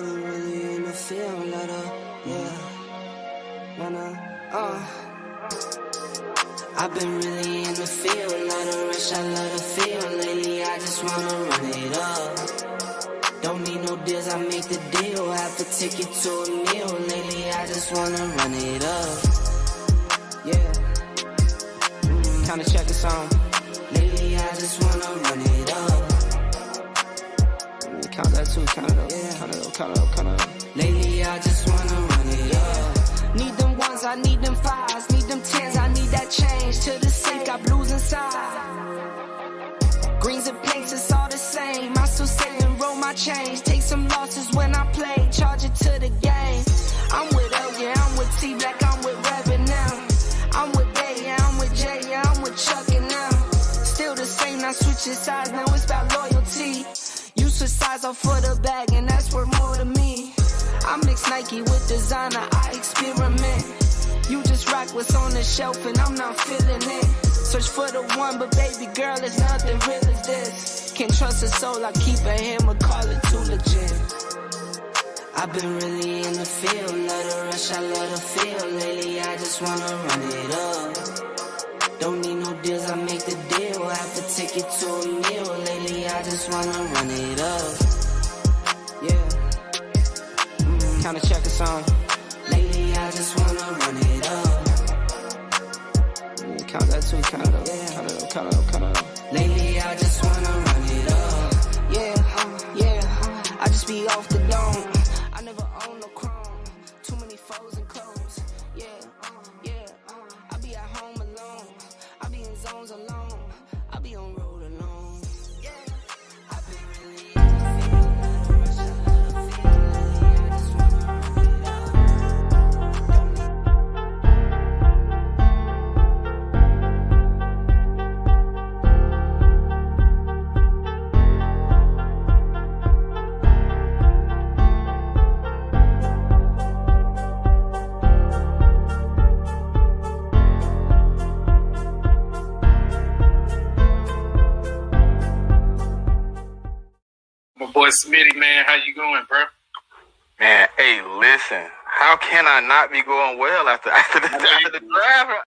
been really in the field, let her, yeah. I've been really in the field, let her rush, I let her feel. Lately, I just wanna run it up. Don't need no deals, I make the deal. Have to take it to a meal. Lately, I just wanna run it up. Yeah. Kinda check the song. Lately, I just wanna run it up. Count that too, count it up, yeah. Count it up. Lately, I just wanna run it up. Need them ones, I need them fives. Need them tens, I need that change. To the safe, got blues inside. Greens and pinks, it's all the same. I still save and roll my change. Take some losses when I play, charge it to the game. I'm with L, yeah, I'm with T Black, I'm with Reverend now. I'm with Bay, yeah, I'm with Jay, yeah, I'm with Chuck and now. Still the same, not switching sides, now it's about loyalty. You switch sides off for the bag, and that's worth more to me. I mix Nike with designer, I experiment. You just rock what's on the shelf, and I'm not feeling it. Search for the one, but baby girl, it's nothing real as this. Can't trust a soul, I keep a hammer, call it too legit. I've been really in the field, let her rush, I let her feel. Lately, I just wanna run it up. Don't need no deals, I make the deal. Have to take it to a meal. Lately, I just wanna run it up. Yeah. Kinda check the song. Lately, I just wanna run it up. Count that too, count it up, yeah. Count it up. Lately, I just wanna run it up. Yeah. I just be off the dome. I never own no chrome. Too many foes and clones. Yeah. I be at home alone. I be in zones alone. I be on road alone. Yeah. I've been really in the field. Let her rush, I let her feel. Lately, I just wanna run it up. My boy Smitty, man, how you going, bro? Man, hey, listen. How can I not be going well after the drive?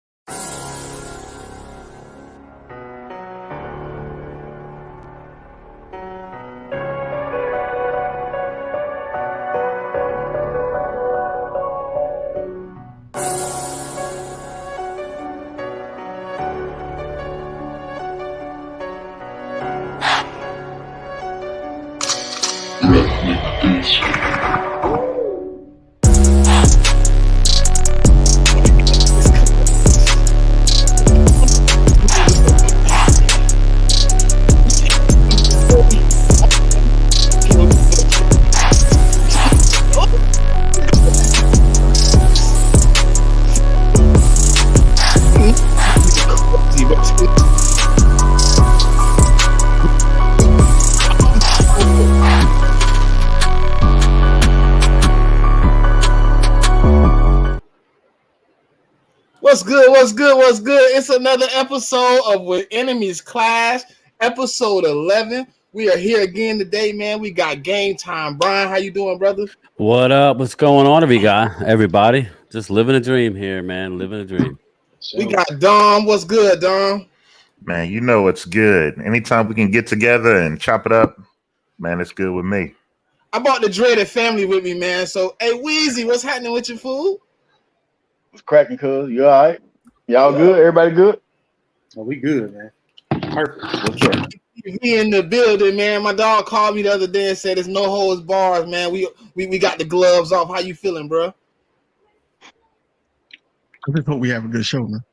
What's good? It's another episode of When Enemies Clash, episode 11. We are here again today, man. We got Game Time. Bryan, how you doing, brother? What up? What's going on, everybody? Just living a dream here, man. Living a dream. We got Dom. What's good, Dom? Man, you know what's good. Anytime we can get together and chop it up, man, it's good with me. I brought the dreaded family with me, man. So, hey, Weezy, what's happening with your food? What's cracking, cuz? You all right? Y'all good? Everybody good? Oh, we good, man. Perfect. What's up? We in the building, man. My dog called me the other day and said there's no holds bars, man. We got the gloves off. How you feeling, bro? I just hope we have a good show, man.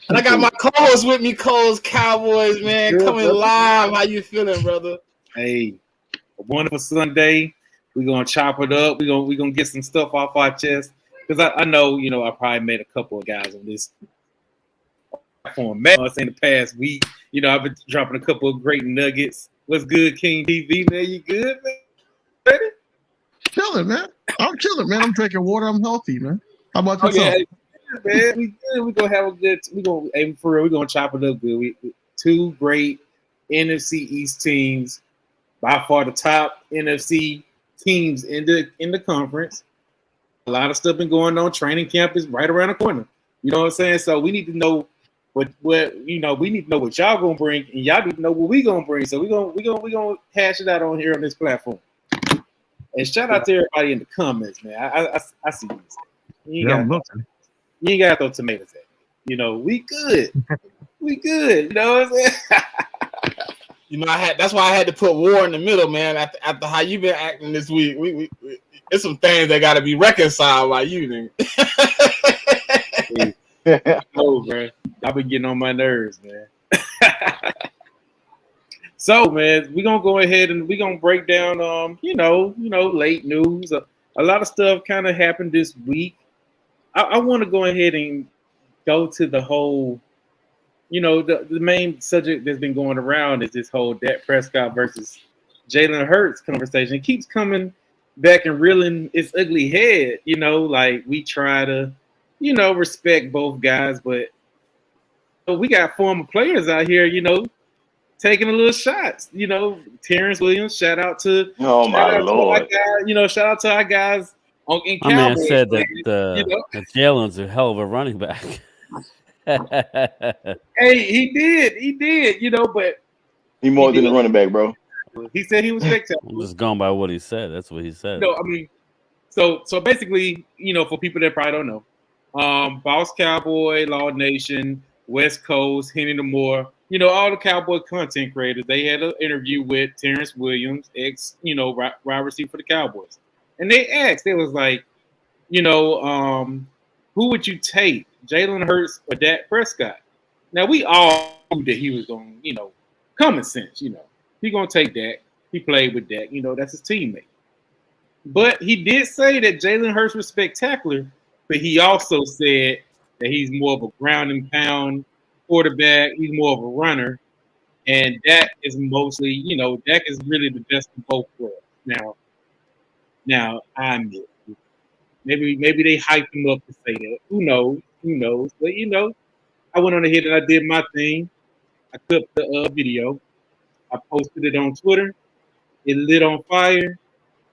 And I got my co-host with me, Cole's Cowboys, man, Good, coming brother. live. How you feeling, brother? Hey, a wonderful Sunday. We're gonna chop it up. We're gonna get some stuff off our chest. Because I know, I probably met a couple of guys on this platform in the past week. I've been dropping a couple of great nuggets. What's good, King TV, man? You good, man? Ready? Chilling, man. I'm chilling, man. I'm drinking water. I'm healthy, man. How about yourself? Man, we good. We're gonna have a good. We're gonna aim for real. We're gonna chop it up good. Two great NFC East teams, by far the top NFC teams in the conference. A lot of stuff been going on. Training camp is right around the corner. You know what I'm saying? So we need to know what we need to know what y'all gonna bring, and y'all need to know what we gonna bring. So we gonna hash it out on here on this platform. And shout out to everybody in the comments, man. I see this. You I'm looking. ain't gotta throw tomatoes at me. You know, we good. We good. You know what I'm saying? You know, that's why I had to put war in the middle, man. After how you been acting this week, we there's some things that got to be reconciled by you, nigga. Oh, bro, I've been getting on my nerves, man. So, man, we're gonna go ahead and we're gonna break down, late news. A lot of stuff kind of happened this week. I want to go ahead and go to the whole. The main subject that's been going around is this whole Dak Prescott versus Jalen Hurts conversation. It keeps coming back and reeling its ugly head. Like we try to, respect both guys, but we got former players out here, taking a little shots. Terrence Williams, shout out to Lord. Shout out to our guys in My man Cowboys. said that Jalen's a hell of a running back. Hey, he did, but He more than a running back, bro. he said he was spectacular. I'm just going by what he said. That's what he said. No, I mean, so basically, for people that probably don't know, Boss Cowboy, Law Nation, West Coast, Henny the Moore, all the Cowboy content creators, they had an interview with Terrence Williams, ex, wide receiver for the Cowboys. And they asked, they was like, who would you take, Jalen Hurts or Dak Prescott? Now, we all knew that he was going, common sense, he going to take Dak. He played with Dak, that's his teammate. But he did say that Jalen Hurts was spectacular, but he also said that he's more of a ground and pound quarterback. He's more of a runner. And Dak is mostly, Dak is really the best of both worlds. Now, I admit, maybe they hyped him up to say that. Who knows? But, I went on ahead and I did my thing. I clipped the video. I posted it on Twitter. It lit on fire.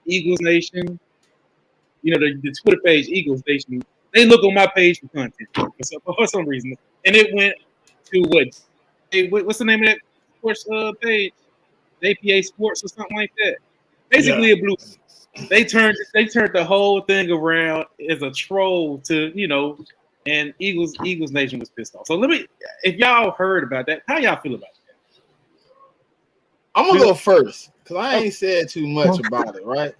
Eagles Nation, the Twitter page, Eagles Nation, they look on my page for content for some reason. And it went to what's the name of that sports page? APA Sports or something like that. Basically, it blew. They turned the whole thing around as a troll to, and Eagles Nation was pissed off. So if y'all heard about that, how y'all feel about that? I'm gonna go first because I ain't said too much about it, right?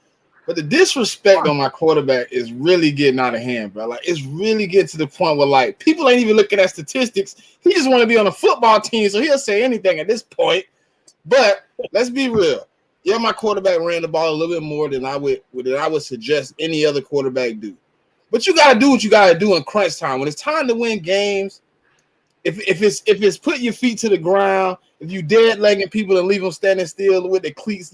But the disrespect on my quarterback is really getting out of hand, bro. Like it's really getting to the point where like people ain't even looking at statistics. He just want to be on a football team, so he'll say anything at this point. But let's be real. Yeah, my quarterback ran the ball a little bit more than I would suggest any other quarterback do. But you gotta do what you gotta do in crunch time. When it's time to win games, if it's putting your feet to the ground, if you dead legging people and leave them standing still with their cleats,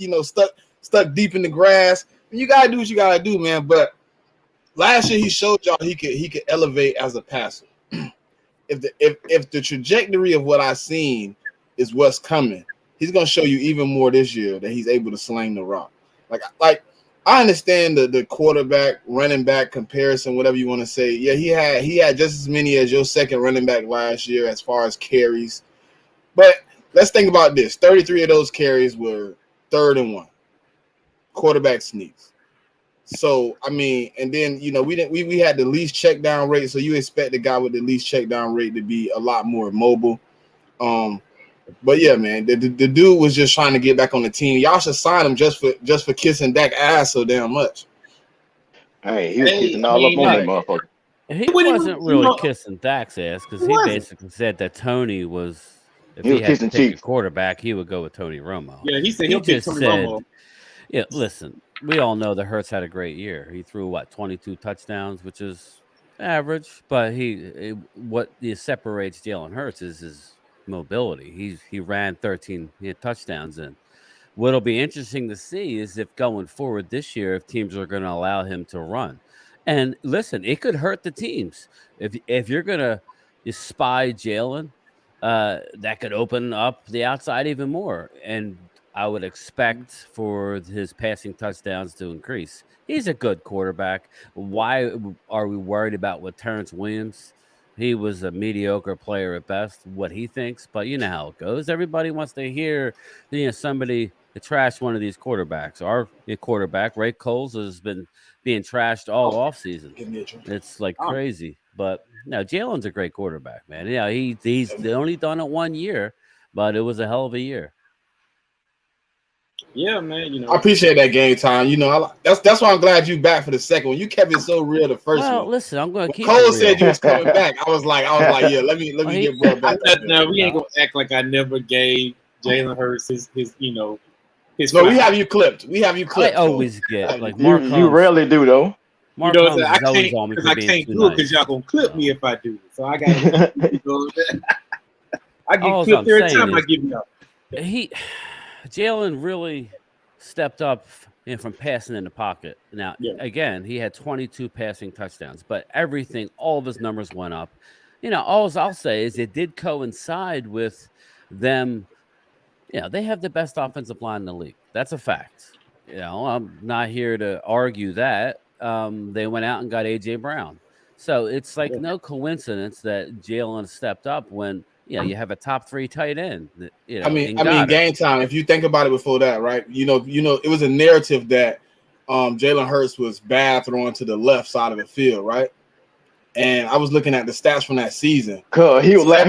stuck deep in the grass, you gotta do what you gotta do, man. But last year he showed y'all he could elevate as a passer. If the trajectory of what I've seen is what's coming, he's gonna show you even more this year that he's able to sling the rock. Like I understand the quarterback running back comparison, whatever you want to say. Yeah, he had just as many as your second running back last year as far as carries. But let's think about this: 33 of those carries were 3rd and 1. Quarterback sneaks. So I mean, and then we had the least check down rate, so you expect the guy with the least check down rate to be a lot more mobile. But yeah, man, the dude was just trying to get back on the team. Y'all should sign him just for kissing Dak ass so damn much. Hey, he was kissing all up on that motherfucker. He wasn't really kissing Dak's ass because he basically said that Tony was. If he had to pick a quarterback, he would go with Tony Romo. Yeah, he said he'll pick Tony Romo. Yeah, listen, we all know that Hurts had a great year. He threw 22 touchdowns, which is average, but what separates Jalen Hurts is his mobility. He ran 13 touchdowns in. What'll be interesting to see is if going forward this year, if teams are going to allow him to run. And listen, it could hurt the teams if you're going to spy Jalen. That could open up the outside even more. And I would expect for his passing touchdowns to increase. He's a good quarterback. Why are we worried about what Terrence Williams? He was a mediocre player at best, what he thinks, but you know how it goes. Everybody wants to hear somebody to trash one of these quarterbacks. Our quarterback, Ray Coles, has been being trashed all offseason. Give me a drink. It's like crazy. But no, Jalen's a great quarterback, man. Yeah, he's only done it 1 year, but it was a hell of a year. Yeah, man. I appreciate that game time. That's why I'm glad you back for the second one. You kept it so real the first one. Listen, I'm going to keep. Cole said you was coming back. I was like, yeah, let me get brought back. No, we ain't gonna act like I never gave Jalen Hurts his his. No, we have you clipped. I always get like Mark. You rarely do though. Mark I can't because I can't do it because y'all gonna clip me if I do it. So I got. I get clipped every time I give you up. Jalen really stepped up from passing in the pocket. Now, again, he had 22 passing touchdowns, but all of his numbers went up. All I'll say is it did coincide with them. They have the best offensive line in the league. That's a fact. I'm not here to argue that. They went out and got A.J. Brown. So it's like no coincidence that Jalen stepped up when you have a top 3 tight end. I mean, game time. If you think about it before that, right? It was a narrative that Jalen Hurts was bad throwing to the left side of the field, right? And I was looking at the stats from that season. He was like,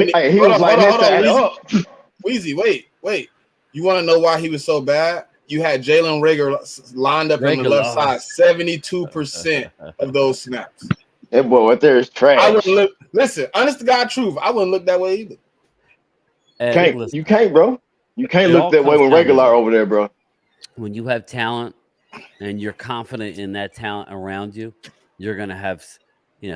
Weezy, wait. You want to know why he was so bad? You had Jalen Reagor lined up on the left side 72% of those snaps. That boy right there is trash. I wouldn't look. Listen, honest to God, truth. I wouldn't look that way either. You can't, bro. You can't look that way when regular over there, bro. When you have talent and you're confident in that talent around you, you're gonna have,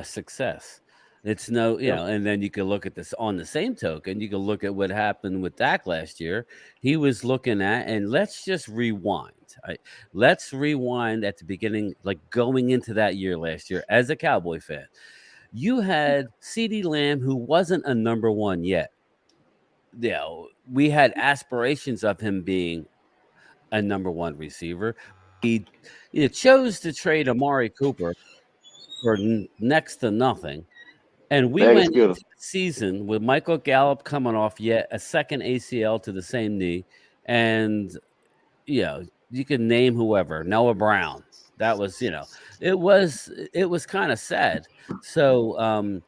success. It's and then you can look at this on the same token. You can look at what happened with Dak last year. He was looking at, and let's just rewind. Let's rewind at the beginning, like going into that year last year as a Cowboy fan. You had CeeDee Lamb, who wasn't a number 1 yet. We had aspirations of him being a number 1 receiver. He chose to trade Amari Cooper for next to nothing. And we went into the season with Michael Gallup coming off yet a second ACL to the same knee. And, you can name whoever, Noah Brown. That was, it was kind of sad. So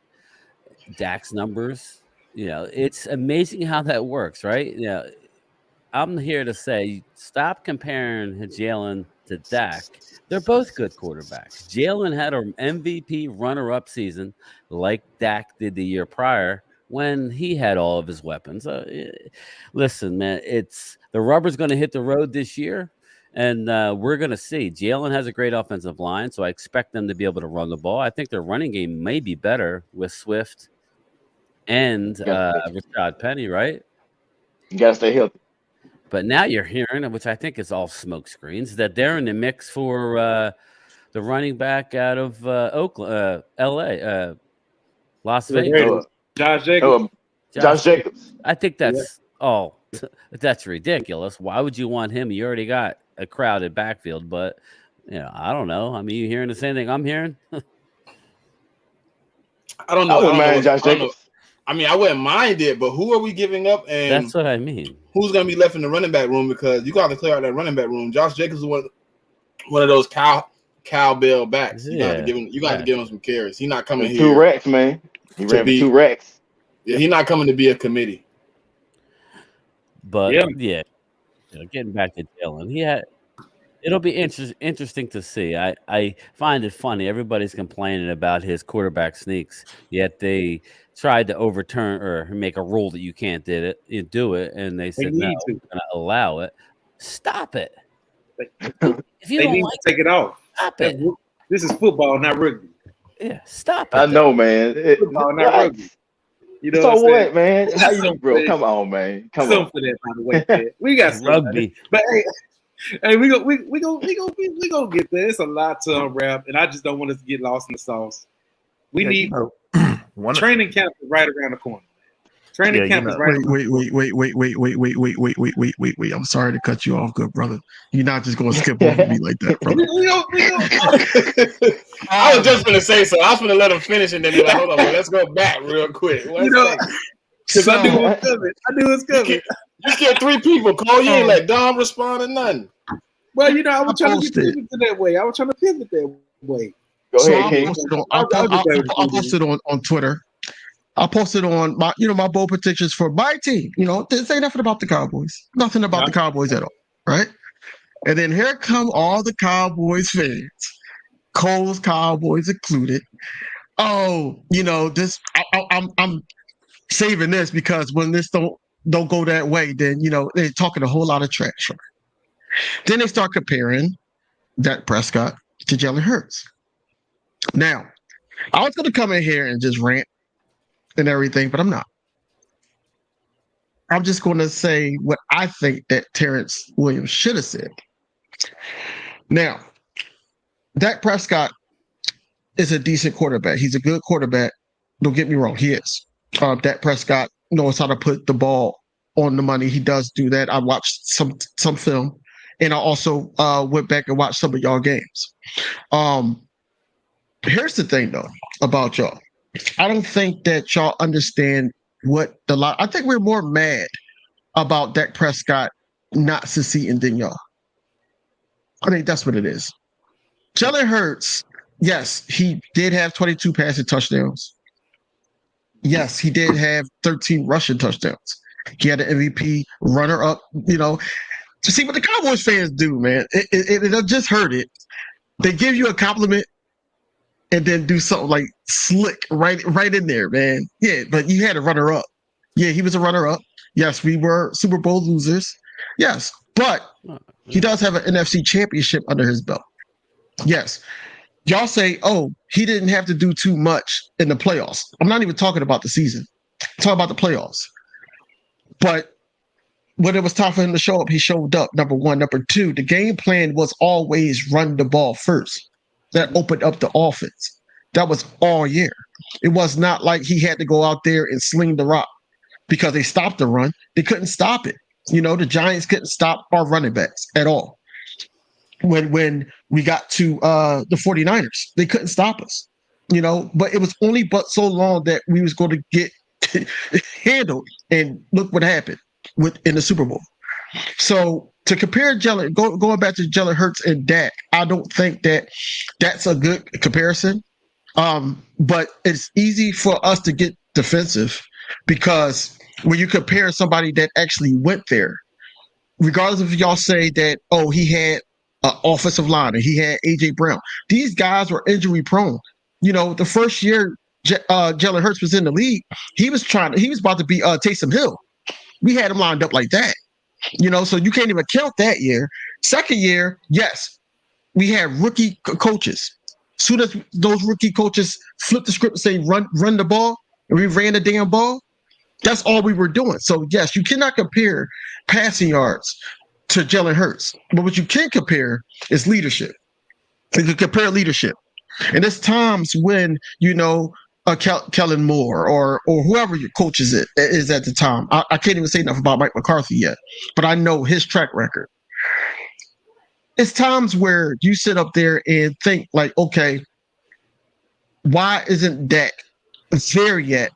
Dak's numbers, it's amazing how that works, right? I'm here to say, stop comparing Jalen to Dak. They're both good quarterbacks. Jalen had an MVP runner-up season like Dak did the year prior when he had all of his weapons. Listen, man, the rubber's going to hit the road this year, and we're going to see. Jalen has a great offensive line, so I expect them to be able to run the ball. I think their running game may be better with Swift and Rashad Penny, right? You got to stay healthy. But now you're hearing, which I think is all smoke screens, that they're in the mix for the running back out of L.A., Las Vegas. Josh Jacobs. Josh Jacobs. I think that's that's ridiculous. Why would you want him? You already got a crowded backfield, but I don't know. I mean, you hearing the same thing I'm hearing? I don't know. I wouldn't mind Josh Jacobs. I mean, I wouldn't mind it, but who are we giving up? And that's what I mean. Who's going to be left in the running back room? Because you got to clear out that running back room. Josh Jacobs is one of those cowbell backs. You got to give him. You got to give him some carries. He's not coming here. 2 racks, man. He ran 2 racks. Yeah, he's not coming to be a committee. But getting back to Jalen, it'll be interesting to see. I find it funny. Everybody's complaining about his quarterback sneaks, yet they tried to overturn or make a rule that you can't do it, and they said no, we're going to allow it. Stop it! If you don't need like to take it off. Stop it. This is football, not rugby. Yeah, stop it. I know, man. Football, not rugby. You know so what, man? How you, bro? Come on, man. Come on. For that, by the way, man. We got rugby, but hey, we gonna get there. It's a lot to unwrap, and I just don't want us to get lost in the sauce. We need training camp right around the corner. Training Yeah, camp is right. Wait. I'm sorry to cut you off, good brother. You're not just gonna skip over me like that, brother. I was just gonna say so. I was gonna let him finish and then be like, hold on, man, let's go back real quick. Because I knew it was coming. I knew it was coming. You scared 3 people, Cole. You ain't let Dom respond to nothing. Well, I was trying to pivot that way. I was trying to pivot that way. Go ahead, King. I posted on Twitter. I posted on my bold predictions for my team. This ain't nothing about the Cowboys. Nothing about the Cowboys at all, right? And then here come all the Cowboys fans, Cole's Cowboys included. Oh, this. I'm saving this because when this don't go that way, then they're talking a whole lot of trash. Then they start comparing Dak Prescott to Jalen Hurts. Now, I was going to come in here and just rant and everything, but I'm not. I'm just going to say what I think that Terrence Williams should have said. Now, Dak Prescott is a decent quarterback. He's a good quarterback. Don't get me wrong. He is. Dak Prescott knows how to put the ball on the money. He does do that. I watched some film, and I also went back and watched some of y'all games. Here's the thing, though, about y'all. I don't think that y'all understand I think we're more mad about Dak Prescott not succeeding than y'all. I think that's what it is. Jalen Hurts, yes, he did have 22 passing touchdowns. Yes, he did have 13 rushing touchdowns. He had an MVP runner-up, To see what the Cowboys fans do, man, it just heard it. They give you a compliment and then do something like slick right in there, man. Yeah, but you had a runner-up. Yeah, he was a runner-up. Yes, we were Super Bowl losers. Yes, but he does have an NFC championship under his belt. Yes. Y'all say, oh, he didn't have to do too much in the playoffs. I'm not even talking about the season. I'm talking about the playoffs. But when it was time for him to show up, he showed up, number one. Number two, the game plan was always run the ball first. That opened up the offense. That was all year. It was not like he had to go out there and sling the rock because they stopped the run. They couldn't stop it. The Giants couldn't stop our running backs at all. When we got to the 49ers, they couldn't stop us. But it was only but so long that we was going to get handled. And look what happened in the Super Bowl. So to compare going back to Jalen Hurts and Dak, I don't think that that's a good comparison. But it's easy for us to get defensive because when you compare somebody that actually went there, regardless if y'all say that, oh, he had an offensive line and he had A.J. Brown, these guys were injury prone. The first year Jalen Hurts was in the league, he was about to be Taysom Hill. We had him lined up like that. So you can't even count that year. Second year, yes, we had rookie coaches. As soon as those rookie coaches flipped the script and say run the ball, and we ran the damn ball, that's all we were doing. So yes, you cannot compare passing yards to Jalen Hurts. But what you can compare is leadership. You can compare leadership. And there's times when, Kellen Moore or whoever your coach is at the time. I can't even say enough about Mike McCarthy yet, but I know his track record. It's times where you sit up there and think like, okay, why isn't Dak there yet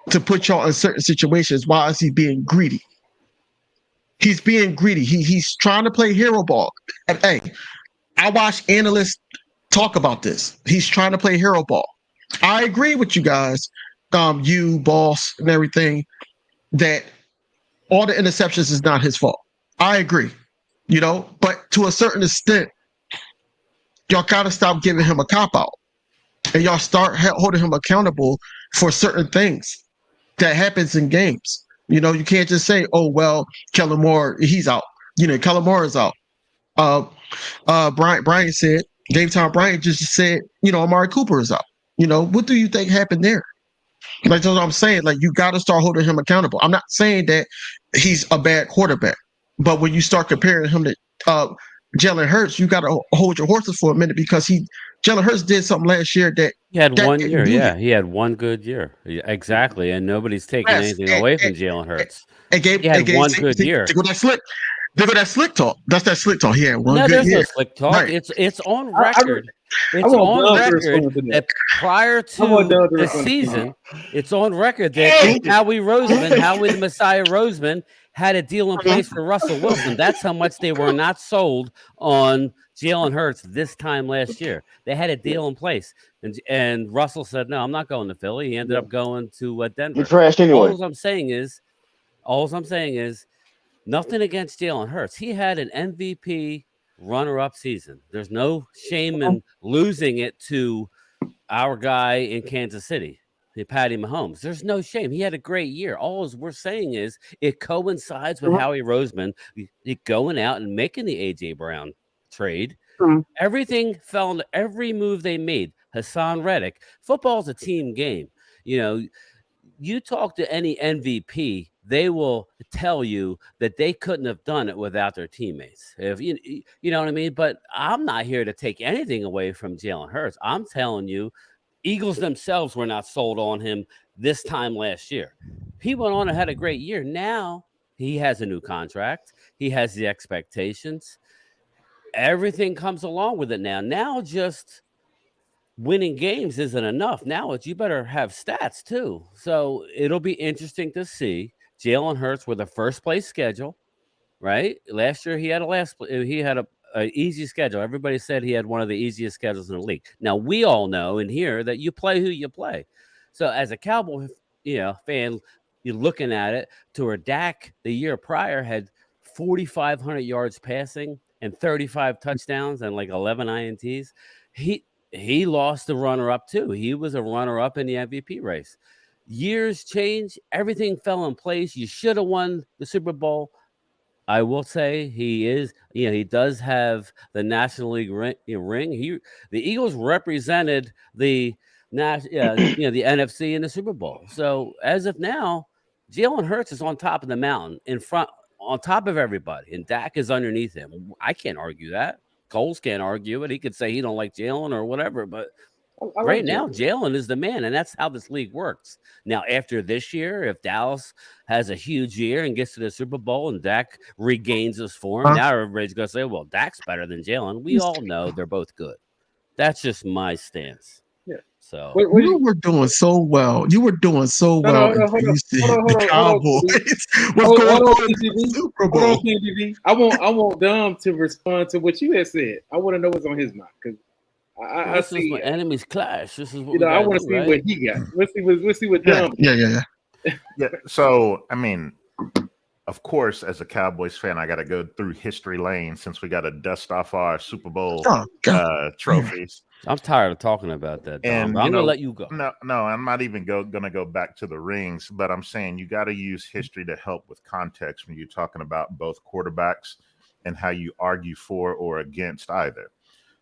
to put y'all in certain situations? Why is he being greedy? He's being greedy. He's trying to play hero ball. And hey, I watch analysts talk about this. He's trying to play hero ball. I agree with you guys, you, boss, and everything, that all the interceptions is not his fault. I agree, but to a certain extent, y'all gotta stop giving him a cop-out. And y'all start holding him accountable for certain things that happens in games. You can't just say, oh, well, Kellen Moore, he's out. Kellen Moore is out. Bryan said, Gametime Bryan just said, Amari Cooper is out. What do you think happened there? Like, that's what I'm saying. Like, you got to start holding him accountable. I'm not saying that he's a bad quarterback, but when you start comparing him to Jalen Hurts, you got to hold your horses for a minute because Jalen Hurts did something last year that He had Dak one didn't year, do yeah. yet. He had one good year. Yeah, exactly, and nobody's taking Yes, anything away from Jalen Hurts. and He had one good year. they go that slick. They go that slick talk. That's that slick talk. He had one No, good there's no year. slick talk. Right. It's on I record. It's want on Doug to record respond to that. that prior I want to Doug to the respond to season, it's on record that Hey! Howie the Messiah Roseman, had a deal in place for Russell Wilson. That's how much they were not sold on Jalen Hurts this time last year. They had a deal in place, and Russell said, "No, I'm not going to Philly." He ended up going to Denver. You're trash anyway. All I'm saying is, nothing against Jalen Hurts. He had an MVP runner-up season. There's no shame in losing it to our guy in Kansas City, Patty Mahomes. There's no shame. He had a great year. All we're saying is it coincides with Howie Roseman going out and making the A.J. Brown trade. Everything fell into every move they made. Hassan Reddick. Football's a team game. You know, you talk to any MVP, they will tell you that they couldn't have done it without their teammates. If you know what I mean. But I'm not here to take anything away from Jalen Hurts. I'm telling you, Eagles themselves were not sold on him this time last year. He went on and had a great year. Now he has a new contract. He has the expectations. Everything comes along with it now. Now just winning games isn't enough. Now it's you better have stats too. So it'll be interesting to see Jalen Hurts with a first place schedule, right? Last year he had a easy schedule. Everybody said he had one of the easiest schedules in the league. Now we all know in here that you play who you play. So as a Cowboy, fan, you're looking at it to where Dak the year prior had 4,500 yards passing and 35 touchdowns and like 11 INTs. He lost the runner-up too. He was a runner-up in the MVP race. Years change, everything fell in place. You should have won the Super Bowl. I will say he does have the National League ring. The Eagles represented the the NFC in the Super Bowl. So as of now, Jalen Hurts is on top of the mountain, in front, on top of everybody, and Dak is underneath him. I can't argue that. Coles can't argue it. He could say he don't like Jalen or whatever, but right now, Jalen is the man, and that's how this league works. Now, after this year, if Dallas has a huge year and gets to the Super Bowl and Dak regains his form, now everybody's going to say, well, Dak's better than Jalen. We all know they're both good. That's just my stance. Yeah. So you were doing so well. You were doing so well. The Cowboys. What's going on in the Super Bowl? Hold on, TDB. I want Dom to respond to what you had said. I want to know what's on his mind because I this see is my enemy's clash. This is what I want to see what he got. Let's see what Dom. Yeah. So I mean, of course, as a Cowboys fan, I got to go through history lane since we got to dust off our Super Bowl trophies. I'm tired of talking about that, Dom, and I'm gonna let you go. No, I'm not even gonna go back to the rings, but I'm saying you got to use history to help with context when you're talking about both quarterbacks and how you argue for or against either.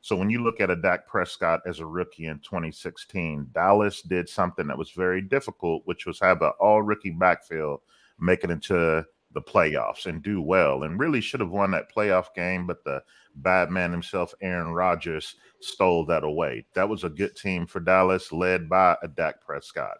So when you look at a Dak Prescott as a rookie in 2016, Dallas did something that was very difficult, which was have an all-rookie backfield make it into the playoffs and do well, and really should have won that playoff game, but the bad man himself, Aaron Rodgers, stole that away. That was a good team for Dallas, led by a Dak Prescott.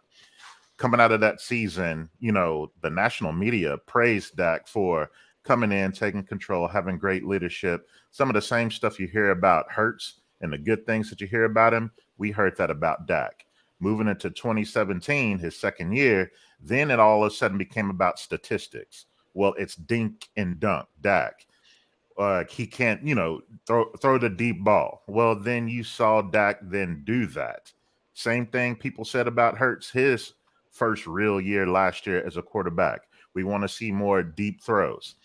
Coming out of that season, the national media praised Dak for coming in, taking control, having great leadership. Some of the same stuff you hear about Hurts and the good things that you hear about him, we heard that about Dak. Moving into 2017, his second year, then it all of a sudden became about statistics. Well, it's dink and dunk, Dak. He can't, throw the deep ball. Well, then you saw Dak then do that. Same thing people said about Hurts, his first real year last year as a quarterback. We want to see more deep throws.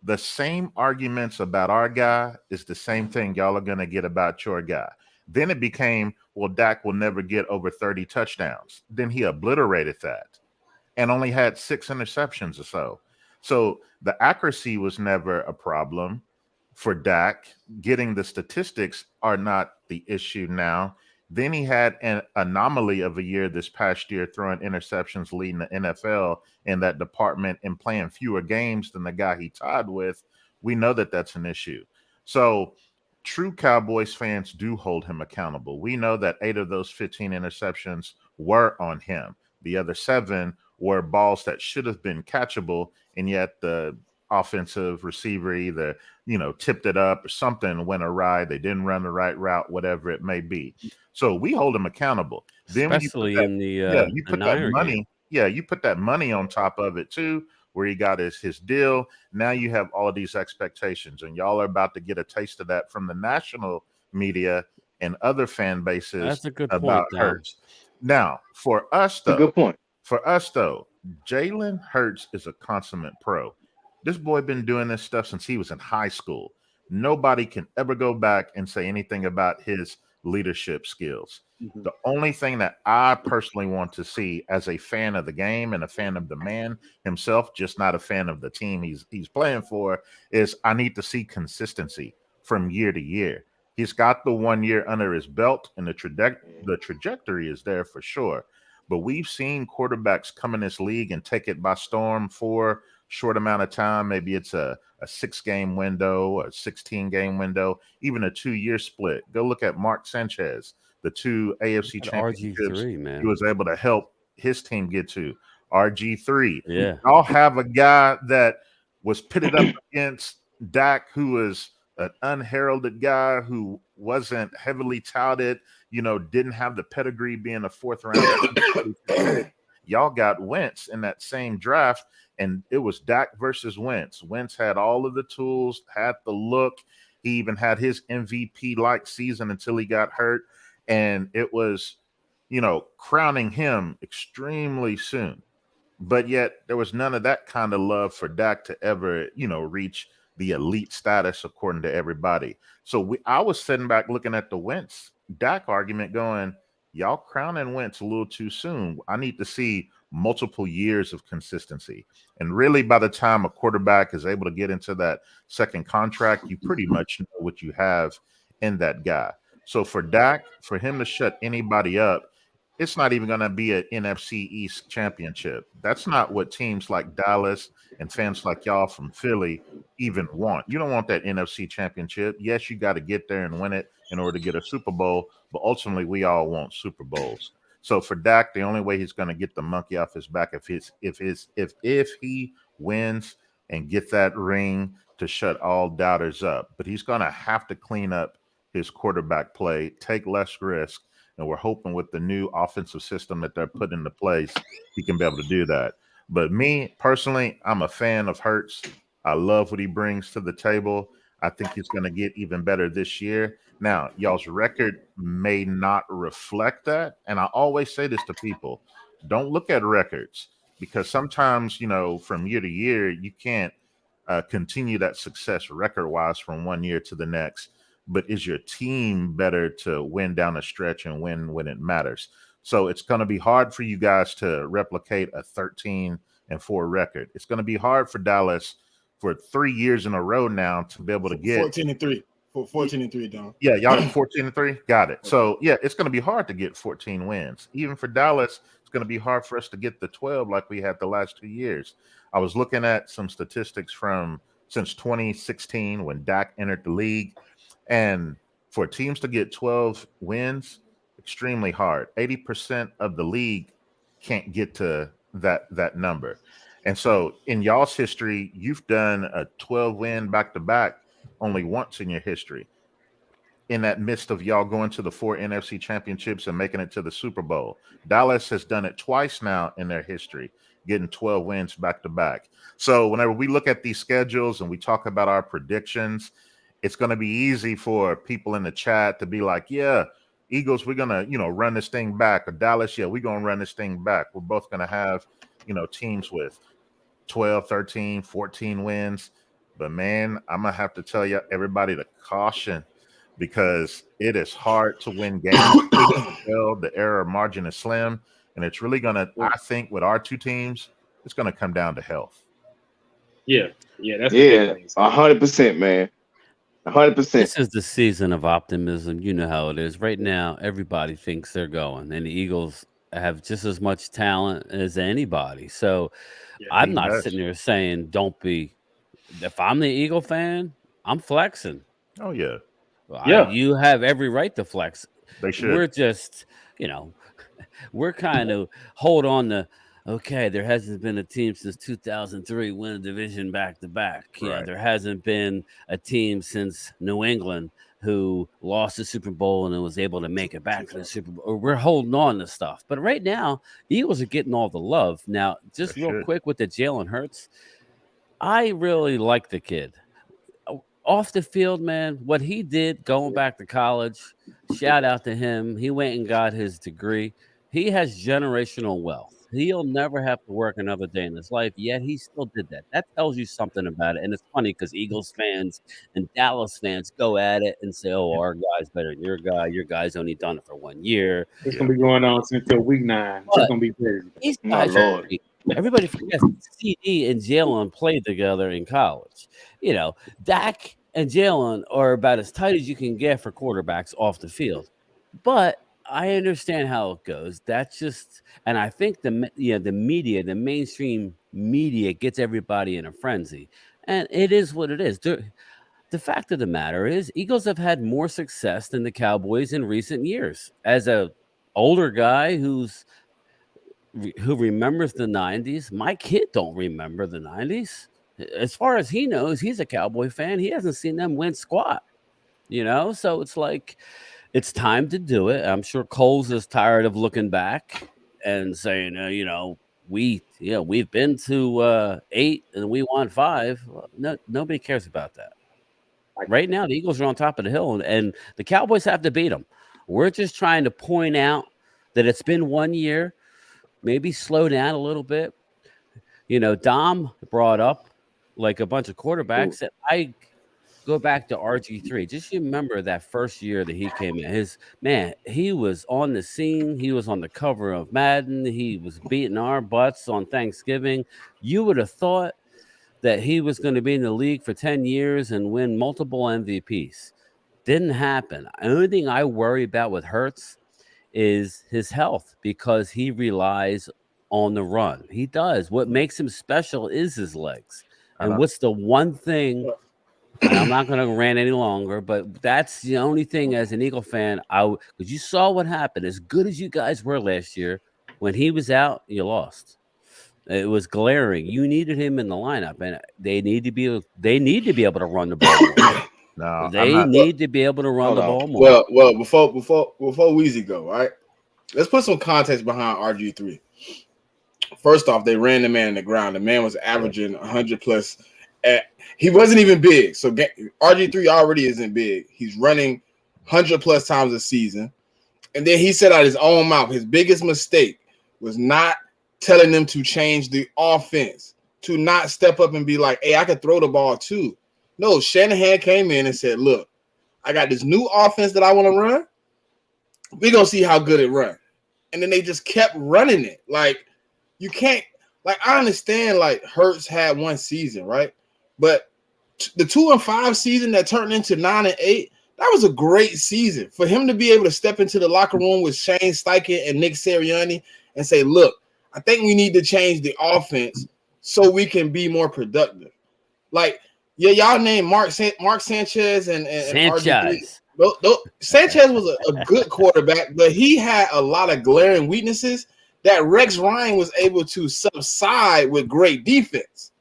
The same arguments about our guy is the same thing y'all are going to get about your guy. Then it became, well, Dak will never get over 30 touchdowns. Then he obliterated that and only had 6 interceptions or so. So the accuracy was never a problem for Dak. Getting the statistics are not the issue now. Then he had an anomaly of a year this past year, throwing interceptions, leading the NFL in that department and playing fewer games than the guy he tied with. We know that that's an issue. So true Cowboys fans do hold him accountable. We know that 8 of those 15 interceptions were on him. The other 7 were balls that should have been catchable, and yet the offensive receiver either, tipped it up or something went awry. They didn't run the right route, whatever it may be. So we hold him accountable. Then when especially in you the put that Niner money, game. you put that money on top of it too, where he got his deal. Now you have all of these expectations, and y'all are about to get a taste of that from the national media and other fan bases That's a good about point, Dom. Hurts. Now, for us That's a good point. Jalen Hurts is a consummate pro. This boy been doing this stuff since he was in high school. Nobody can ever go back and say anything about his leadership skills. The only thing that I personally want to see as a fan of the game and a fan of the man himself, just not a fan of the team he's playing for, is I need to see consistency from year to year. He's got the 1 year under his belt, and the trajectory is there for sure. But we've seen quarterbacks come in this league and take it by storm for short amount of time. Maybe it's a 6-game window, a 16-game window, even a 2-year split. Go look at Mark Sanchez, the 2 AFC championships RG3, man. he was able to help his team get to. RG3. Yeah. Y'all have a guy that was pitted up against Dak, who was an unheralded guy who wasn't heavily touted, didn't have the pedigree being a 4th round. Y'all got Wentz in that same draft, and it was Dak versus Wentz. Wentz had all of the tools, had the look. He even had his MVP-like season until he got hurt, and it was, crowning him extremely soon. But yet there was none of that kind of love for Dak to ever, reach the elite status according to everybody. So I was sitting back looking at the Wentz Dak argument going, y'all crowning Wentz a little too soon. I need to see multiple years of consistency. And really, by the time a quarterback is able to get into that second contract, you pretty much know what you have in that guy. So for Dak, for him to shut anybody up, it's not even going to be an NFC East championship. That's not what teams like Dallas and fans like y'all from Philly even want. You don't want that NFC championship. Yes, you got to get there and win it in order to get a Super Bowl, but ultimately we all want Super Bowls. So for Dak, the only way he's going to get the monkey off his back if he wins and get that ring to shut all doubters up. But he's going to have to clean up his quarterback play, take less risk. And we're hoping with the new offensive system that they're putting into place, he can be able to do that. But me, personally, I'm a fan of Hurts. I love what he brings to the table. I think he's going to get even better this year. Now, y'all's record may not reflect that. And I always say this to people, don't look at records because sometimes, from year to year, you can't continue that success record-wise from one year to the next. But is your team better to win down the stretch and win when it matters? So it's going to be hard for you guys to replicate a 13-4 record. It's going to be hard for Dallas for 3 years in a row now to be able to get 14-3. 14-3, Don. Yeah, y'all 14-3. Got it. So yeah, it's going to be hard to get 14 wins. Even for Dallas, it's going to be hard for us to get the 12 like we had the last 2 years. I was looking at some statistics from since 2016 when Dak entered the league. And for teams to get 12 wins, extremely hard. 80% of the league can't get to that number. And so in y'all's history, you've done a 12-win back-to-back only once in your history. In that midst of y'all going to the 4 NFC championships and making it to the Super Bowl. Dallas has done it twice now in their history, getting 12 wins back-to-back. So whenever we look at these schedules and we talk about our predictions, it's going to be easy for people in the chat to be like, yeah, Eagles, we're going to, run this thing back. Or Dallas, yeah, we're going to run this thing back. We're both going to have, teams with 12, 13, 14 wins. But, man, I'm going to have to tell you, everybody to caution because it is hard to win games. The error margin is slim. And it's really going to, I think, with our two teams, it's going to come down to health. Yeah, that's 100%, man. 100%. This is the season of optimism. You know how it is. Right now, everybody thinks they're going, and the Eagles have just as much talent as anybody. So I'm not sitting there saying don't be. If I'm the Eagle fan, I'm flexing. Oh yeah, Yeah. You have every right to flex. they should. We're just, you know, we're kind of hold on to. Okay, there hasn't been a team since 2003 win a division back to back. Yeah, Right. there hasn't been a team since New England who lost the Super Bowl and was able to make it back to the Super Bowl. We're holding on to stuff, but right now, Eagles are getting all the love. Now, just They real should. quick with the Jalen Hurts, I really like the kid. Off the field, man, what he did going back to college, shout out to him. He went and got his degree. He has generational wealth. He'll never have to work another day in his life, yet he still did that. That tells you something about it. And it's funny because Eagles fans and Dallas fans go at it and say, oh, our guy's better than your guy. Your guy's only done it for 1 year. It's gonna be going on until week 9. But It's gonna be crazy. these My guys are Lord. great. Everybody forgets CD and Jalen played together in college. You know, Dak and Jalen are about as tight as you can get for quarterbacks off the field. But I understand how it goes. That's just, and I think the media, the mainstream media, gets everybody in a frenzy, and it is what it is. The fact of the matter is, Eagles have had more success than the Cowboys in recent years. As a older guy who remembers the 90s, my kid don't remember the 90s. As far as he knows, he's a Cowboy fan. He hasn't seen them win squat, so it's like it's time to do it. I'm sure Coles is tired of looking back and saying, we've been to 8 and we won 5. Well, no, nobody cares about that. Right now, the Eagles are on top of the hill, and the Cowboys have to beat them. We're just trying to point out that it's been 1 year. Maybe slow down a little bit. Dom brought up like a bunch of quarterbacks that I go back to RG3. Just remember that first year that he came in. He was on the scene. He was on the cover of Madden. He was beating our butts on Thanksgiving. You would have thought that he was going to be in the league for 10 years and win multiple MVPs. Didn't happen. The only thing I worry about with Hurts is his health, because he relies on the run. He does. What makes him special is his legs. And what's the one thing, and I'm not going to rant any longer, but that's the only thing as an Eagle fan, because you saw what happened. As good as you guys were last year, when he was out, you lost. It was glaring. You needed him in the lineup, and they need to be able to run the ball more. No, They need to be able to run the ball more. Well, before Weezy go, right? Let's put some context behind RG3. First off, they ran the man in the ground. The man was averaging 100 plus. He wasn't even big. So RG3 already isn't big. He's running 100 plus times a season. And then he said out his own mouth, his biggest mistake was not telling them to change the offense, to not step up and be like, hey, I could throw the ball too. No, Shanahan came in and said, look, I got this new offense that I want to run. We're going to see how good it runs. And then they just kept running it. Like, you can't, like, I understand, like, Hurts had one season, right? But the 2-5 season that turned into 9-8, that was a great season. For him to be able to step into the locker room with Shane Steichen and Nick Sirianni and say, look, I think we need to change the offense so we can be more productive. Like, yeah, y'all named Mark Sanchez and Sanchez. Sanchez was a good quarterback, but he had a lot of glaring weaknesses that Rex Ryan was able to subside with great defense.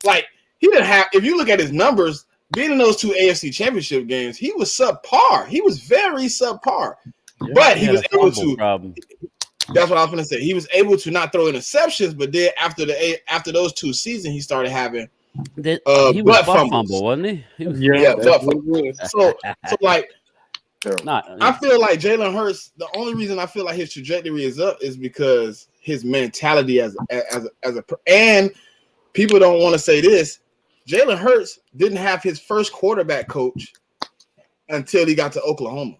Like, he didn't have, if you look at his numbers, being in those 2 AFC championship games, he was subpar. He was very subpar. Yeah, but he was able to problem. That's what I was going to say. He was able to not throw interceptions, but then after those 2 seasons, he started having he was butt butt fumbles. fumble, wasn't he? Butt fumble. So like, Not, I feel like Jalen Hurts, the only reason I feel like his trajectory is up is because his mentality as a and people don't want to say this. Jalen Hurts didn't have his first quarterback coach until he got to Oklahoma.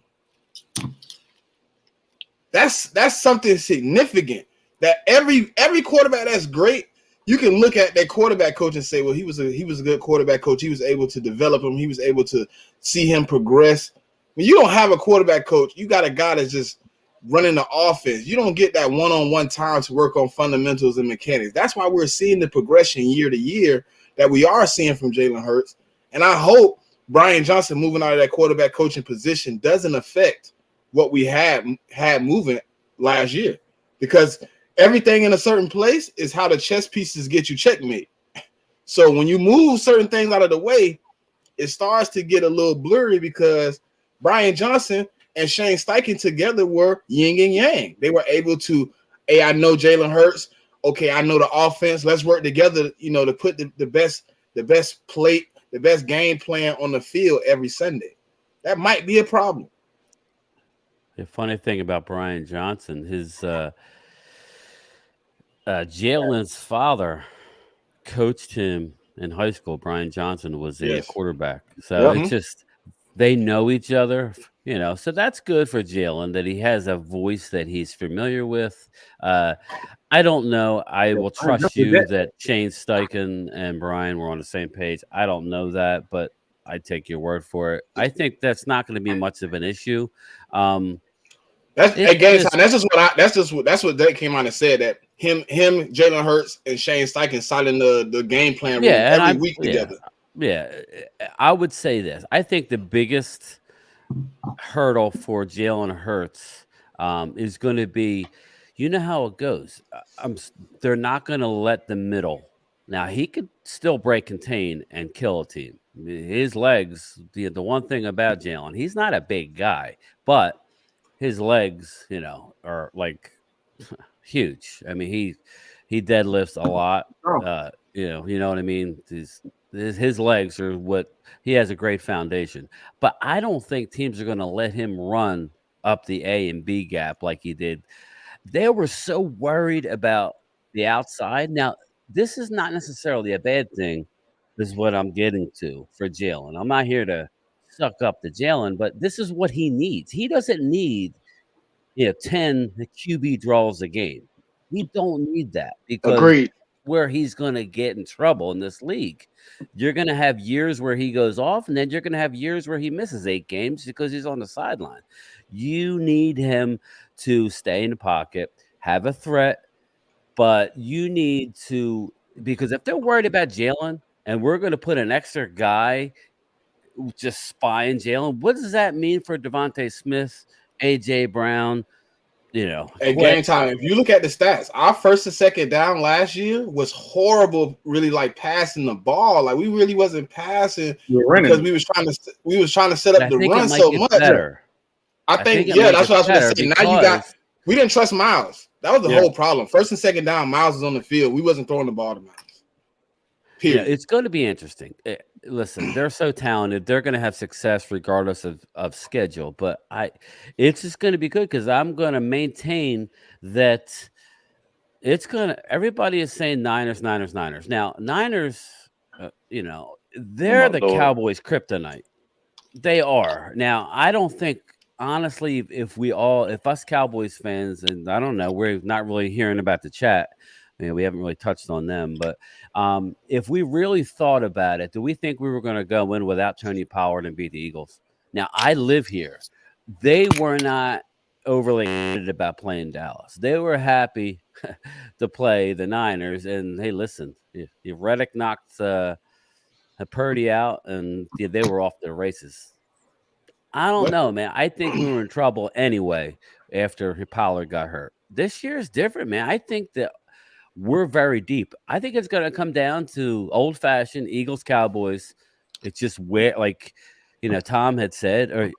That's something significant. That every quarterback that's great, you can look at that quarterback coach and say, well, he was a good quarterback coach. He was able to develop him. He was able to see him progress. When you don't have a quarterback coach, you got a guy that's just running the offense. You don't get that one-on-one time to work on fundamentals and mechanics. That's why we're seeing the progression year to year that we are seeing from Jalen Hurts. And I hope Bryan Johnson moving out of that quarterback coaching position doesn't affect what we had moving last year, because everything in a certain place is how the chess pieces get you checkmate. So when you move certain things out of the way, it starts to get a little blurry, because Bryan Johnson and Shane Steichen together were yin and yang. They were able to, hey, I know Jalen Hurts. Okay, I know the offense. Let's work together, to put the best game plan on the field every Sunday. That might be a problem. The funny thing about Bryan Johnson, his Jalen's father coached him in high school. Bryan Johnson was a quarterback. So it's just, they know each other, so that's good for Jalen that he has a voice that he's familiar with. I don't know. I will trust you that Shane Steichen and Bryan were on the same page. I don't know that, but I take your word for it. I think that's not going to be much of an issue. That's what Dave came out and said, that him, Jalen Hurts, and Shane Steichen signing the game plan every week together. Yeah, I would say this. I think the biggest hurdle for Jalen Hurts is going to be, you know how it goes. They're not going to let the middle. Now, he could still break contain and kill a team. His legs, the one thing about Jalen, he's not a big guy, but his legs, are like huge. I mean, he deadlifts a lot. You know what I mean? His legs are what he has a great foundation. But I don't think teams are going to let him run up the A and B gap like he did. They were so worried about the outside. Now, this is not necessarily a bad thing, is what I'm getting to for Jalen. I'm not here to suck up to Jalen, but this is what he needs. He doesn't need 10 QB draws a game. We don't need that, because where he's going to get in trouble in this league. You're going to have years where he goes off, and then you're going to have years where he misses 8 games because he's on the sideline. You need him to stay in the pocket, have a threat, but you need to, because if they're worried about Jalen and we're going to put an extra guy just spying Jalen, what does that mean for Devontae Smith, A.J. Brown? At game time, if you look at the stats, our first and second down last year was horrible. Really, like passing the ball, like we really wasn't passing because we was trying to set up the run so much. Better. I think that's what I was going to say. Now we didn't trust Miles. That was the whole problem. First and second down, Miles was on the field. We wasn't throwing the ball to Miles. Period. It's going to be interesting. Listen, they're so talented. They're going to have success regardless of schedule. But it's just going to be good, because I'm going to maintain that everybody is saying Niners. Now, Niners, they're the Cowboys' kryptonite. They are. Now, I don't think, honestly, if us Cowboys fans, and I don't know, we're not really hearing about the chat. We haven't really touched on them, but if we really thought about it, do we think we were going to go in without Tony Pollard and beat the Eagles? Now, I live here. They were not overly excited about playing Dallas. They were happy to play the Niners. And hey, listen, if Reddick knocked Purdy out, and they were off the races. I don't know, man. I think we were in trouble anyway after Pollard got hurt. This year is different, man. I think that we're very deep. I think it's going to come down to old-fashioned Eagles-Cowboys. It's just where, Dom had said,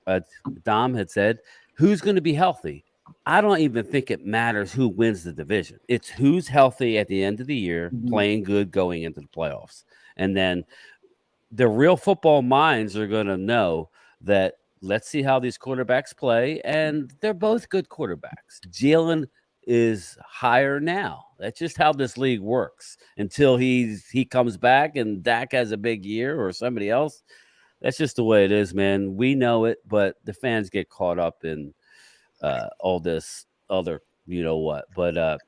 who's going to be healthy? I don't even think it matters who wins the division. It's who's healthy at the end of the year, playing good going into the playoffs. And then the real football minds are going to know that, let's see how these quarterbacks play, and they're both good quarterbacks. Jalen is higher now. That's just how this league works. Until he comes back and Dak has a big year, or somebody else, that's just the way it is, man. We know it, but the fans get caught up in all this other, what. But I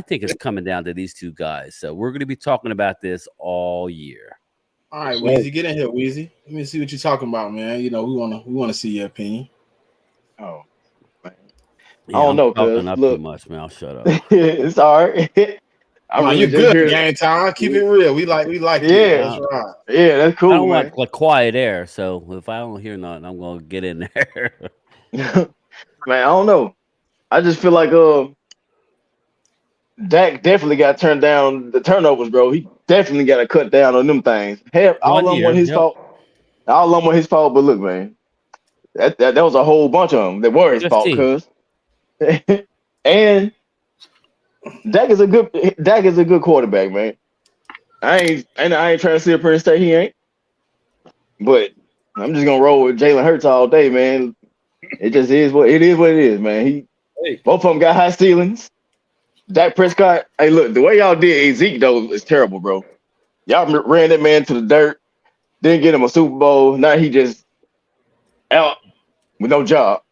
think it's coming down to these two guys. So we're going to be talking about this all year. All right, Weezy, get in here, Weezy. Let me see what you're talking about, man. We want to see your opinion. Oh, man. Yeah, I don't know, because look, too much, man. I'll shut up. It's all right. I Nah, really you just good, hear. game time. Keep it real. We like it. Yeah, That's right. yeah, that's I cool, don't man. like quiet air, so if I don't hear nothing, I'm gonna get in there. Man, I don't know. I just feel like Dak definitely got turned down the turnovers, bro. He definitely got to cut down on them things. Hell, all of One them year, were his yep. fault. All of them were his fault. But look, man, that was a whole bunch of them that were his fault, 15. cuz. And Dak is a good quarterback, man. I ain't trying to sit up here and say he ain't, but I'm just gonna roll with Jalen Hurts all day, man. It just is what it is, man. Hey, Both of them got high ceilings. Dak Prescott, hey, look, the way y'all did Zeke though is terrible, bro. Y'all ran that man to the dirt, didn't get him a Super Bowl. Now he just out with no job.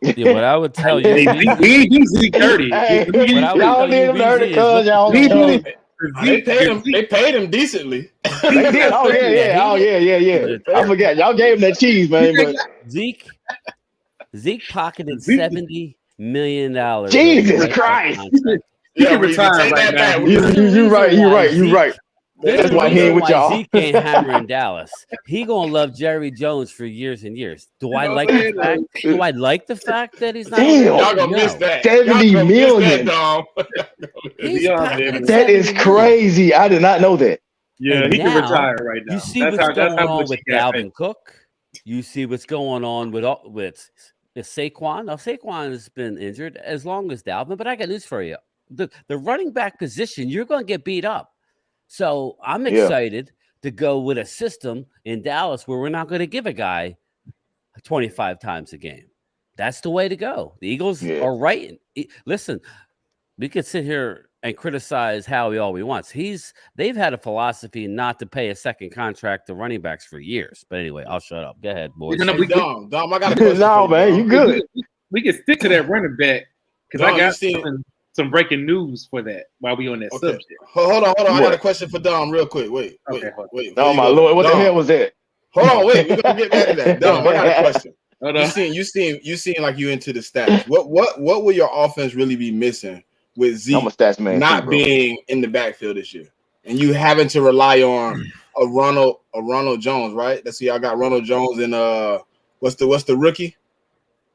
Yeah, what I would tell you, hey, we ain't do Zeke dirty. Hey, what I would y'all tell you, did him dirty Weezy, is because look at y'all the We don't do know. team. They paid him decently. They did. Oh yeah, Yeah, yeah. Oh he yeah. I forgot. Y'all gave him that cheese, man. But Zeke pocketed Zeke, $70 million over the Jesus lifetime Christ. contract. he Yeah, can Weezy, retire take right that now. back, There's Weezy. a You right. reason You why right. You Zeke. right. There's That's a why he ain't reason with why y'all. Zeke ain't hammering Dallas. He gonna love Jerry Jones for years and years. Do I You know what like the I'm fact? saying? Do I like the fact that he's not on the Damn. Y'all team? gonna miss No. that. Y'all 70 gonna miss that, million. dog. He's pocketed That is 70 million. crazy. I did not know that. Yeah, And he can now retire right you now. see That's what's going how on much with he got paid. Dalvin Cook. You see what's going on with Saquon. Now Saquon has been injured as long as Dalvin, but I got news for you. The running back position, you're going to get beat up. So I'm Yeah. excited to go with a system in Dallas where we're not going to give a guy 25 times a game. That's the way to go. The Eagles Yeah. are right. Listen, we could sit here and criticize Howie all we want. They've had a philosophy not to pay a second contract to running backs for years. But anyway, I'll shut up. Go ahead, boys. You know, Hey, Dom, I got a question for No, you, man, you Dom. good. we can stick to that running back because I Dom, got some breaking news for that while we on that Okay. subject. Hold on. I got a What? question for Dom real quick. Wait. Okay, hold on. Oh my Lord, what the hell was that? Hold on, wait. We're gonna get back to that. Dom, I got a question. Hold You on. seem like you into the stats. What will your offense really be missing with I'm Zeke a stats man too, not bro. being in the backfield this year? And you having to rely on a Ronald Jones, right? That's who y'all got Ronald Jones and what's the rookie?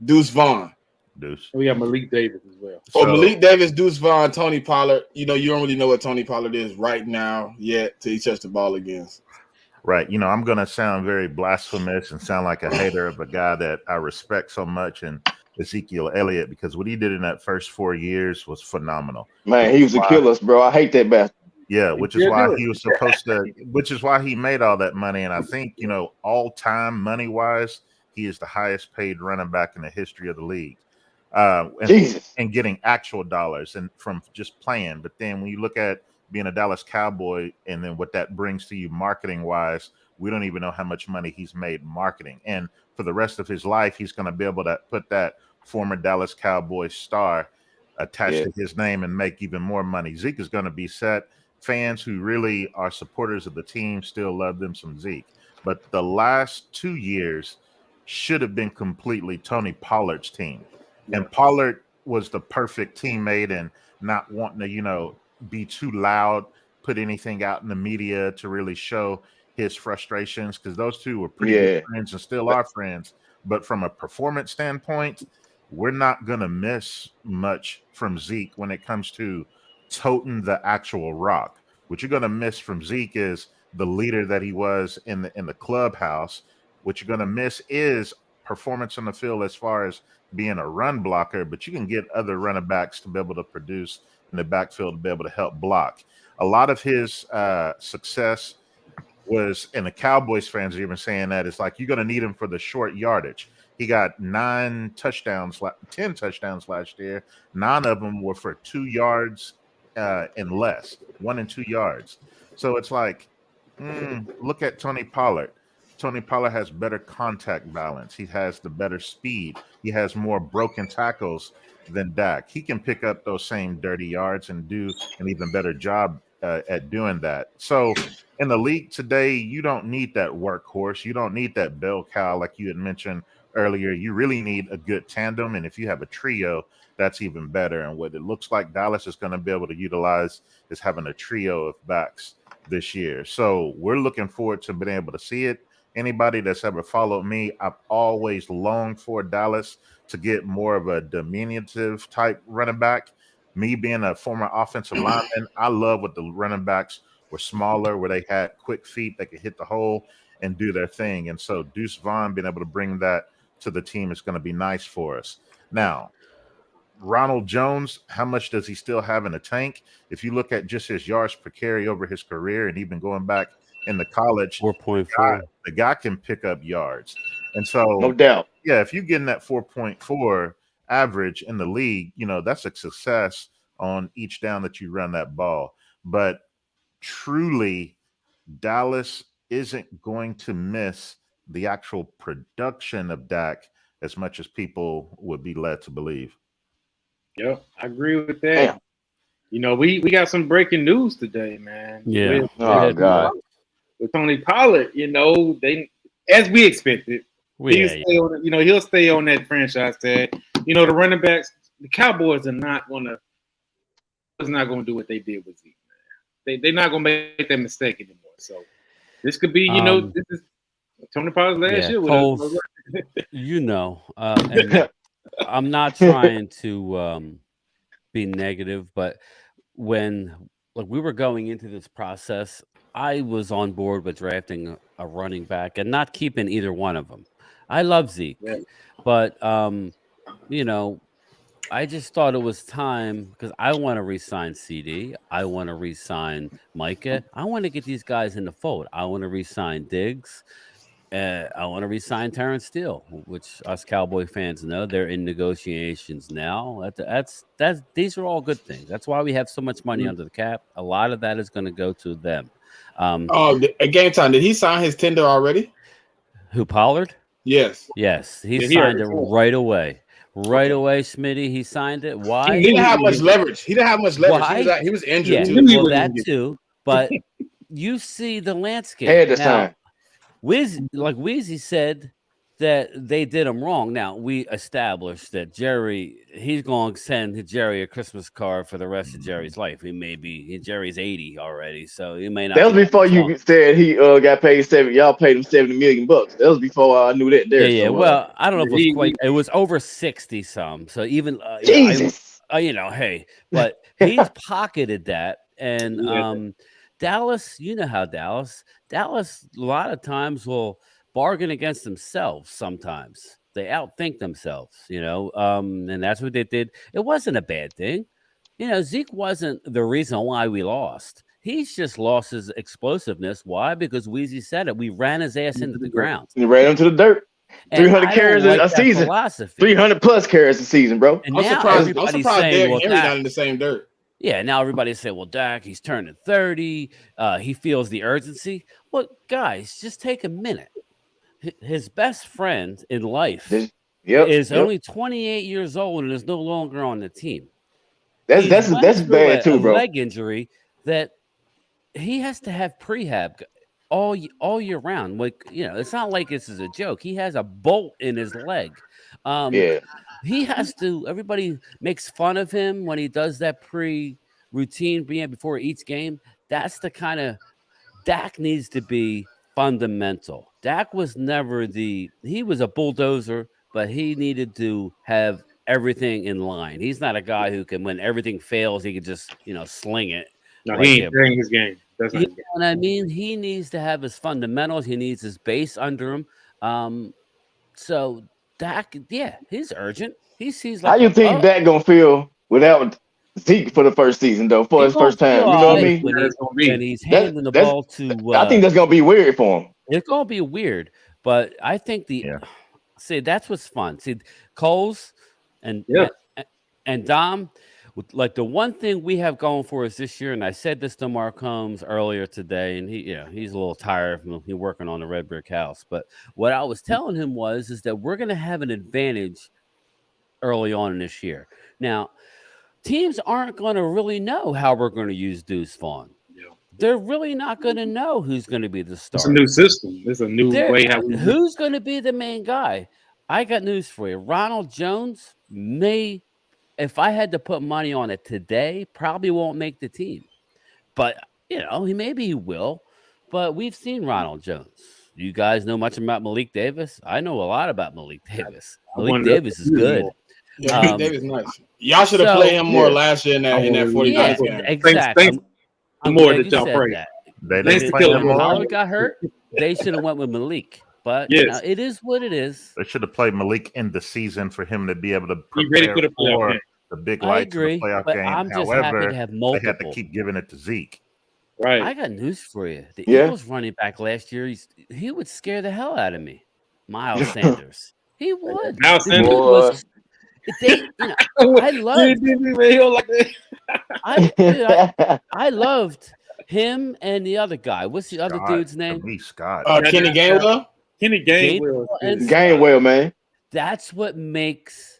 Deuce Vaughn. Deuce. We got Malik Davis as well. So Malik Davis, Deuce Vaughn, Tony Pollard. You know, you don't really know what Tony Pollard is right now yet till he touch the ball against. Right. You know, I'm going to sound very blasphemous and sound like a hater of a guy that I respect so much, and Ezekiel Elliott, because what he did in that first 4 years was phenomenal. Man, he was a killer, bro. I hate that bastard. Yeah, which is why he was supposed to, which is why he made all that money. And I think, you know, all time money wise, he is the highest paid running back in the history of the league. Jesus. And getting actual dollars and from just playing. But then when you look at being a Dallas Cowboy and then what that brings to you marketing wise, we don't even know how much money he's made marketing. And for the rest of his life, he's going to be able to put that former Dallas Cowboy star attached to his name and make even more money. Zeke is going to be set. Fans who really are supporters of the team still love them some Zeke. But the last 2 years should have been completely Tony Pollard's team. And Pollard was the perfect teammate and not wanting to, you know, be too loud, put anything out in the media to really show his frustrations, because those two were pretty good friends and still are friends. But from a performance standpoint, we're not going to miss much from Zeke when it comes to toting the actual rock. What you're going to miss from Zeke is the leader that he was in the clubhouse. What you're going to miss is performance on the field as far as being a run blocker, but you can get other running backs to be able to produce in the backfield to be able to help block. A lot of his success was, and the Cowboys fans are even saying that, it's like you're going to need him for the short yardage. He got 10 touchdowns last year. 9 of them were for 2 yards and less, 1 and 2 yards. So it's like, look at Tony Pollard. Tony Pollard has better contact balance. He has the better speed. He has more broken tackles than Dak. He can pick up those same dirty yards and do an even better job at doing that. So in the league today, you don't need that workhorse. You don't need that bell cow like you had mentioned earlier, you really need a good tandem. And if you have a trio, that's even better. And what it looks like Dallas is going to be able to utilize is having a trio of backs this year. So we're looking forward to being able to see it. Anybody that's ever followed me, I've always longed for Dallas to get more of a diminutive type running back. Me being a former offensive lineman, I love what the running backs were smaller, where they had quick feet, they could hit the hole and do their thing. And so Deuce Vaughn being able to bring that to the team is going to be nice for us. Now, Ronald Jones, how much does he still have in the tank? If you look at just his yards per carry over his career, and even going back in the college, 4.4. the guy can pick up yards. And so, No doubt. yeah, if you're getting that 4.4 average in the league, that's a success on each down that you run that ball. But truly, Dallas isn't going to miss the actual production of Dak as much as people would be led to believe. Yep, I agree with that. Damn. We got some breaking news today, man. Yeah. Oh God. With Tony Pollard, they, as we expected, he'll stay on that franchise tag. The running backs, the Cowboys are not gonna do what they did with Zeke, man. They're not gonna make that mistake anymore. So this could be, this is Tony Pollard's last year with us. And I'm not trying to be negative, but when we were going into this process, I was on board with drafting a running back and not keeping either one of them. I love Zeke, but I just thought it was time because I want to re-sign CD. I want to re-sign Micah. I want to get these guys in the fold. I want to re-sign Diggs. I want to re-sign Terrence Steele, which us Cowboy fans know they're in negotiations now. That's these are all good things. That's why we have so much money under the cap. A lot of that is going to go to them. At Game Time, did he sign his tender already? Who, Pollard? Yes. He signed it right away. Right away, Smitty. He signed it. Why? He didn't have much leverage. Why? He was injured too. Well, that too. But you see the landscape. Had to sign. Weezy said that they did him wrong. Now, we established that Jerry, he's going to send Jerry a Christmas card for the rest of Jerry's life. Jerry's 80 already, so he may not. That was before you said he got paid y'all paid him $70 million. That was before I knew that. Yeah. Well, I don't know if it was quite. It was over 60 some. So even Jesus, hey, but he's pocketed that, and Dallas, you know how Dallas a lot of times will bargain against themselves. Sometimes they outthink themselves, and that's what they did. It wasn't a bad thing. Zeke wasn't the reason why we lost. He's just lost his explosiveness. Why? Because Weezy said it. We ran his ass into the ground. You ran him to the dirt. 300 carries a season. Philosophy. 300 plus carries a season, bro. And I'm now surprised everybody's Derrick saying, Henry not in the same dirt. Yeah, now everybody say, well, Dak, he's turning 30. He feels the urgency. Well, guys, just take a minute. His best friend in life is only 28 years old and is no longer on the team. That's bad too, bro. Leg injury that he has to have prehab all year round. It's not like this is a joke. He has a bolt in his leg. He has to. Everybody makes fun of him when he does that pre-routine before each game. That's the kind of Dak needs to be fundamental. Dak was never he was a bulldozer, but he needed to have everything in line. He's not a guy who can, when everything fails, he could just sling it. No, he ain't playing his game. That's not his game. What I mean? He needs to have his fundamentals. He needs his base under him. So Dak, he's urgent. He sees like how you think Dak gonna feel without Zeke for the first season though, for his first time? You know what I mean? When he's handing the ball to, I think that's gonna be weird for him. It's gonna be weird, but I think see, that's what's fun. See, Coles and Dom. Like the one thing we have going for us this year, and I said this to Mark Holmes earlier today, and he's a little tired from working on the red brick house. But what I was telling him is that we're going to have an advantage early on in this year. Now, teams aren't going to really know how we're going to use Deuce Vaughn. They're really not going to know who's going to be the starter. It's a new system. It's a new way. Who's going to be the main guy? I got news for you. Ronald Jones may, if I had to put money on it today, probably won't make the team. But maybe he will. But we've seen Ronald Jones. You guys know much about Malik Davis? I know a lot about Malik Davis. Malik Davis is good. Yeah, Malik Davis nice. Y'all should have played him more last year in that 49ers game. Exactly. I'm more glad that you y'all said pray. that. They If played him more. Pollard got hurt, they should have went with Malik. But Yes. it is what it is. They should have played Malik in the season for him to be able to Be ready for prepare the playoff for game. the big I lights in agree, the playoff but game. I'm just happy However, to have they multiple. had to keep giving it to Zeke. Right. I got news for you. The Yeah. Eagles running back last year, he would scare the hell out of me. Miles Sanders. He would. Miles The Sanders. dude was. I loved. I loved him and the other guy. What's the other dude's name? Me, Scott. Kenny Gainwell. Kenny Gainwell. Gainwell, man. That's what makes,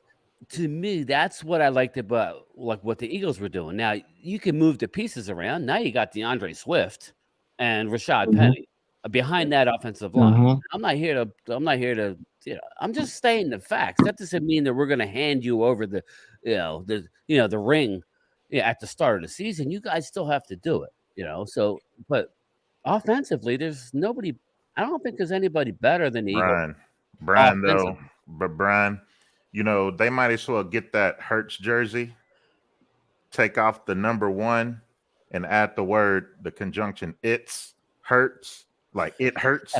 to me, that's what I liked about what the Eagles were doing. Now you can move the pieces around. Now you got DeAndre Swift and Rashad Penny behind that offensive line. I'm not here to. I'm just stating the facts. That doesn't mean that we're going to hand you over the ring at the start of the season. You guys still have to do it. So, but offensively, there's nobody. I don't think there's anybody better than the Eagles. Brian, though, but Brian, they might as well get that Hurts jersey, take off the number 1, and add the conjunction "it's hurts," like it hurts,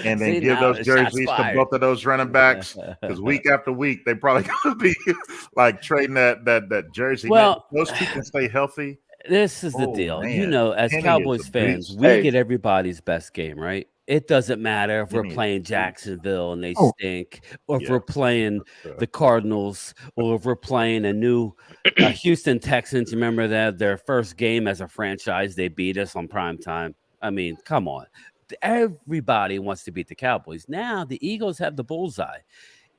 and then give those jerseys to both of those running backs. Because week after week, they probably gonna be like trading that jersey. Well, those two can stay healthy. This is the deal. Man. As Penny Cowboys fans, beast. we get everybody's best game, right? It doesn't matter if we're playing Jacksonville and they stink, or if we're playing the Cardinals, or if we're playing a new Houston Texans. Remember that their first game as a franchise, they beat us on prime time. I mean, come on. Everybody wants to beat the Cowboys. Now the Eagles have the bullseye.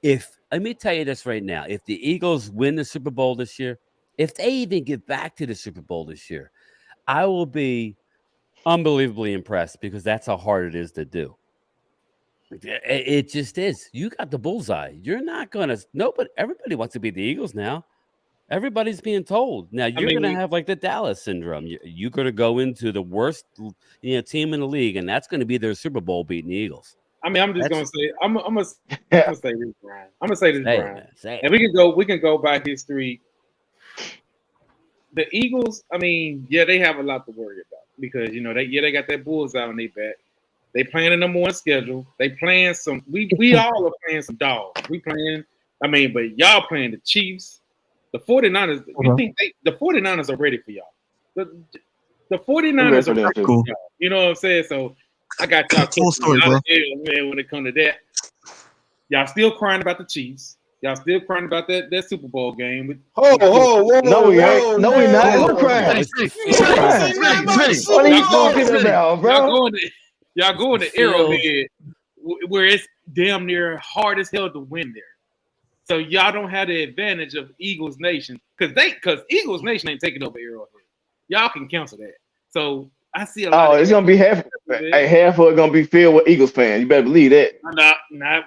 Let me tell you this right now, if the Eagles win the Super Bowl this year, if they even get back to the Super Bowl this year, I will be unbelievably impressed, because that's how hard it is to do. It just is. You got the bullseye. You're not gonna. Everybody wants to beat the Eagles now. Everybody's being told now. You're gonna have like the Dallas syndrome. You're gonna go into the worst team in the league, and that's gonna be their Super Bowl beating the Eagles. I mean, I'm just gonna say. I'm gonna say this, Brian. I'm gonna say this, Brian. And we can go by history. The Eagles, I mean, they have a lot to worry about, because they got that bullseye on their back. They playing the number 1 schedule. They playing some. We all are playing some dogs. We playing. I mean, but y'all playing the Chiefs, the 49ers. You think the 49ers are ready for y'all? The 49ers are ready for y'all. You know what I'm saying? So I got y'all full story, bro. Man, when it comes to that, y'all still crying about the Chiefs. Y'all still crying about that Super Bowl game. No, we ain't. No, we not. We're crying. What are you talking about, bro? Y'all going to Arrowhead, where it's damn near hard as hell to win there. So y'all don't have the advantage of Eagles Nation, because Eagles Nation ain't taking over Arrowhead. Y'all can cancel that. So I see a lot. It's gonna be half of it gonna be filled with Eagles fans. You better believe that. Not.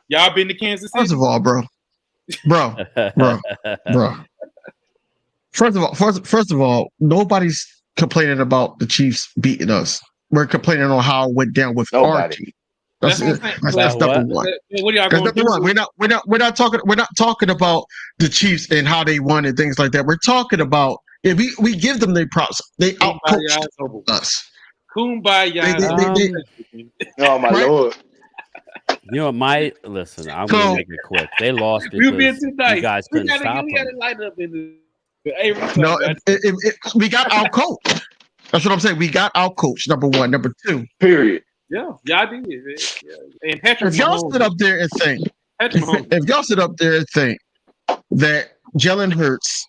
Y'all been to Kansas City? First of all, bro. First of all, nobody's complaining about the Chiefs beating us. We're complaining on how it went down with our team. That's number one. What are y'all going to do? We're not talking about the Chiefs and how they won and things like that. We're talking about if we give them their props. They outcoached us. Kumbaya. Oh my Lord. Listen, I'm going to make it quick. They lost because you guys couldn't stop them. No, we got outcoached. That's what I'm saying. We got outcoached, number 1. Number 2. Period. Yeah, y'all did. Yeah. And Patrick if y'all sit up there and think, that Jalen Hurts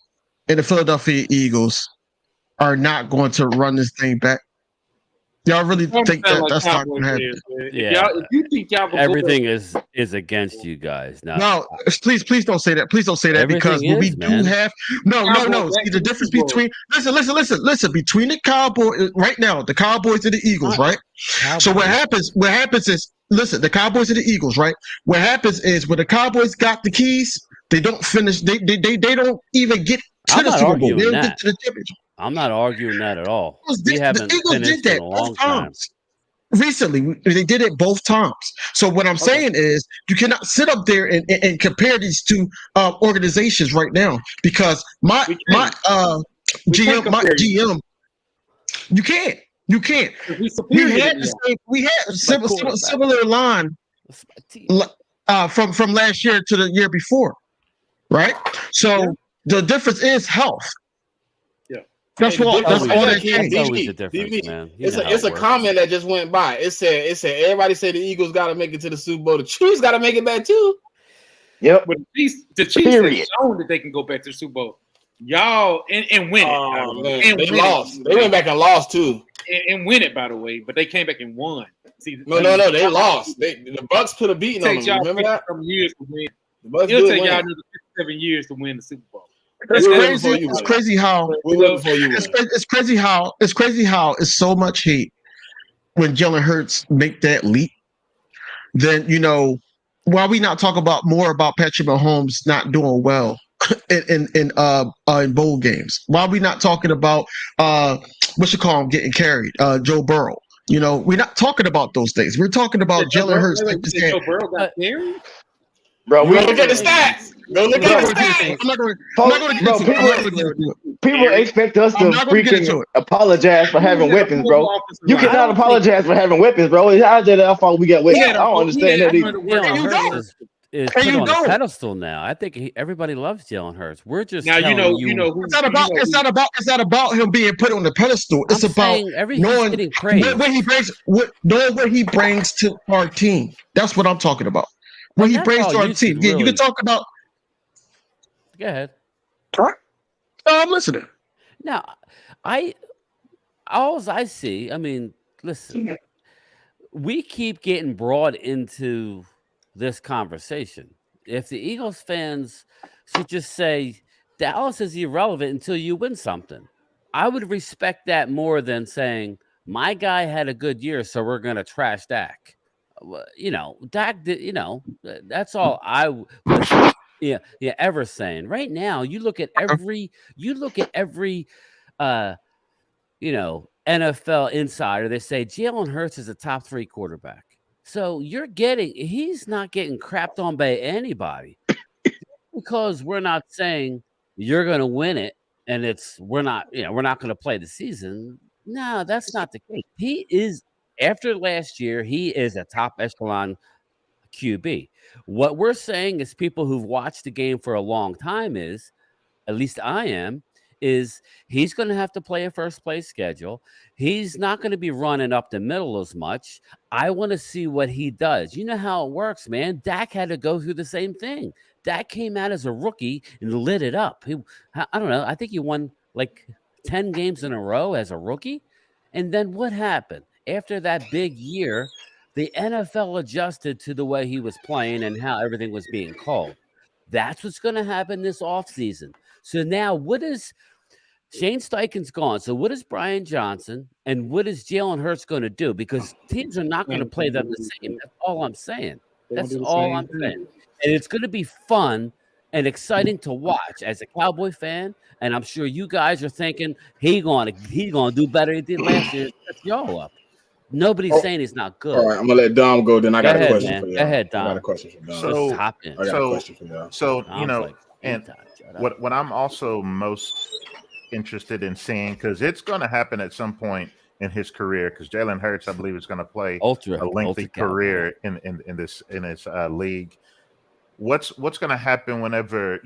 and the Philadelphia Eagles are not going to run this thing back, y'all really think that's not going to happen? Yeah. If you think everything is against you guys now. No, please don't say that. Please don't say that, everything because we do have no. See the difference between listen between the Cowboys right now, the Cowboys and the Eagles, right? So what happens is listen, the Cowboys and the Eagles, right? What happens is when the Cowboys got the keys, they don't finish. They don't even get to I'm the not Super Bowl. They arguing don't get that. to the championship. I'm not arguing that at all. We The haven't Eagles did finished in that a both long time. times. Recently, they did it both times. So what I'm saying is, you cannot sit up there and compare these two organizations right now, because my GM, you can't. You can't. We had the same. We had similar line from last year to the year before, right? So the difference is health. Yeah, that's all. That's all that changed. That's always the difference, man. It's a comment that just went by. It said everybody say the Eagles got to make it to the Super Bowl. The Chiefs got to make it back too. Yep. But the Chiefs have shown that they can go back to the Super Bowl. Y'all and win it. And they lost. They went back and lost too. And win it, by the way. But they came back and won. See, no, they lost. The Bucks put a beating on them. Remember that? Years to win. It'll take y'all another 7 years to win the Super Bowl. It's crazy how it's so much hate when Jalen Hurts make that leap. Then why we not talk more about Patrick Mahomes not doing well in bowl games? Why we not talking about getting carried? Joe Burrow. We're not talking about those things. We're talking about Jalen Hurts. Joe Burrow got carried? Bro, we look at the stats. Go look at the stats. I'm not going to get into it. People expect us to freaking apologize for having weapons, bro. You cannot apologize for having weapons, bro. How's that our fault we got weapons? I don't understand that either. Is put on a pedestal now. I think everybody loves Jalen Hurts. We're just now it's not about him being put on the pedestal. It's about knowing what he brings to our team. That's what I'm talking about. What he brings to our team. Yeah, you can talk about. Go ahead. I'm listening. Now, all I see. I mean, listen. We keep getting brought into this conversation. If the Eagles fans should just say Dallas is irrelevant until you win something, I would respect that more than saying my guy had a good year, so we're going to trash Dak. Dak did. That's all I was ever saying. Right now, you look at every NFL insider. They say Jalen Hurts is a top 3 quarterback. So he's not getting crapped on by anybody because we're not saying you're going to win it and we're not going to play the season. No, that's not the case. He is, after last year, he is a top echelon QB. What we're saying is people who've watched the game for a long time is, at least I am, is he's going to have to play a first place schedule. He's not going to be running up the middle as much. I want to see what he does. You know how it works, man. Dak had to go through the same thing. Dak came out as a rookie and lit it up. I don't know. I think he won like 10 games in a row as a rookie. And then what happened? After that big year, the NFL adjusted to the way he was playing and how everything was being called. That's what's going to happen this offseason. So now Shane Steichen's gone. So what is Bryan Johnson and what is Jalen Hurts going to do? Because teams are not going to play them the same. That's all I'm saying. That's all I'm saying. And it's going to be fun and exciting to watch as a Cowboy fan. And I'm sure you guys are thinking he's going to do better than he did last year. That's y'all up. Nobody's saying he's not good. All right, I'm gonna let Dom go. Then I got a question for you. Go ahead, Dom. I got a question for Dom. So, I got a question for y'all. So and what I'm also most interested in seeing, because it's going to happen at some point in his career, because Jalen Hurts, I believe, is going to play a lengthy career in this league. What's going to happen whenever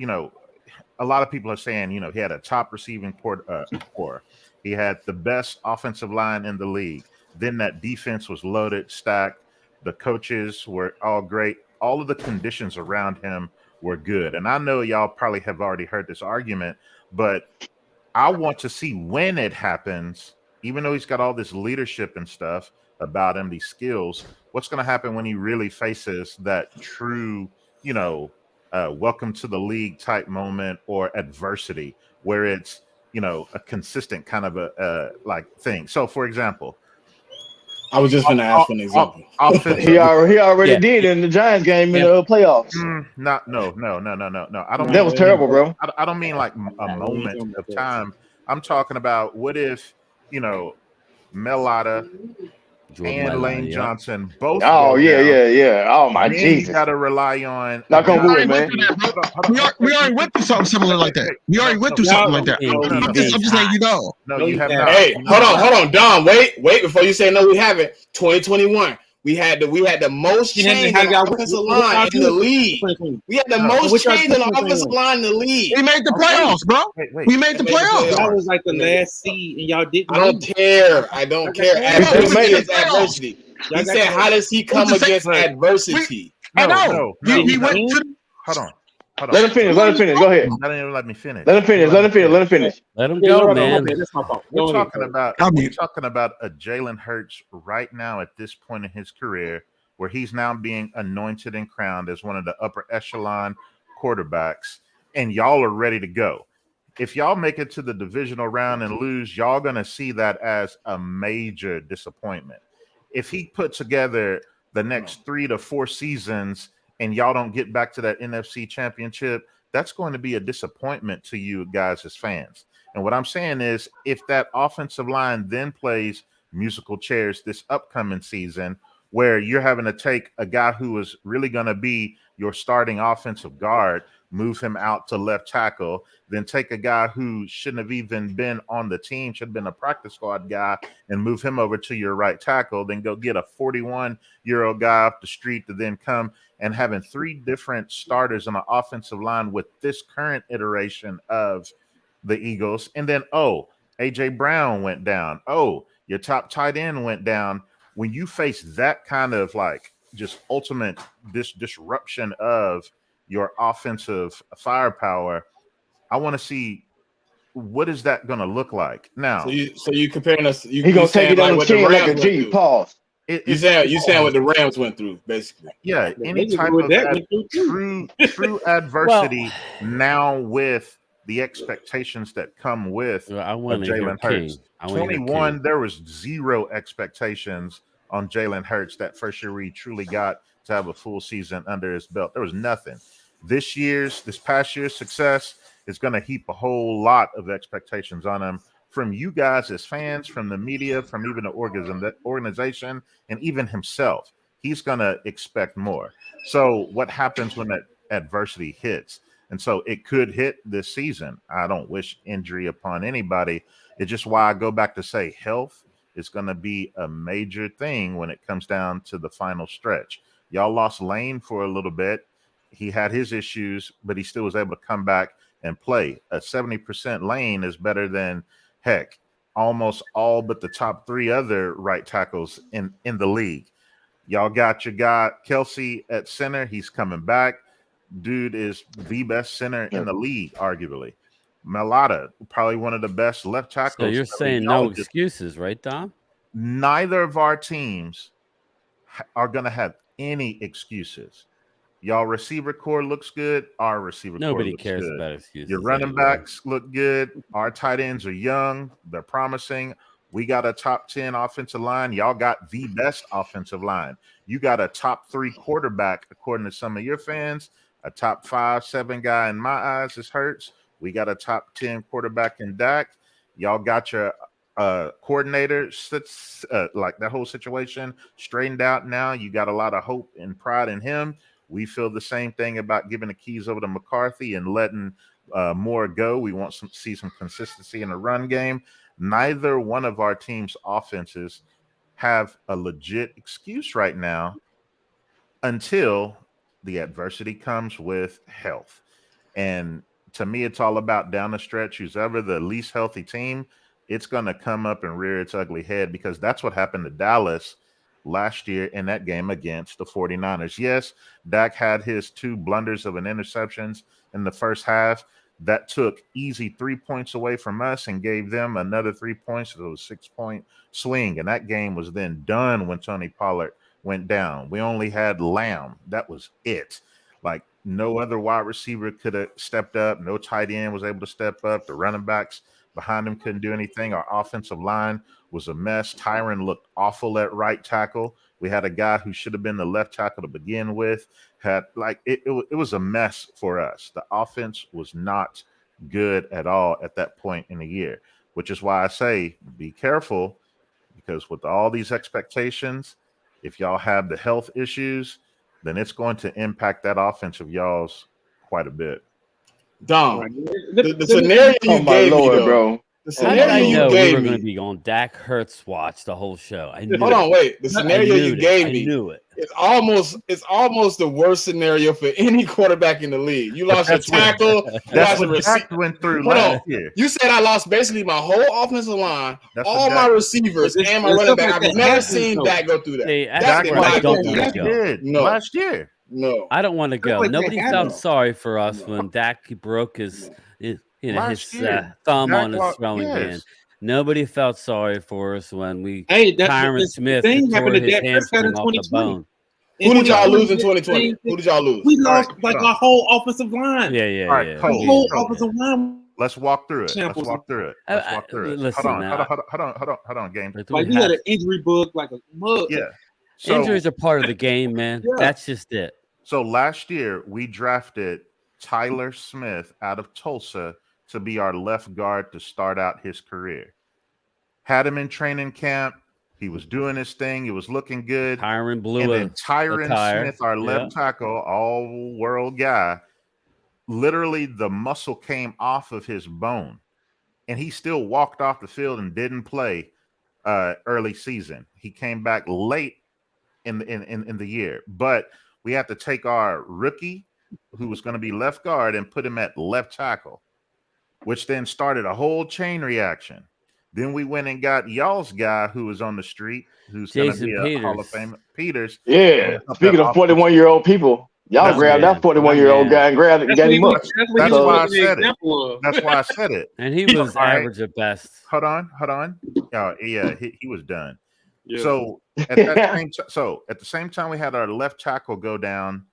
a lot of people are saying he had a top receiving core, he had the best offensive line in the league. Then that defense was loaded, stacked. The coaches were all great. All of the conditions around him were good. And I know y'all probably have already heard this argument, but I want to see when it happens, even though he's got all this leadership and stuff about him, these skills, what's going to happen when he really faces that true, welcome to the league type moment or adversity where it's, a consistent kind of a thing. So, for example, I was just gonna ask for an example. He already Yeah. did in the Giants game in Yeah. the playoffs. No. I don't That was terrible, bro. I don't mean like a moment of time. I'm talking about what if, Melada Jordan and Mailata, Lane yep. Johnson both Oh go yeah, down. yeah. Oh my Then you Jesus. got to rely on a Knock on guy. wood, We man. went through that, bro. We already went through something similar like that. We already went through something like that. No, I'm just letting you know. No, No, you you have haven't. not. Hey, You hold have not. on, Don. Wait before you say no. We haven't. 2021. We had the most And then change how on the y'all- offensive what y'all line in do the in league. 2020? We had the No. most What y'all change do on in the offensive 2021? line in the league. We made the playoffs, bro. Wait. We made the They made the playoffs. Y'all playoffs. was like the last seed, and y'all didn't. I don't lose. care. I don't care. Y'all got Adversity the is adversity. Y'all He got said, the- "How does he come What's the against same- adversity?" I know. No. We went Win? to Hold on. Let him finish. Let him finish. Go ahead. Not even let me finish. Let him finish. Let him finish. Let him finish. Let him Yeah, go, you're right, my man. bad. That's my fault. We're Go ahead, talking Coach. about I we're mean- talking about a Jalen Hurts right now at this point in his career, where he's now being anointed and crowned as one of the upper echelon quarterbacks, and y'all are ready to go. If y'all make it to the divisional round and lose, y'all gonna see that as a major disappointment. If he put together the next 3 to 4 seasons and y'all don't get back to that NFC championship, that's going to be a disappointment to you guys as fans. And what I'm saying is, if that offensive line then plays musical chairs this upcoming season, where you're having to take a guy who is really going to be your starting offensive guard, move him out to left tackle, then take a guy who shouldn't have even been on the team, should have been a practice squad guy, and move him over to your right tackle, then go get a 41-year-old guy off the street to then come and having 3 different starters on the offensive line with this current iteration of the Eagles. And then, A.J. Brown went down. Your top tight end went down. When you face that kind of like just ultimate disruption of your offensive firepower, I want to see what is that going to look like now. So you comparing us? He gonna take it on the chin like a G. Pause. You saying what the Rams went through, basically? Yeah, any They type do of that with true adversity now with the expectations that come with I want to hear Jalen Hurts. King. I want to hear 21, King. there was 0 expectations on Jalen Hurts that first year we truly got to have a full season under his belt. There was nothing. This past year's success is going to heap a whole lot of expectations on him from you guys as fans, from the media, from even the organization, and even himself. He's going to expect more. So what happens when that adversity hits? And so it could hit this season. I don't wish injury upon anybody. It's just why I go back to say health is going to be a major thing when it comes down to the final stretch. Y'all lost Lane for a little bit. He had his issues, but he still was able to come back and play. A 70% Lane is better than, heck, almost all but the top 3 other right tackles in the league. Y'all got your guy Kelsey at center. He's coming back. Dude is the best center in the league, arguably. Melada, probably one of the best left tackles. So you're saying no excuses, right, Dom? Neither of our teams are going to have any excuses. Y'all receiver core looks good. Our receiver Nobody core looks cares good. about excuses. Your running backs look good. Our tight ends are young. They're promising. We got a top 10 offensive line. Y'all got the best offensive line. You got a top 3 quarterback, according to some of your fans. A top 5, 7 guy in my eyes is Hurts. We got a top 10 quarterback in Dak. Y'all got your coordinator, like that whole situation straightened out now. You got a lot of hope and pride in him. We feel the same thing about giving the keys over to McCarthy and letting more go. We want to see some consistency in the run game. Neither one of our team's offenses have a legit excuse right now until the adversity comes with health. And to me, it's all about down the stretch. Who's ever the least healthy team, it's going to come up and rear its ugly head, because that's what happened to Dallas last year in that game against the 49ers. Yes, Dak had his 2 blunders of an interceptions in the first half. That took easy 3 points away from us and gave them another 3 points. So it was a 6-point swing. And that game was then done when Tony Pollard went down. We only had Lamb. That was it. Like, no other wide receiver could have stepped up. No tight end was able to step up. The running backs behind him couldn't do anything. Our offensive line was a mess. Tyron looked awful at right tackle. We had a guy who should have been the left tackle to begin with. It was a mess for us. The offense was not good at all at that point in the year, which is why I say be careful, because with all these expectations, if y'all have the health issues, then it's going to impact that offense of y'all's quite a bit. Dom, the scenario you gave me, though, bro. the How did I scenario know you we gave were going me. to be on Dak Hurts watch the whole show? I knew Hold on, wait. The scenario you gave me, I knew it. It's almost the worst scenario for any quarterback in the league. You lost your tackle. That's what Dak went through last year. You said I lost basically my whole offensive line, That's all my receivers, and my running back. I've never seen Dak go through that. See, Dak did not go through that. Did No. last year. No, I don't want to go. like Nobody they felt had sorry for us when Dak broke his Last year, thumb Dak on his throwing yes. hand. Nobody felt sorry for us when we Tyron Smith thing tore happened to his Dak Prescott in hamstring off the 2020. bone. Who did y'all lose in 2020? Who did y'all lose? We lost All right, our whole offensive line. Yeah. All right, Cole, The whole offensive line. Let's walk through it. Listen, Listen, Hold on, game. Like we had an injury book, like a mug. Yeah. So, injuries are part of the game, man. Yeah. That's just it. So last year we drafted Tyler Smith out of Tulsa to be our left guard to start out his career. Had him in training camp. He was doing his thing. It was looking good. Tyron blew and a then Tyron tire. Smith, our left tackle, all-world guy, literally the muscle came off of his bone, and he still walked off the field and didn't play early season. He came back late in the year, but we had to take our rookie, who was going to be left guard, and put him at left tackle, which then started a whole chain reaction. Then we went and got y'all's guy who was on the street, who's going to be a Hall of Fame, Peters. Yeah. Speaking of 41-year-old people, y'all grabbed that 41-year-old guy and got him up. That's why I said it. That's why I said it. And he was average at best. Hold on. Yeah, he was done. Yeah. So at the same time we had our left tackle go down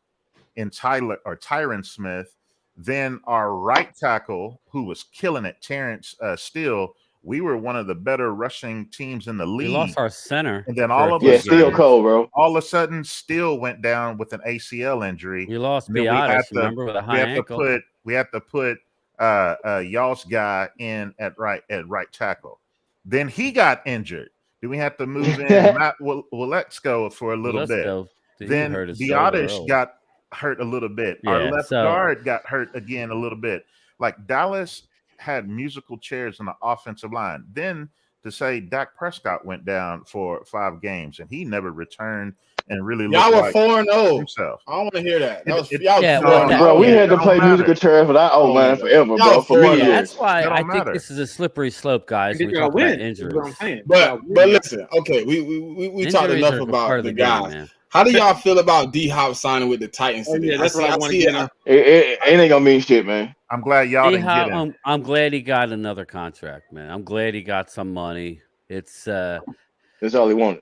in Tyron Smith, then our right tackle, who was killing it, Terrence Steele. We were one of the better rushing teams in the league. We lost our center. And then all of a sudden, Steele cold, bro. All of a sudden, Steele went down with an ACL injury. We lost Biotis, remember, with a high ankle. We had to put y'all's guy in at right tackle. Then he got injured. Then we had to move in Matt Willetsko for a little bit. Then Biotis got hurt a little bit. Yeah, our left guard got hurt again a little bit. Like Dallas had musical chairs on the offensive line. Then to say Dak Prescott went down for 5 games and he never returned and really y'all were like 4-0 himself. I don't want to hear that. Bro, we had to play musical chairs for that old man forever, bro. For me, that's why I think this is a slippery slope, guys. We talk about injuries. But listen, okay, we talked enough about the guys. Game, how do y'all feel about D-Hop signing with the Titans today? Yeah, that's what I want to get. It ain't gonna mean shit, man. I'm glad y'all didn't get him. I'm glad he got another contract, man. I'm glad he got some money. That's all he wanted.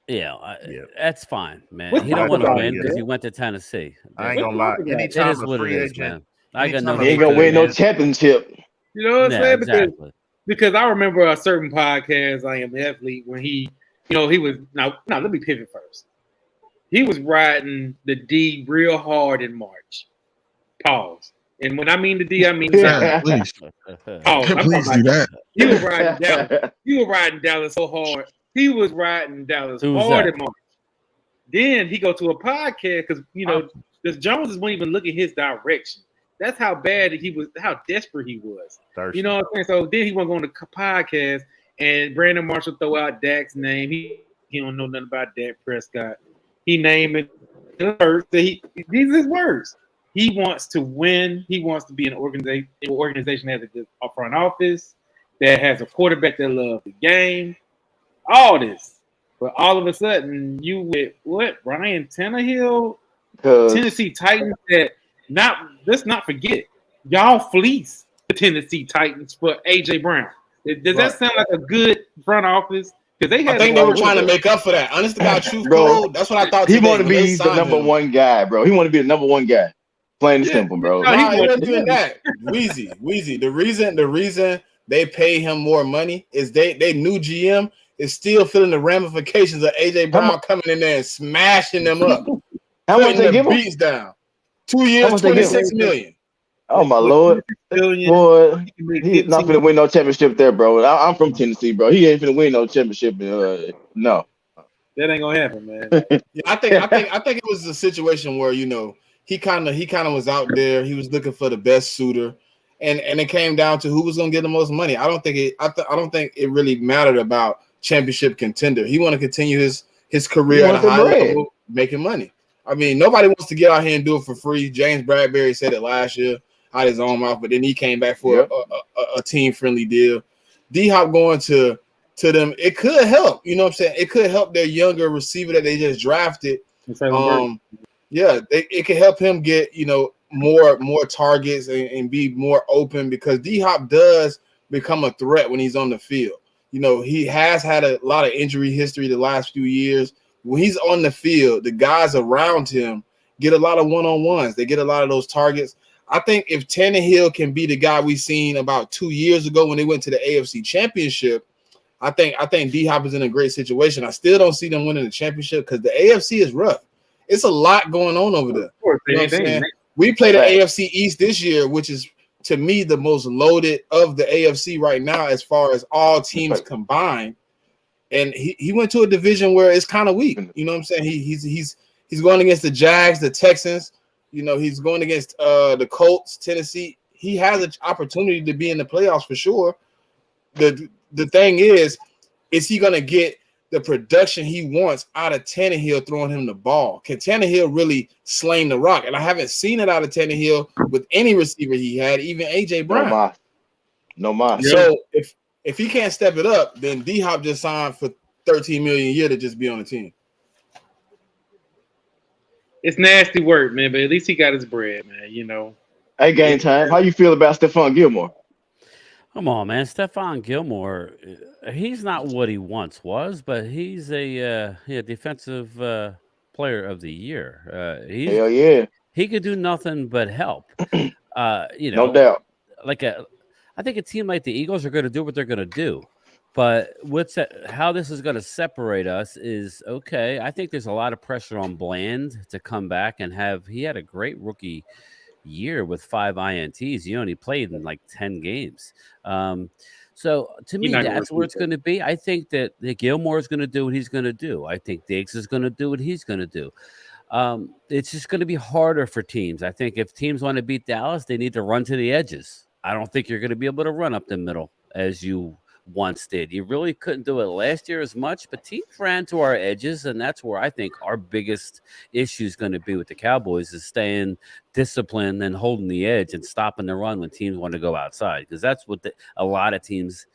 Yeah, that's fine, man. He don't want to win because he went to Tennessee. I ain't gonna lie. Anytime it is what it is, man. I got no. He ain't gonna win no championship. You know what I'm saying? Exactly. Because I remember a certain podcast, I Am Athlete, when he was now. Let me pivot first. He was riding the D real hard in March. Pause. And when I mean the D, I mean the please. Pause. Please do that. He was riding Dallas. He was riding Dallas so hard. He was riding Dallas hard in March. Then he go to a podcast because this Jones won't even look at his direction. That's how bad he was, how desperate he was. Thirsty. You know what I'm saying? So then he won't go on the podcast, and Brandon Marshall throw out Dak's name. He don't know nothing about Dak Prescott. He named it. These are his words. He wants to win. He wants to be an organization that has a front office, that has a quarterback that loves the game. All this. But all of a sudden, you with what? Ryan Tannehill? Tennessee Titans let's not forget, y'all fleece the Tennessee Titans for A.J. Brown. Does that sound like a good front office? I think they were trying to make up for that. Honest to God, truth, bro. That's what I thought. He wanted to be the number one guy, bro. He wanted to be the number one guy. Plain and simple, bro. No, he wasn't doing that. Weezy. The reason they pay him more money, is they new GM is still feeling the ramifications of AJ Brown coming in there and smashing them up, How much putting they the give him? beats down. 2 How years, much they give him? 26 million. Oh my What, lord, 26 billion? boy, He can make he's not 15. finna win no championship there, bro. I'm from Tennessee, bro. He ain't finna win no championship. No. That ain't gonna happen, man. Yeah, I think it was a situation where he kind of was out there. He was looking for the best suitor, and it came down to who was gonna get the most money. I don't think it really mattered about championship contender. He want to continue his career at a high level, making money. I mean, nobody wants to get out here and do it for free. James Bradbury said it last year out his own mouth, but then he came back for a team friendly deal. D-Hop going to them, it could help. You know what I'm saying? It could help their younger receiver that they just drafted. It could help him get more targets and be more open, because D-Hop does become a threat when he's on the field. He has had a lot of injury history the last few years. When he's on the field, the guys around him get a lot of one-on-ones. They get a lot of those targets. I think if Tannehill can be the guy we seen about 2 years ago when they went to the AFC Championship, I think D-Hop is in a great situation. I still don't see them winning the championship because the AFC is rough. It's a lot going on over there. You know what I'm saying? We play the AFC East this year, which is, to me, the most loaded of the AFC right now as far as all teams combined. And he went to a division where it's kind of weak. You know what I'm saying? He's going against the Jags, the Texans. He's going against the Colts, Tennessee. He has an opportunity to be in the playoffs for sure. The thing is he going to get the production he wants out of Tannehill throwing him the ball? Can Tannehill really sling the rock? And I haven't seen it out of Tannehill with any receiver he had, even AJ Brown. No más. So if he can't step it up, then D-Hop just signed for $13 million a year to just be on the team. It's nasty work, man, but at least he got his bread, man. Hey, Gametime, how you feel about Stephon Gilmore? Come on, man. Stephon Gilmore, he's not what he once was, but he's a defensive player of the year. Hell yeah. He could do nothing but help. No doubt. I think a team like the Eagles are going to do what they're going to do. But how this is going to separate us is, okay, I think there's a lot of pressure on Bland to come back and he had a great rookie year with 5 INTs. He only played in like 10 games. So to me, that's where it's going to be. I think that Gilmore is going to do what he's going to do. I think Diggs is going to do what he's going to do. It's just going to be harder for teams. I think if teams want to beat Dallas, they need to run to the edges. I don't think you're going to be able to run up the middle as you once did. You really couldn't do it last year as much, but teams ran to our edges, and that's where I think our biggest issue is going to be with the Cowboys is staying disciplined and holding the edge and stopping the run when teams want to go outside, because that's what a lot of teams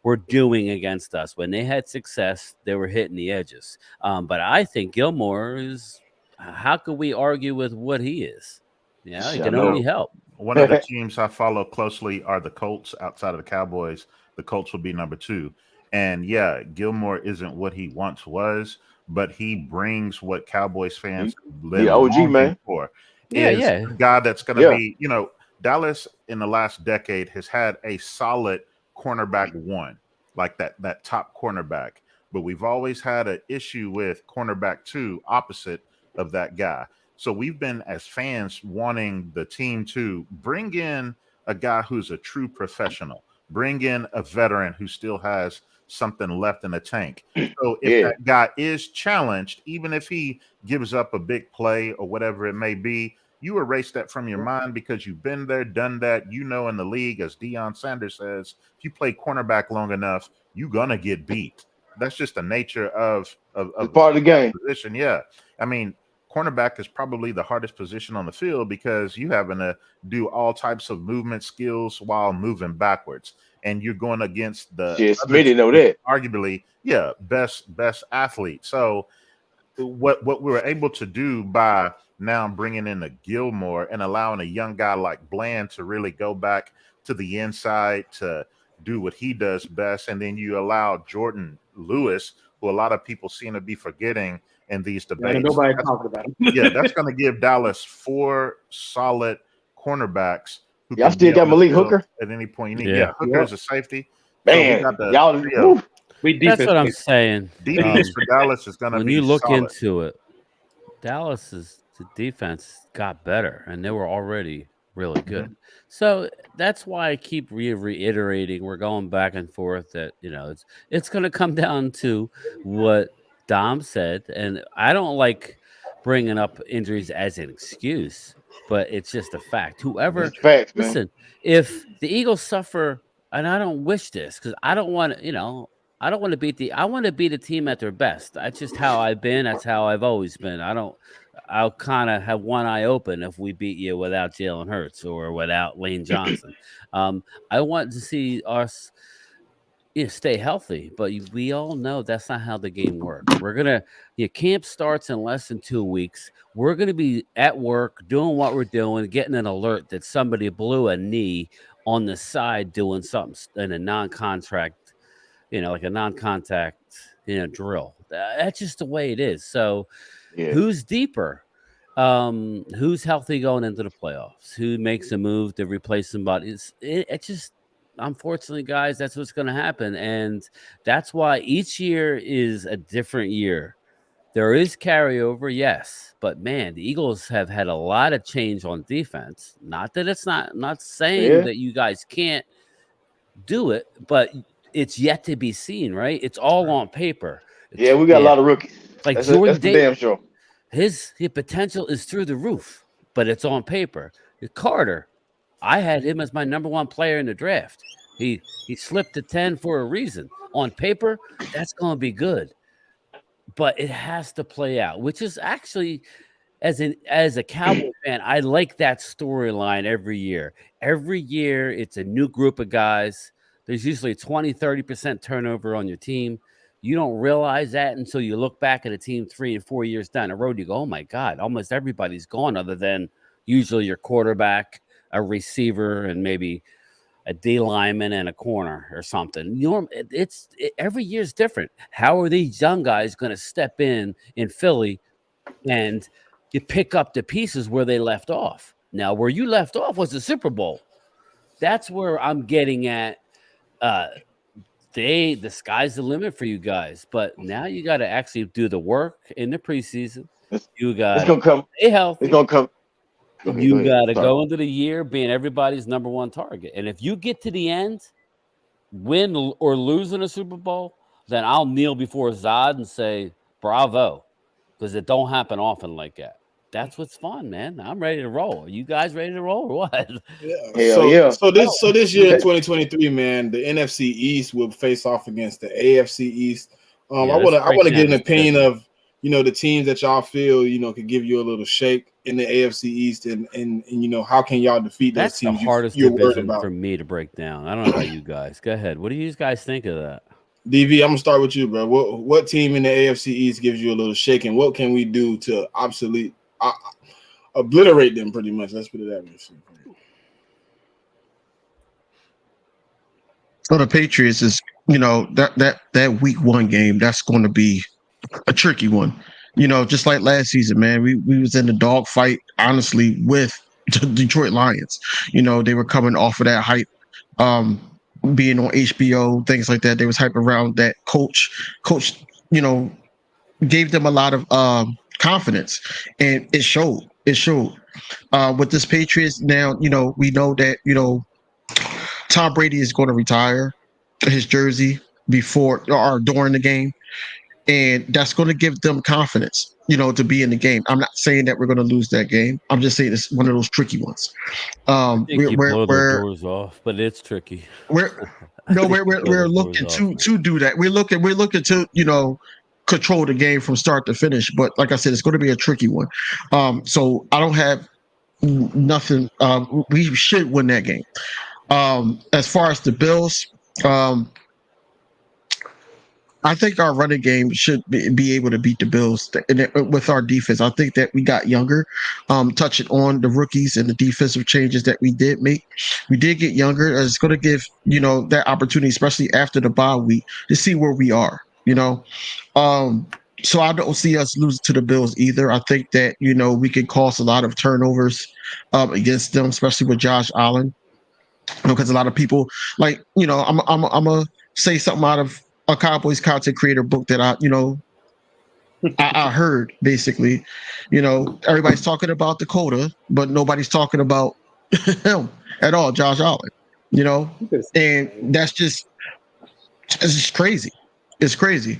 were doing against us. When they had success, they were hitting the edges. But I think Gilmore is, how could we argue with what he is? Yeah, he can only help. One of the teams I follow closely are the Colts. Outside of the Cowboys, the Colts will be number 2. And yeah, Gilmore isn't what he once was, but he brings what Cowboys fans live OG man for. Yeah, a guy that's going to be, Dallas in the last decade has had a solid cornerback 1, like that top cornerback. But we've always had an issue with cornerback 2 opposite of that guy. So we've been, as fans, wanting the team to bring in a guy who's a true professional, bring in a veteran who still has something left in the tank. So if that guy is challenged, even if he gives up a big play or whatever it may be, you erase that from your mind because you've been there, done that. In the league, as Deion Sanders says, if you play cornerback long enough, you're going to get beat. That's just the nature of part of the game. Position. Yeah. I mean, cornerback is probably the hardest position on the field because you having to do all types of movement skills while moving backwards, and you're going against the arguably best athlete. So what we were able to do by now bringing in a Gilmore and allowing a young guy like Bland to really go back to the inside to do what he does best, and then you allow Jordan Lewis, who a lot of people seem to be forgetting in these debates. Nobody talking about him. Yeah, that's going to give Dallas 4 solid cornerbacks who Y'all can still be got on the Malik field Hooker? at any point you need. Yeah. Yeah, Hooker is a safety. So we Man, got the y'all. trio. Woo. We That's defense. what I'm saying. DBs for Dallas is going to When be you look solid. into it, Dallas's the defense got better, and they were already really good. So that's why I keep reiterating. We're going back and forth that it's going to come down to what Dom said, and I don't like bringing up injuries as an excuse, but it's just a fact. Whoever, It's facts, man. listen, if the Eagles suffer, and I don't wish this because I don't want I don't want to beat I want to beat a team at their best. That's just how I've been. That's how I've always been. I'll kind of have one eye open if we beat you without Jalen Hurts or without Lane Johnson. I want to see us stay healthy, but we all know that's not how the game works. Your camp starts in less than 2 weeks. We're gonna be at work doing what we're doing, getting an alert that somebody blew a knee on the side doing something in a non-contract, like a non-contact, drill. That's just the way it is. So Yeah. who's deeper? Who's healthy going into the playoffs? Who makes a move to replace somebody? It's just, unfortunately, guys, that's what's going to happen. And that's why each year is a different year. There is carryover, yes, but man, the Eagles have had a lot of change on defense. Not that it's not saying that you guys can't do it, but it's yet to be seen, right? It's all on paper. Yeah, we got a lot of rookies. Like That's Jordan for Davis, damn sure. his potential is through the roof, but it's on paper. Carter, I had him as my number one player in the draft. He slipped to 10 for a reason. On paper, that's going to be good, but it has to play out, which is actually, as a Cowboy fan, I like that storyline every year. Every year, it's a new group of guys. There's usually 20-30% turnover on your team. You don't realize that until you look back at a team 3 and 4 years down the road. You go, oh my God, almost everybody's gone other than usually your quarterback, a receiver, and maybe a D lineman and a corner or something. Every year's different. How are these young guys going to step in Philly and you pick up the pieces where they left off? Now, where you left off was the Super Bowl. That's where I'm getting at. The sky's the limit for you guys, but now you got to actually do the work in the preseason. You got It's gonna come. stay healthy. It's gonna come. You got to go into the year being everybody's number one target. And if you get to the end, win or lose in a Super Bowl, then I'll kneel before Zod and say, bravo, because it don't happen often like that. That's what's fun, man. I'm ready to roll. Are you guys ready to roll or what? Yeah. So this year in 2023, man, the NFC East will face off against the AFC East. I want to get an opinion of the teams that y'all feel could give you a little shake in the AFC East, and how can y'all defeat those teams? That's the hardest division for me to break down. I don't know about you guys. Go ahead. What do you guys think of that? DV, I'm gonna start with you, bro. What team in the AFC East gives you a little shake, and what can we do to obliterate them? Pretty much. Let's put it that way. So the Patriots is, that week 1 game, that's going to be a tricky one. Just like last season, man, we was in the dog fight, honestly, with the Detroit Lions. They were coming off of that hype, being on HBO, things like that. They was hype around that coach, gave them a lot of confidence, and it showed. With this Patriots now, we know that, Tom Brady is going to retire his jersey before or during the game. And that's going to give them confidence, to be in the game. I'm not saying that we're going to lose that game. I'm just saying it's one of those tricky ones. You blow the doors off, but it's tricky. We're looking to do that. We're looking to, control the game from start to finish. But like I said, it's going to be a tricky one. So I don't have nothing. We should win that game. As far as the Bills, I think our running game should be able to beat the Bills with our defense. I think that we got younger, touching on the rookies and the defensive changes that we did make. We did get younger. It's going to give, that opportunity, especially after the bye week, to see where we are, So I don't see us losing to the Bills either. I think that we could cause a lot of turnovers against them, especially with Josh Allen, because a lot of people I'm gonna say something out of a Cowboys content creator book that I heard basically. Everybody's talking about Dakota, but nobody's talking about him at all, Josh Allen. And it's just crazy. It's crazy.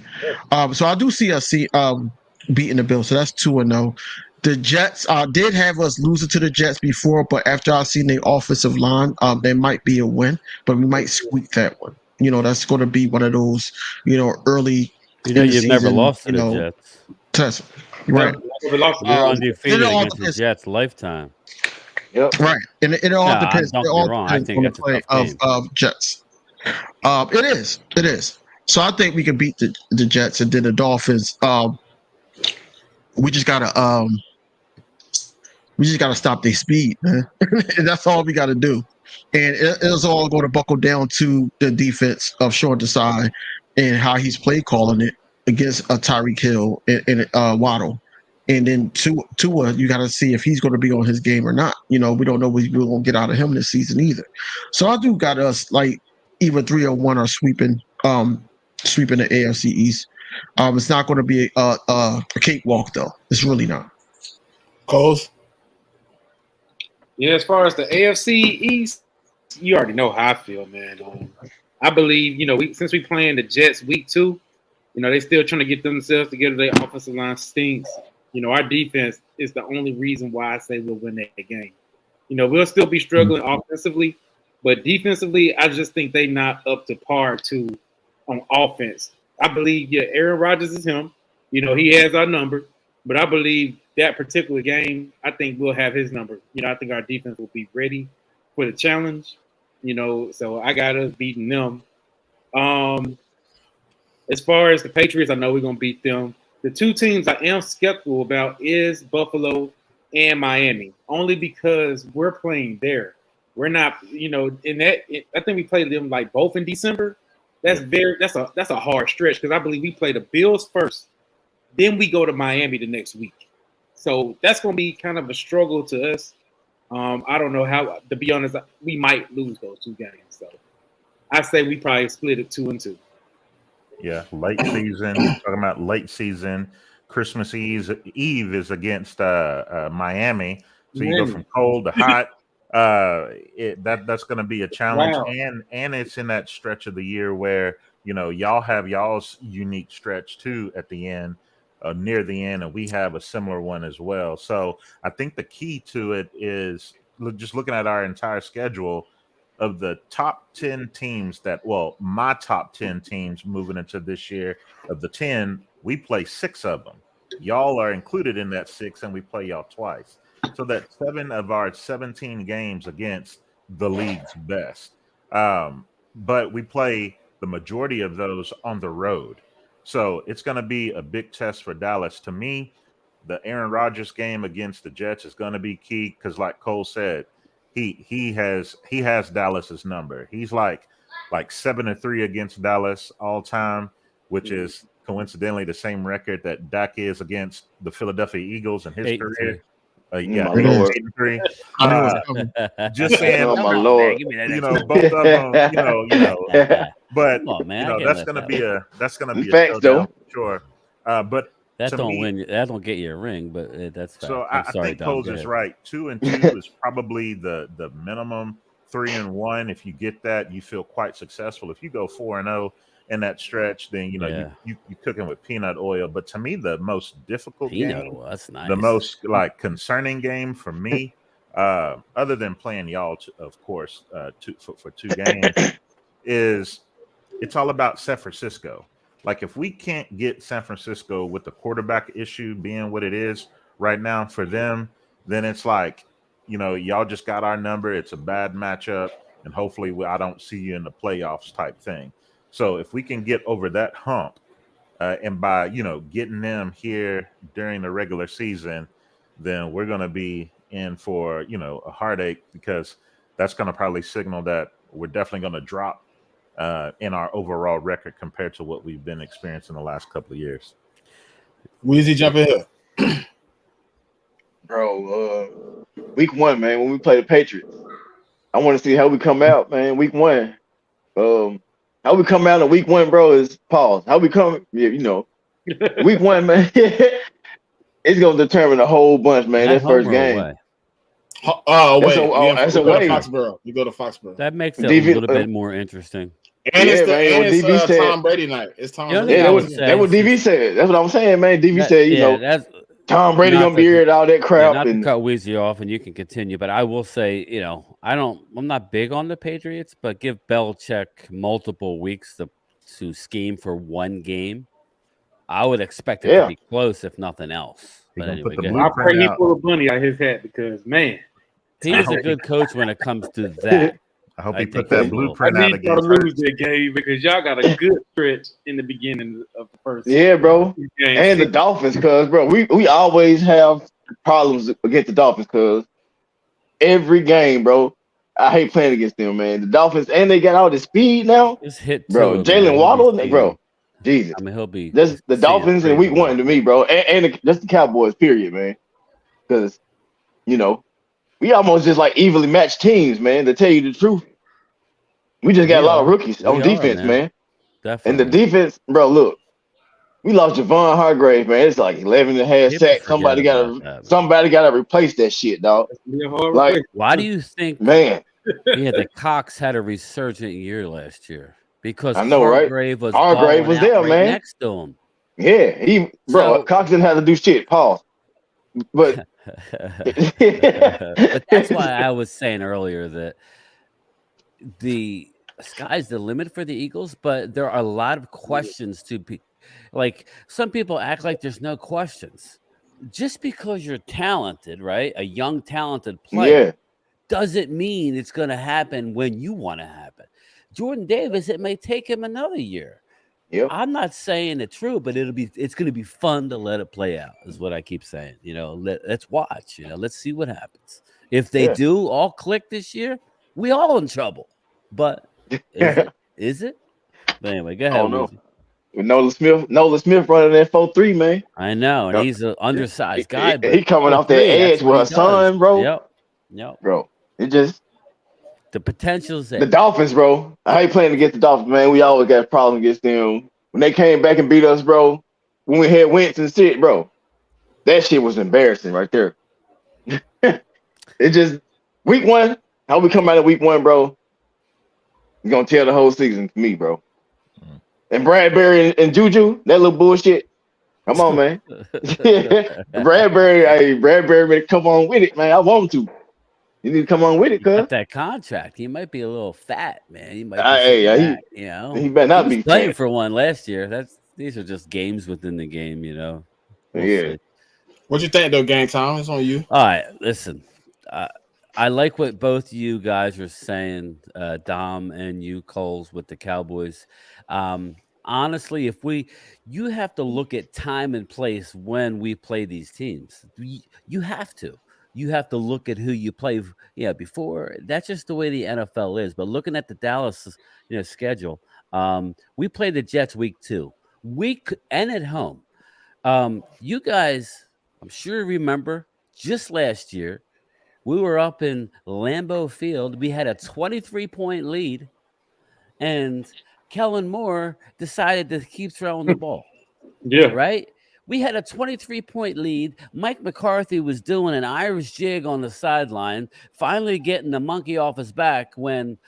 So I do see us beating the Bills. So that's 2-0. The Jets did have us losing to the Jets before, but after I seen the offensive line, there might be a win, but we might squeak that one. That's going to be one of those, early in the you've never season, lost to the Jets. test. Right. Never lost to You're the undefeated it all against the depends. Jets lifetime. Yep. Right. And it all No, depends. don't It get me all wrong. I depends think on the that's a play tough game. of Jets. It is. It is. So I think we can beat the Jets, and then the Dolphins. We just gotta stop their speed, man. And that's all we gotta do. And it's all going to buckle down to the defense of Sean Desai and how he's play calling it against Tyreek Hill and Waddle. And then Tua, you got to see if he's going to be on his game or not. We don't know what we're going to get out of him this season either. So I do got us like either 3-1 or sweeping the AFC East. It's not going to be a cakewalk though. It's really not. Coles. Yeah, as far as the AFC East, you already know how I feel, man. I believe, since we playing the Jets week 2, they still trying to get themselves together. Their offensive line stinks. Our defense is the only reason why I say we'll win that game. We'll still be struggling offensively, but defensively, I just think they not up to par on offense. I believe, Aaron Rodgers is him. He has our number, but I believe that particular game, I think we'll have his number. I think our defense will be ready for the challenge. So I got us beating them. As far as the Patriots, I know we're gonna beat them. The two teams I am skeptical about is Buffalo and Miami, only because we're playing there. We're not, I think we played them like both in December. That's a hard stretch because I believe we play the Bills first, then we go to Miami the next week. So that's gonna be kind of a struggle to us. I don't know how. To be honest, we might lose those 2 games. So I say we probably split it 2-2. Yeah, late season. Talking about late season. Christmas Eve is against Miami, so you go from cold to hot. That's going to be a challenge, and it's in that stretch of the year where y'all have y'all's unique stretch too at the end, near the end, and we have a similar one as well. So I think the key to it is just looking at our entire schedule. Of the top 10 teams my top 10 teams moving into this year, of the 10, we play 6 of them. Y'all are included in that 6, and we play y'all twice. So that's 7 of our 17 games against the league's best. But we play the majority of those on the road. So it's going to be a big test for Dallas. To me, the Aaron Rodgers game against the Jets is going to be key because, like Cole said, he has Dallas's number. He's like 7-3 against Dallas all time, which is coincidentally the same record that Dak is against the Philadelphia Eagles in his career. Yeah, 8-3. Just saying, oh my Lord, both of them, but man, that's gonna be a facts though. For sure. But that don't get you a ring, but that's fact. So I think Coles is right. 2-2 is probably the minimum. 3-1, if you get that, you feel quite successful. If you go 4-0 in that stretch, then you cooking with peanut oil. But to me, the most difficult game, that's nice. The most concerning game for me, other than playing y'all, of course, for 2 games, is it's all about San Francisco. Like, if we can't get San Francisco with the quarterback issue being what it is right now for them, then it's like, y'all just got our number. It's a bad matchup, and hopefully I don't see you in the playoffs type thing. So if we can get over that hump, and by, getting them here during the regular season, then we're going to be in for, a heartache, because that's going to probably signal that we're definitely going to drop in our overall record compared to what we've been experiencing the last couple of years. Weezy, jump in here. Bro, week 1, man, when we play the Patriots, I want to see how we come out, man. Week 1. How we come out in week 1, bro, is pause. How we come, yeah, week 1, man. It's gonna determine a whole bunch, man. At That home first or game. away? Oh, That's wait. that's We go to away. Foxborough. We go to Foxborough. That makes it a DV, little bit more interesting. And yeah, man. What DV it's said. Tom Brady night. It's Tom The only Brady thing Yeah, I night. would that what say, DV said. That's what I'm saying, man. DV said, that's Tom Brady not gonna be to- here and all that yeah, crap. not to And cut Weezy off, and you can continue. But I will say, I'm not big on the Patriots, but give Belichick multiple weeks to scheme for one game. I would expect it to yeah, be close, if nothing else. He But gonna put anyway, the go I ahead. blueprint pray he out. pull a bunny out his hat because man, He's a hope good coach when it comes to that. I hope I he think put that he will. I blueprint out need y'all to against lose Hurts. that game because y'all got a good stretch in the beginning of the first yeah, bro. game. And the Dolphins, cause bro, we always have problems against the Dolphins, cause every game, bro. I hate playing against them, man. The Dolphins, and they got all the speed now, Just hit bro. to him, man. Jalen He'll be Waddle, seeing. bro. Jesus, I mean, he'll be that's the seeing Dolphins in crazy week 1 work. to me, bro, and that's the Cowboys, period, man. Because we almost just like evenly matched teams, man. To tell you the truth, we just got We a lot of are. rookies We on are, defense, man. man. And the Definitely. defense, bro, look, we lost Javon Hargrave, man. It's like 11 and a half People sacks. forget about that, man. Somebody gotta replace that shit, dog. Be a hard Like, replacement. Why do you think man, the Cox had a resurgent year last year? Because I know, right? Hargrave was Hargrave balling was out there, right man. next to him. Yeah, bro, So, Cox didn't have to do shit. Pause. But but that's why I was saying earlier that the sky's the limit for the Eagles, but there are a lot of questions to be like some people act like there's no questions. Just because you're talented, right? A young talented player yeah, doesn't mean it's going to happen when you want to happen. Jordan Davis, it may take him another year. yep, I'm not saying it's true, but it's going to be fun to let it play out, is what I keep saying. Let's watch. Let's see what happens. If they yeah. do all click this year, we all in trouble. But is it? Is it? But anyway, go I ahead, don't know. Weezy. With Nolan Smith running that 4-3, man. I know, and Yup. he's an undersized guy, He but coming off that 4'3", that's edge what with he her son, does. bro. Yep. Bro, it just The potential's the there. Dolphins, bro. I hate playing against the Dolphins, man. We always got a problem against them. When they came back and beat us, bro, when we had Wentz and shit, bro, that shit was embarrassing right there. It just week 1, how we come out of week 1, bro. You're gonna tell the whole season to me, bro. And Bradbury and Juju, that little bullshit. Come on, man. Bradbury better come on with it, man. I want him to. You need to come on with it, He got cuz. that contract. He might be a little fat, man. He might be Hey, sitting he back, he better not was be playing fat. for one last year. These are just games within the game, We'll Yeah. see. What you think though, Gang Time? It's on you. All right, listen. I like what both you guys are saying, Dom and you, Coles, with the Cowboys. Honestly, you have to look at time and place when we play these teams. You have to. You have to look at who you play. Before. That's just the way the NFL is. But looking at the Dallas, schedule, we play the Jets week 2, and at home. You guys, I'm sure remember just last year. We were up in Lambeau Field. We had a 23-point lead, and Kellen Moore decided to keep throwing the ball. Yeah. Right? We had a 23-point lead. Mike McCarthy was doing an Irish jig on the sideline, finally getting the monkey off his back when,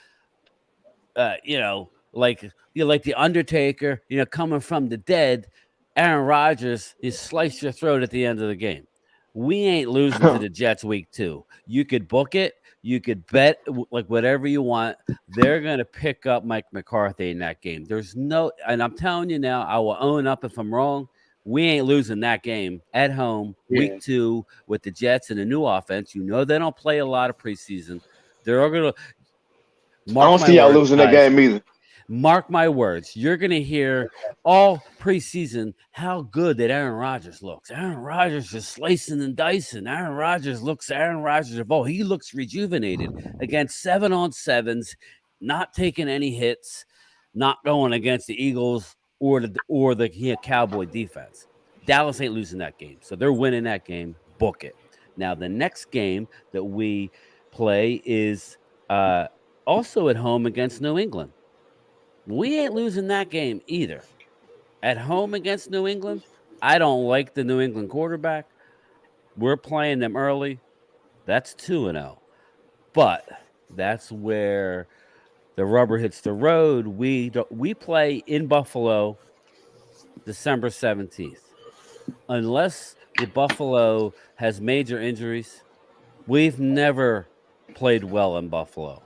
like the Undertaker, coming from the dead, Aaron Rodgers sliced your throat at the end of the game. We ain't losing to the Jets week 2. You could book it. You could bet like whatever you want. They're going to pick up Mike McCarthy in that game. And I'm telling you now, I will own up if I'm wrong. We ain't losing that game at home, week 2 with the Jets and a new offense. They don't play a lot of preseason. They're going to I don't see y'all losing that game either. Mark my words. You're going to hear all preseason how good that Aaron Rodgers looks. Aaron Rodgers is slicing and dicing. Aaron Rodgers of all. He looks rejuvenated against 7-on-7s, not taking any hits, not going against the Eagles or the Cowboy defense. Dallas ain't losing that game, so they're winning that game. Book it. Now the next game that we play is also at home against New England. We ain't losing that game either. At home against New England, I don't like the New England quarterback. We're playing them early. That's 2-0. But that's where the rubber hits the road. We play in Buffalo December 17th. Unless the Buffalo has major injuries, we've never played well in Buffalo.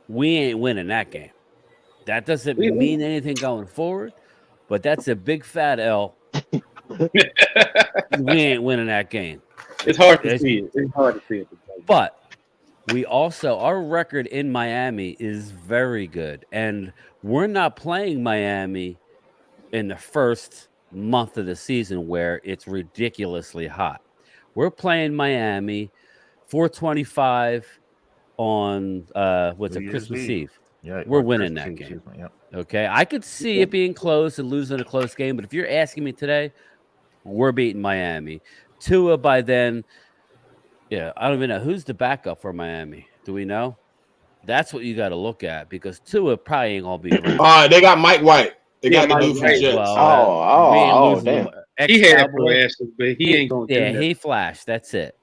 We ain't winning that game. That doesn't mean anything going forward, but that's a big fat L. We ain't winning that game. It's hard to see it. It's hard to see it. But we also, our record in Miami is very good. And we're not playing Miami in the first month of the season where it's ridiculously hot. We're playing Miami 425 on Christmas Eve. Yeah, we're winning that game. Yep. Okay, I could see it being close and losing a close game, but if you're asking me today, we're beating Miami. Tua by then, yeah, I don't even know who's the backup for Miami. Do we know? That's what you got to look at because Tua probably ain't gonna be around. They got Mike White. They got the dude from Jets. Well, damn. He had flashes, but he ain't gonna. Yeah, he flashed. That's it.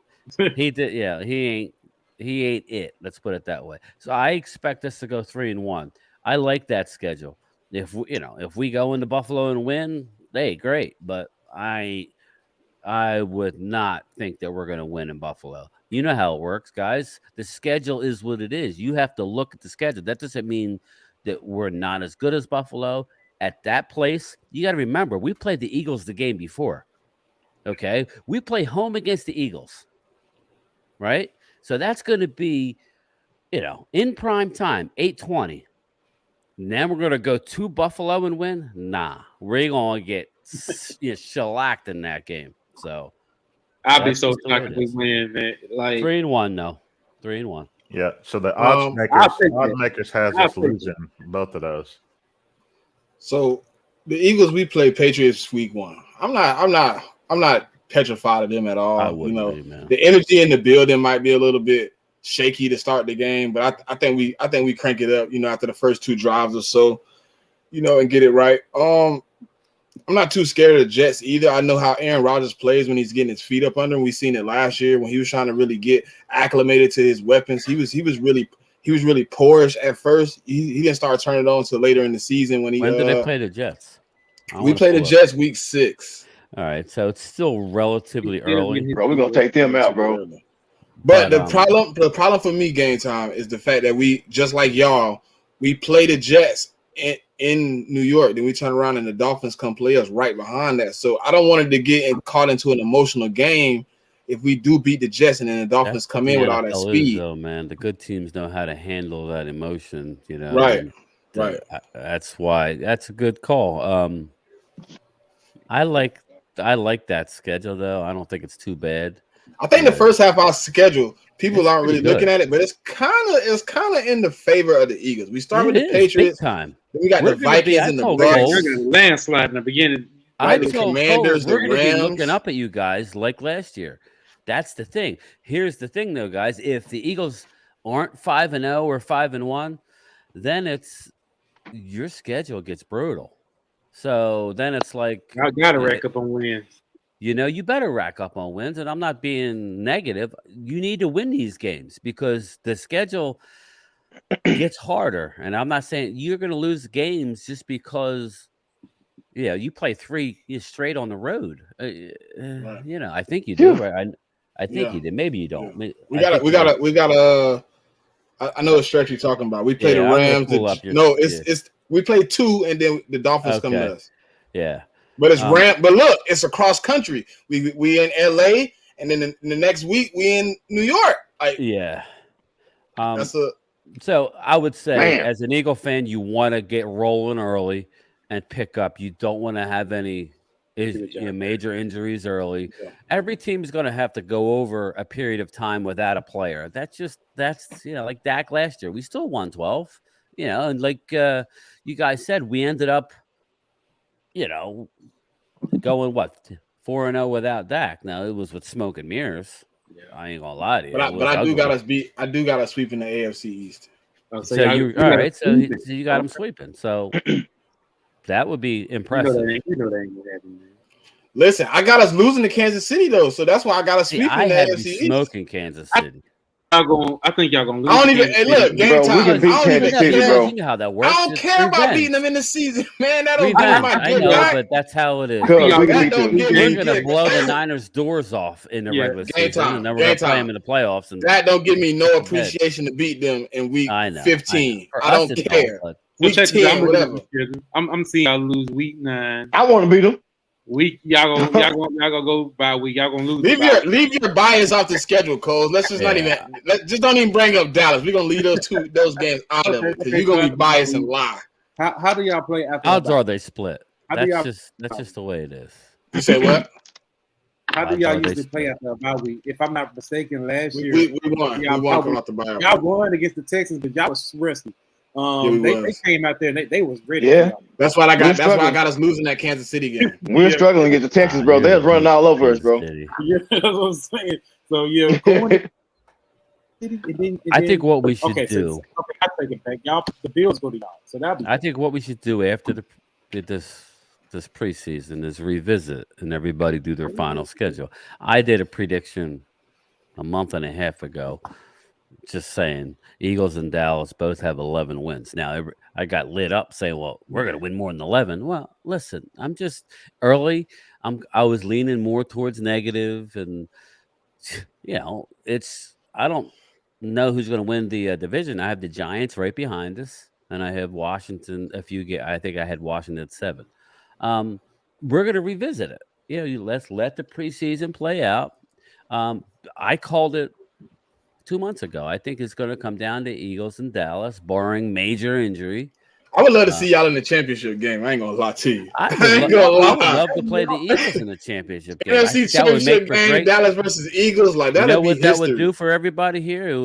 He did. Yeah, he ain't it. Let's put it that way. So I expect us to go 3-1. I like that schedule. If we go into Buffalo and win, hey, great. But I would not think that we're going to win in Buffalo. You know how it works, guys. The schedule is what it is. You have to look at the schedule. That doesn't mean that we're not as good as Buffalo. At that place, you got to remember, we played the Eagles the game before. Okay? We play home against the Eagles. Right? So that's going to be, in prime time, 8:20. Then we're going to go to Buffalo and win? Nah. We're going to get shellacked in that game. So I'll be so shocked if we win, man. Like 3-1, no. 3-1. Yeah. So the odds makers has us losing both of those. So the Eagles, we play Patriots week 1. I'm not petrified of them at all. The energy in the building might be a little bit shaky to start the game, but I think we crank it up, after the first 2 drives or so, and get it right. I'm not too scared of the Jets either. I know how Aaron Rodgers plays when he's getting his feet up under him. We seen it last year when he was trying to really get acclimated to his weapons. He was really poorish at first. He didn't start turning it on until later in the season when did they play the Jets? We played the Jets week 6. All right, so it's still relatively early. Bro, we're gonna take them out, bro. But the problem for me, game time, is the fact that we, just like y'all, we play the Jets in New York, then we turn around and the Dolphins come play us right behind that. So I don't want it to get caught into an emotional game if we do beat the Jets and then the Dolphins come in with all that speed. Though, man, the good teams know how to handle that emotion. Right. That's why that's a good call. I like that schedule though. I don't think it's too bad. I think the first half of our schedule, people aren't really looking at it, but it's kind of in the favor of the Eagles. We start with the Patriots. Time. Then we got the Vikings and the Bucks. They're going to landslide in the beginning. The Commanders, we're the going to Rams. be looking up at you guys like last year. That's the thing. Here's the thing, though, guys. If the Eagles aren't 5-0 or 5-1, then it's your schedule gets brutal. So then it's like I got to rack up on wins. You better rack up on wins, and I'm not being negative. You need to win these games because the schedule gets harder. And I'm not saying you're going to lose games just because, you play 3 straight on the road. I think you do. Right? I think you did. Maybe you don't. Yeah. We got I know the stretch you're talking about. We play the Rams. We play 2, and then the Dolphins come to us. Yeah. But it's But look, it's across country. We in LA, and then the next week we in New York. So I would say, as an Eagle fan, you want to get rolling early and pick up. You don't want to have any major injuries early. Yeah. Every team is going to have to go over a period of time without a player. That's like Dak last year. We still won 12. And like you guys said, we ended up, going 4-0 without Dak. Now it was with smoke and mirrors. Yeah. I ain't gonna lie to you. But I do got us beat. I do got us sweeping the AFC East. So you all right? So you got him sweeping. So that would be impressive. You know that ain't gonna happen, man. Listen, I got us losing to Kansas City though, so that's why I got us sweeping I the had AFC you East. smoking Kansas City. I think y'all gonna lose. I don't even. Hey, look, game Bro, we time. can beat I don't Kansas even City, care. bro. You know how that works. I don't It's care about revenge. beating them in the season, man. That don't give me Revenge. my I good know, back. but that's how it is. Cuz we can That beat don't them. give We're me gonna good. blow the Niners' doors off in the regular Game season, time. and then we're Game gonna play time. them in the playoffs. And That don't give me no appreciation to beat them in week I know. 15. For I us, don't it's care. all, but So Week check this out. 10, whatever. I'm seeing y'all lose week 9. I want to beat them. Y'all gonna go by week. Y'all gonna lose. Leave your bias off the schedule, Coles. Let's just not even. Just don't even bring up Dallas. We're gonna leave those games out of it because you're gonna be biased and lie. How do y'all play after? odds are they split. How do That's y'all- just the way it is. You say what? How do Odds y'all are they usually play after a bye week? If I'm not mistaken, last year We won. Y'all We won coming off the bye. y'all won against the Texans, but y'all was rusty. we They was. came out there and they was ready. Yeah. That's why I got. We're That's why I struggling. got us losing that Kansas City game. We're struggling against the Texans, bro. They're running all over us, bro. Yeah, that's what I'm saying. So yeah, going. I think what we should okay, do. I take it back. Y'all, the Bills go to y'all, so that'll be. I think what we should do after this preseason is revisit and everybody do their final schedule. I did a prediction a month and a half ago, just saying Eagles and Dallas both have 11 wins. Now I got lit up saying, "Well, we're going to win more than 11." Well, listen, I'm just early. I was leaning more towards negative, and I don't know who's going to win the division. I have the Giants right behind us, and I have Washington. I think I had Washington at 7. We're going to revisit it. Let's let the preseason play out. I called it 2 months ago. I think it's going to come down to Eagles and Dallas, barring major injury. I would love to see y'all in the championship game. I ain't gonna lie to you. I would love to play the Eagles in the championship game. NFC championship game, Dallas versus Eagles, like that. You know what that would do for everybody here? It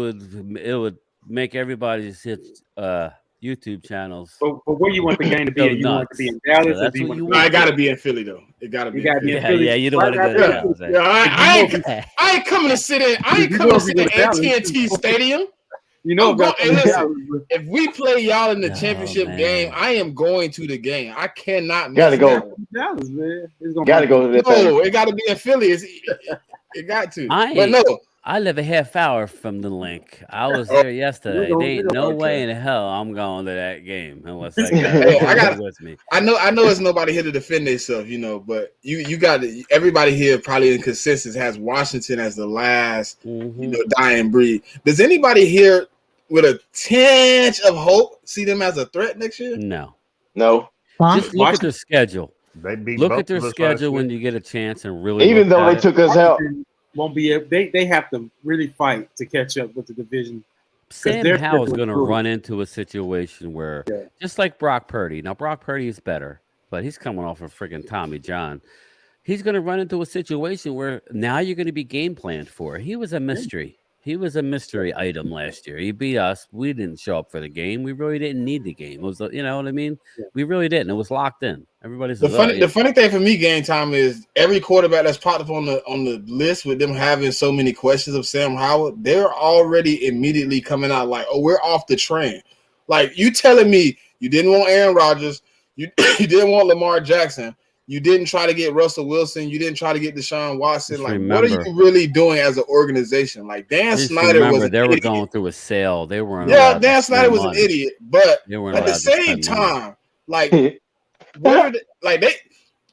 would make everybody's YouTube channels. But where you want the game to be? You want it to be in Dallas? So that's what you want. I gotta be in Philly though. It gotta be. in Philly. Yeah. You don't want to go to Dallas. Yeah, I ain't coming to sit in. I ain't coming to sit in AT&T Stadium. You know, hey, listen, if we play y'all in the championship game, I am going to the game. I cannot. Gotta go. Dallas, man. Gotta go to that. No, it got to be in Philly. It got to. But no, I live a half hour from the link. I was there yesterday. There ain't no way in hell I'm going to that game unless I got with me. I know it's nobody here to defend themselves, but you got everybody here probably in consensus has Washington as the last dying breed. Does anybody here with a tinge of hope see them as a threat next year? No. Huh? Just look at their schedule. Look at their schedule when you get a chance and really. Even though they took us out. Won't be able, they have to really fight to catch up with the division. Sam Howell is going to run into a situation where, just like Brock Purdy. Now, Brock Purdy is better, but he's coming off of freaking Tommy John. He's going to run into a situation where now you're going to be game planned for. He was a mystery. He was a mystery item last year. He beat us. We didn't show up for the game. We really didn't need the game. It was, you know what I mean? Yeah. We really didn't. It was locked in. Everybody's the funny thing for me, game time, is every quarterback that's popped up on the list with them having so many questions of Sam Howard, they're already immediately coming out like, "Oh, we're off the train." Like, you telling me you didn't want Aaron Rodgers, you didn't want Lamar Jackson. You didn't try to get Russell Wilson. You didn't try to get Deshaun Watson. Just like, remember, what are you really doing as an organization? Like, Dan Snyder was an they were idiot. going through a sale. They weren't. Yeah, Dan Snyder was an idiot. But at the same time, like,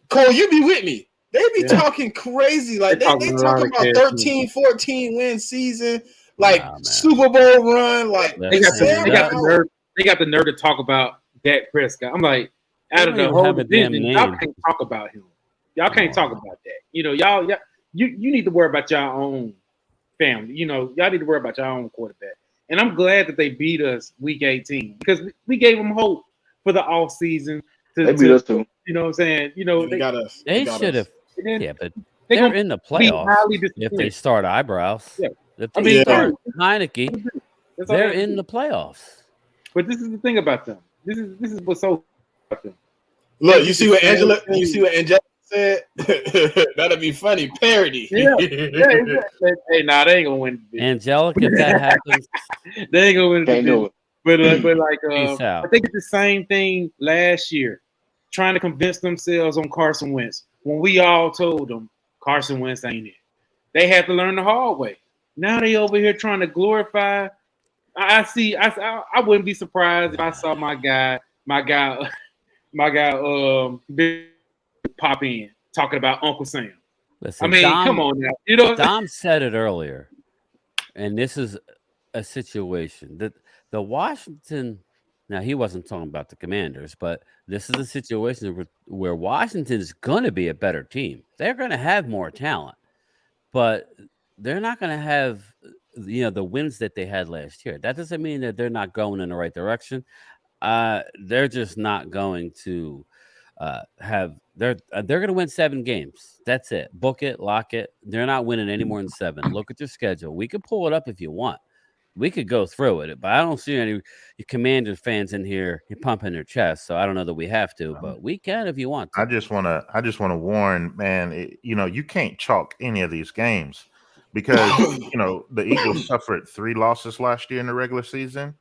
Cole, you be with me. They be talking crazy. Like, they talking about 13, 14 win season, like Super Bowl run. Like, they got the nerve to talk about Dak Prescott. I'm like, out of the whole division, y'all can't talk about him. Y'all can't talk about that. Y'all you need to worry about your own family. Y'all need to worry about your own quarterback. And I'm glad that they beat us week 18 because we gave them hope for the off season. They beat us too. You know what I'm saying? They got us. They should have. Yeah, but they're in the playoffs if they start Eyebrows. Yeah. If they start Heineke, they're in the playoffs. But this is the thing about them. This is what's so about them. Look, you see what Angela said that'd be funny. Parody. Yeah, exactly. Hey, nah, they ain't gonna win the division. Angelic, if that happens, They ain't gonna win the Can't division. do it. But like, peace I out. think it's the same thing last year, trying to convince themselves on Carson Wentz when we all told them Carson Wentz ain't it. They had to learn the hard way. Now they over here trying to glorify. I wouldn't be surprised if I saw my guy, pop in talking about Uncle Sam. Listen, I mean, come on now, you know. Dom said it earlier, and this is a situation that the Washington. Now he wasn't talking about the Commanders, but this is a situation where Washington is going to be a better team. They're going to have more talent, but they're not going to have the wins that they had last year. That doesn't mean that they're not going in the right direction. They're just not going to have. They're going to win 7 games. That's it. Book it, lock it. They're not winning any more than 7. Look at your schedule. We could pull it up if you want. We could go through it, but I don't see any Commanders fans in here pumping their chest. So I don't know that we have to, but we can if you want to. I just want to warn, man. You can't chalk any of these games because the Eagles suffered 3 losses last year in the regular season,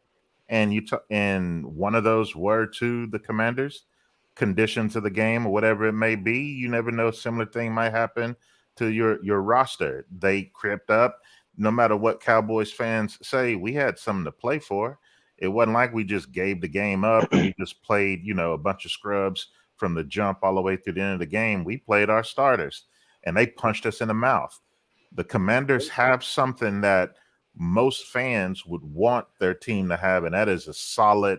and and one of those were to the Commanders. Conditions of the game or whatever it may be, you never know. Similar thing might happen to your roster. They crept up. No matter what Cowboys fans say, we had something to play for. It wasn't like we just gave the game up and we just played, a bunch of scrubs from the jump all the way through the end of the game. We played our starters and they punched us in the mouth. The Commanders have something that most fans would want their team to have, and that is a solid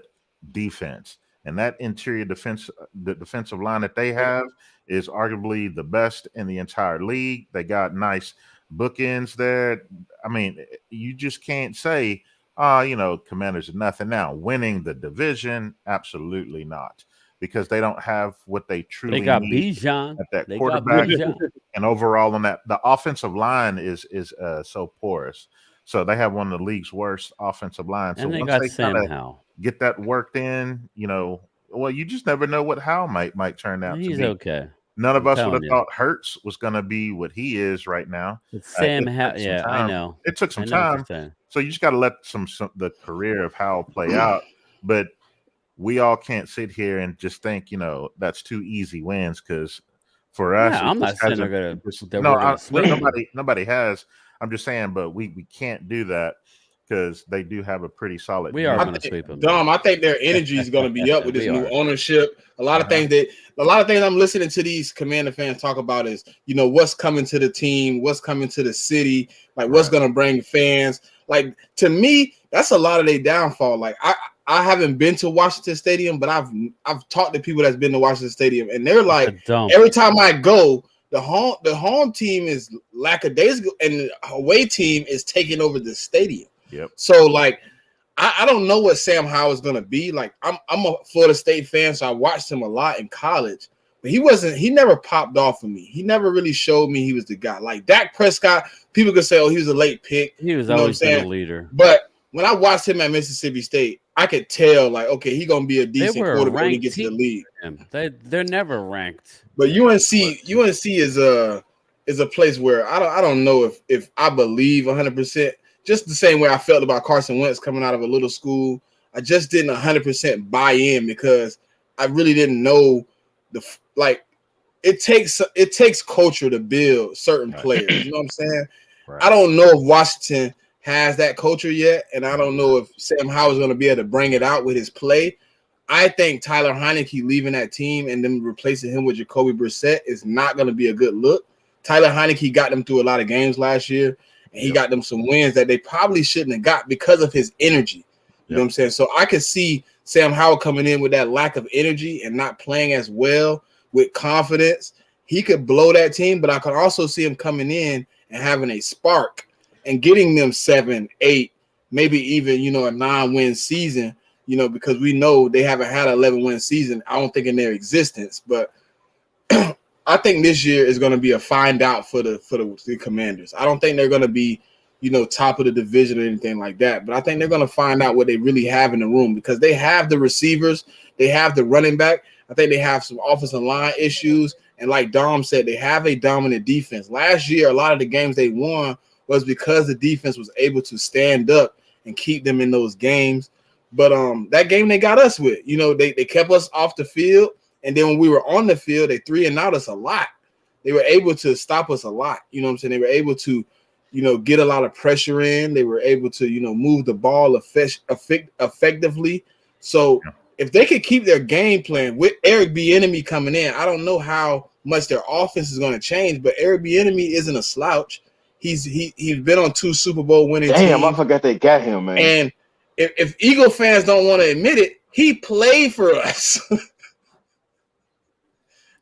defense. And that interior defense, the defensive line that they have is arguably the best in the entire league. They got nice bookends there. I mean, you just can't say, Commanders are nothing. Now, winning the division, absolutely not, because they don't have what they truly need Bijan at that quarterback. And overall on that, the offensive line is so porous. So they have one of the league's worst offensive lines. And so they once got they Sam Howell. Get that worked in, well, you just never know what Howell might turn out He's to be. okay. None of us would have thought Hurts was going to be what he is right now. It's Sam Howell. Yeah, I know. It took some time. So you just got to let the career of Howell play out. But we all can't sit here and just think, that's 2 easy wins, because for us, I'm not saying they're going to nobody has. I'm just saying, but we can't do that because they do have a pretty solid. We are going to sweep them. Dom, I think their energy is going to be up with this new ownership. A lot of things I'm listening to these Commander fans talk about is, what's coming to the team, what's coming to the city, like what's going to bring fans. Like, to me, that's a lot of their downfall. Like, I haven't been to Washington Stadium, but I've talked to people that's been to Washington Stadium, and they're like, every time I go, the home team is lackadaisical, and the away team is taking over the stadium. Yep. So, like, I don't know what Sam Howell is gonna be. Like, I'm a Florida State fan, so I watched him a lot in college, but he never popped off for me. He never really showed me he was the guy. Like Dak Prescott, people could say, oh, he was a late pick. He was always been a leader. But when I watched him at Mississippi State, I could tell, like, okay, he's gonna be a decent quarterback when he gets to the league. They're never ranked. But UNC is a place where I don't know if I believe 100%. Just the same way I felt about Carson Wentz coming out of a little school. I just didn't 100% buy in because I really didn't know it takes culture to build certain players. You know what I'm saying? Right. I don't know if Washington has that culture yet, and I don't know if Sam Howell is going to be able to bring it out with his play. I think Tyler Heineke leaving that team and then replacing him with Jacoby Brissett is not going to be a good look. Tyler Heineke got them through a lot of games last year. And he got them some wins that they probably shouldn't have got because of his energy. You know what I'm saying? So I could see Sam Howell coming in with that lack of energy and not playing as well with confidence. He could blow that team, but I could also see him coming in and having a spark and getting them 7, 8, maybe even, a 9-win season, because we know they haven't had an 11-win season, I don't think in their existence. But I think this year is going to be a find out for the Commanders. I don't think they're going to be, top of the division or anything like that. But I think they're going to find out what they really have in the room because they have the receivers, they have the running back. I think they have some offensive line issues, And like Dom said, they have a dominant defense. Last year, a lot of the games they won was because the defense was able to stand up and keep them in those games. But that game they got us with, they kept us off the field. And then when we were on the field, they 3-and-out us a lot. They were able to stop us a lot. You know what I'm saying? They were able to, get a lot of pressure in. They were able to, move the ball effectively. So if they could keep their game plan with Eric Bieniemy coming in, I don't know how much their offense is going to change, but Eric Bieniemy isn't a slouch. He's been on 2 Super Bowl winning teams. Damn, I forgot they got him, man. And if Eagle fans don't want to admit it, he played for us.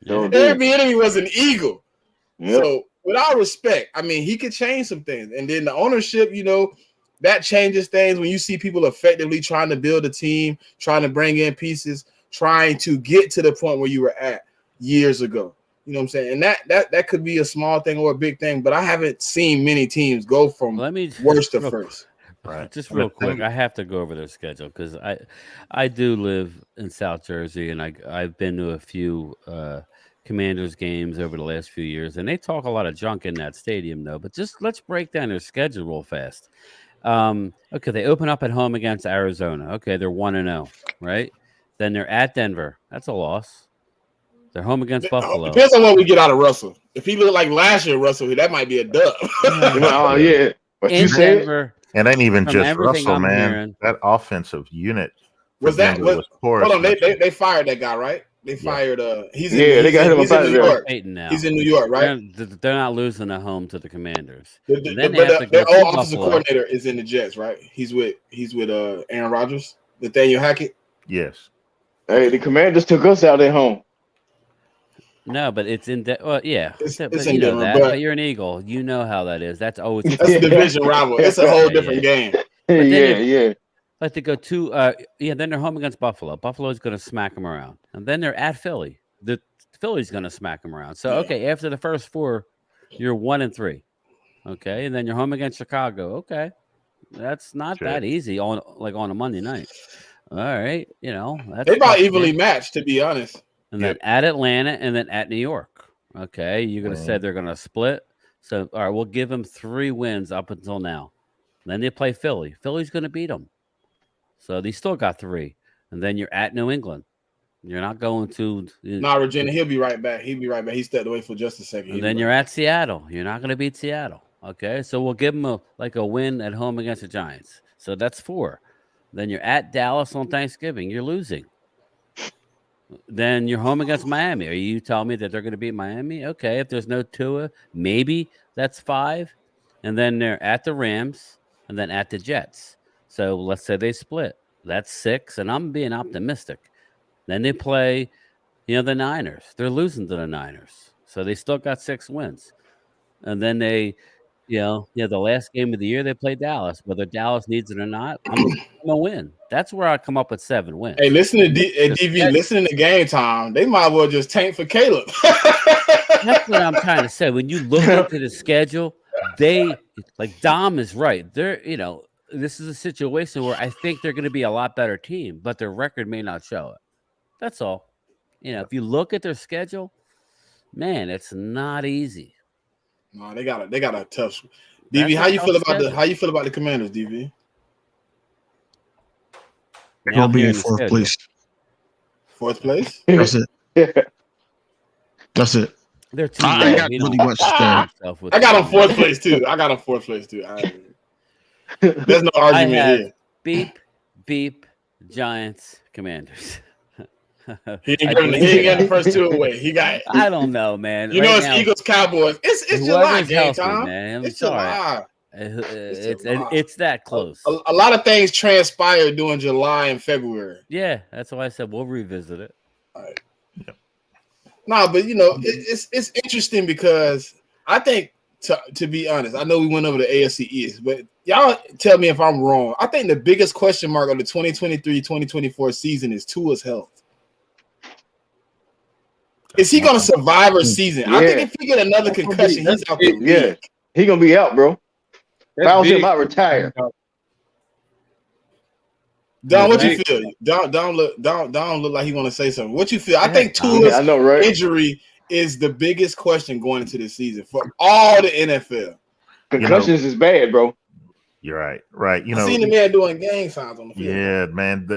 Eric Bieniemy was an Eagle. Yep. So with all respect, I mean, he could change some things. And then the ownership, that changes things when you see people effectively trying to build a team, trying to bring in pieces, trying to get to the point where you were at years ago. You know what I'm saying? And that could be a small thing or a big thing, but I haven't seen many teams go from worst to first. Right. Just real quick, I have to go over their schedule because I do live in South Jersey, and I've been to a few Commanders games over the last few years, and they talk a lot of junk in that stadium, though. But just let's break down their schedule real fast. Okay, they open up at home against Arizona. Okay, they're 1-0, right? Then they're at Denver. That's a loss. They're home against Buffalo. Depends on what we get out of Russell. If he looked like last year, Russell, that might be a dub. Oh yeah, but in Denver. It ain't even just Russell, man. Hearing, that offensive unit was poor. Hold on, they fired that guy, right? They fired. They got him out of there. Now. He's in New York, right? They're not losing at home to the Commanders. Their old offensive coordinator is in the Jets, right? He's with Aaron Rodgers, Nathaniel Hackett. Yes. Hey, the Commanders took us out at home. No, but it's in. It's but in you know Denver, that. but But you're an Eagle. You know how that is. That's always that's a division rival. It's a whole different game. Yeah. Like to go to then they're home against Buffalo. Buffalo's going to smack them around, and then they're at Philly. The Philly's going to smack them around. So okay, after the first 4, you're 1-3. Okay, and then you're home against Chicago. Okay, that's not that easy on a Monday night. All right, that's they about evenly matched, to be honest. And then at Atlanta, and then at New York. Okay, you're going to say they're going to split. So, all right, we'll give them 3 wins up until now. Then they play Philly. Philly's going to beat them. So they still got 3. And then you're at New England. You're not going to. Regina, he'll be right back. He'll be right back. He stepped away for just a second. And then you're at Seattle. You're not going to beat Seattle. Okay, so we'll give them a win at home against the Giants. So that's 4. Then you're at Dallas on Thanksgiving. You're losing. Then you're home against Miami. Are you telling me that they're going to beat Miami? Okay, if there's no Tua, maybe that's 5. And then they're at the Rams and then at the Jets. So let's say they split. That's 6, and I'm being optimistic. Then they play, the Niners. They're losing to the Niners. So they still got 6 wins. And then they, the last game of the year, they play Dallas. Whether Dallas needs it or not, I'm going to win. That's where I come up with 7 wins. Hey, listen to DV. Listen to Game Time. They might as well just tank for Caleb. That's what I'm trying to say. When you look into the schedule, like Dom is right. They're, this is a situation where I think they're going to be a lot better team, but their record may not show it. That's all. If you look at their schedule, man, it's not easy. No, they got a tough. DV, how you feel about the Commanders, DV? They'll be in 4th place. 4th place? That's it. That's it. They're too I got really much to say. I got them 4th place too. There's no argument here. Beep, Giants, Commanders. He ain't got the first 2 away. He got it. I don't know, man. It's Eagles, Cowboys. It's July game time. Man. It's July. It's that close. A lot of things transpire during July and February. Yeah, that's why I said we'll revisit it. All right. No, but it's interesting because I think to be honest, I know we went over the AFC East, but y'all tell me if I'm wrong. I think the biggest question mark of the 2023-2024 season is Tua's health. Is he going to survive a season? Yeah. I think if he get another concussion, he's out the league. Yeah, he's going to be out, bro. Bowser might retire. Don, what you feel? Don look like he want to say something. What you feel? I think Tua's injury is the biggest question going into this season for all the NFL. Concussions is bad, bro. You're right. Right. I seen the man doing gang signs on the field. Yeah, man.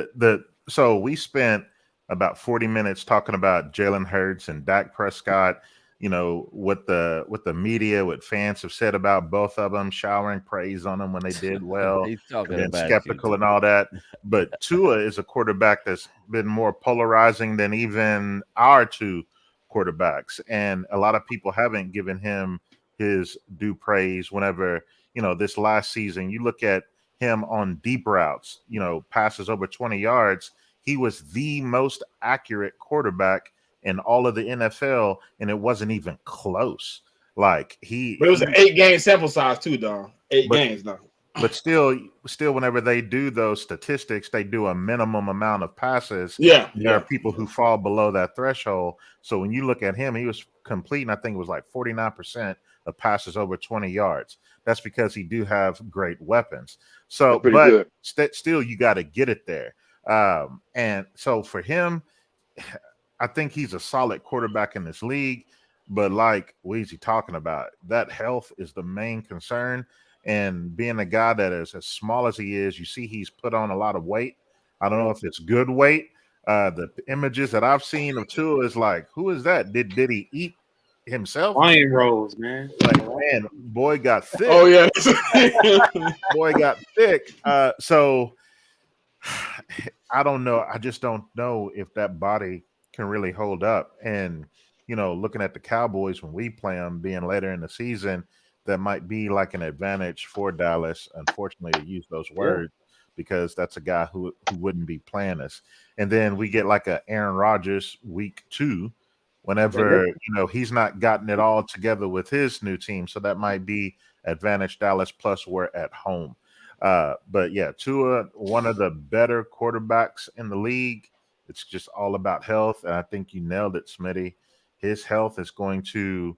So we spent about 40 minutes talking about Jalen Hurts and Dak Prescott. What the media, what fans have said about both of them, showering praise on them when they did well, He's talking and then about skeptical and all that. But Tua is a quarterback that's been more polarizing than even our two quarterbacks, and a lot of people haven't given him his due praise. Whenever this last season, you look at him on deep routes, passes over 20 yards. He was the most accurate quarterback in all of the NFL, and it wasn't even close. But it was an 8-game sample size too, Don. 8 games, though. But still, whenever they do those statistics, they do a minimum amount of passes. Yeah, there are people who fall below that threshold. So when you look at him, he was completing, I think it was like 49% of passes over 20 yards. That's because he do have great weapons. So, but still, you got to get it there. And so for him, I think he's a solid quarterback in this league, but like Weezy talking about, that health is the main concern. And being a guy that is as small as he is, you see he's put on a lot of weight. I don't know if it's good weight. The images that I've seen of Tua is like, who is that? Did he eat himself? Lion rolls, man. Like, man, boy got thick. Oh yeah, boy got thick. So I don't know. I just don't know if that body can really hold up. And looking at the Cowboys when we play them, being later in the season, that might be like an advantage for Dallas. Unfortunately, to use those words, because that's a guy who wouldn't be playing us. And then we get like a Aaron Rodgers week 2, whenever he's not gotten it all together with his new team. So that might be advantage Dallas, plus we're at home. But yeah, Tua, one of the better quarterbacks in the league. It's just all about health. And I think you nailed it, Smitty. His health is going to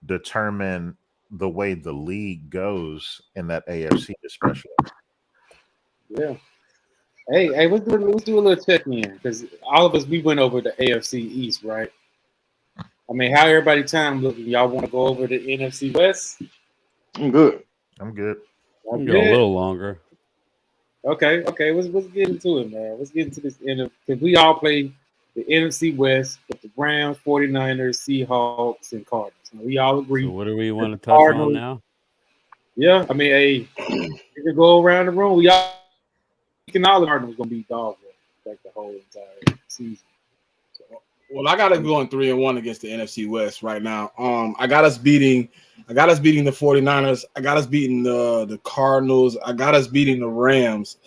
determine the way the league goes in that AFC, especially. Yeah. Hey, let's do a little check-in, because all of us, we went over the AFC East, right? I mean, how everybody time looking? Y'all want to go over the NFC West? I'm good. I'm good. I'll go a little longer. Okay. Let's get into it, man. Let's get into this because we all play the NFC West with the Rams, 49ers, Seahawks, and Cardinals. We all agree. So what do we want to touch on now? Yeah, I mean, hey, you can go around the room. We can all the Cardinals gonna be dogs like the whole entire season. So, well, I got us going 3-1 against the NFC West right now. I got us beating the 49ers. I got us beating the Cardinals. I got us beating the Rams.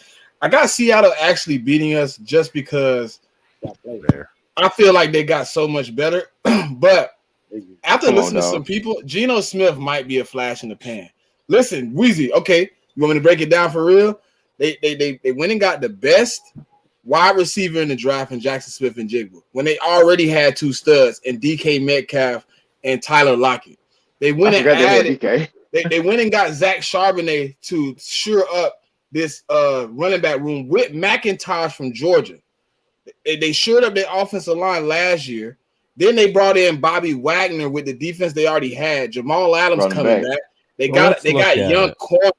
I got Seattle actually beating us just because I feel like they got so much better. But after listening to some people, Geno Smith might be a flash in the pan. Listen, Weezy, okay, you want me to break it down for real? They went and got the best wide receiver in the draft in Jackson Smith and Jigba when they already had 2 studs in DK Metcalf and Tyler Lockett. They went and added. They went and got Zach Charbonnet to shore up this running back room with McIntosh from Georgia. They shored up their offensive line last year. Then they brought in Bobby Wagner with the defense they already had. Jamal Adams coming back. They got young corners.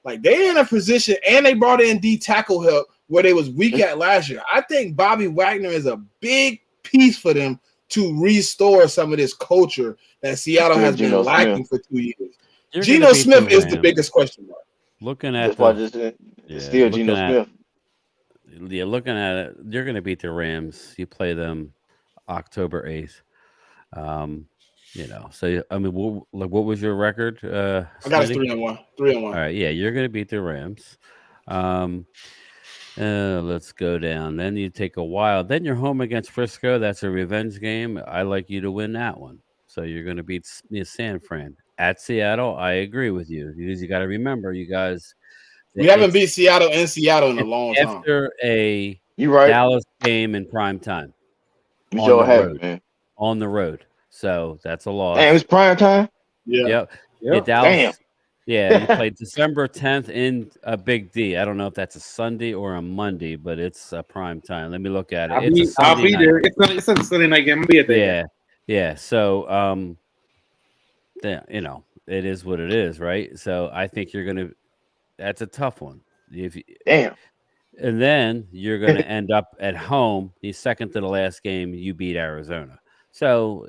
Like, they're in a position, and they brought in D tackle help where they was weak at last year. I think Bobby Wagner is a big piece for them to restore some of this culture that Seattle has been lacking for 2 years. Geno Smith is the biggest question mark. Looking at still Geno Smith. Yeah, looking at it, you're going to beat the Rams. You play them October 8th. So I mean, what was your record? I got us 3-1. 3-1. All right, yeah, you're going to beat the Rams. Let's go down. Then you take a while. Then you're home against Frisco. That's a revenge game. I like you to win that one. So you're going to beat San Fran at Seattle. I agree with you. You got to remember, you guys. We haven't beat Seattle in Seattle in a long time. After a Dallas game in prime time. On the road. So that's a loss. Damn, it was prime time? Yep. Yeah, Dallas. Yeah, you played December 10th in a Big D. I don't know if that's a Sunday or a Monday, but it's a prime time. Let me look at it. I'll be there. It's a Sunday night game. I'll be at there. Yeah. Yeah. So, it is what it is, right? So I think you're gonna. That's a tough one. If you, Damn. and then you're gonna end up at home. The second to the last game, you beat Arizona. So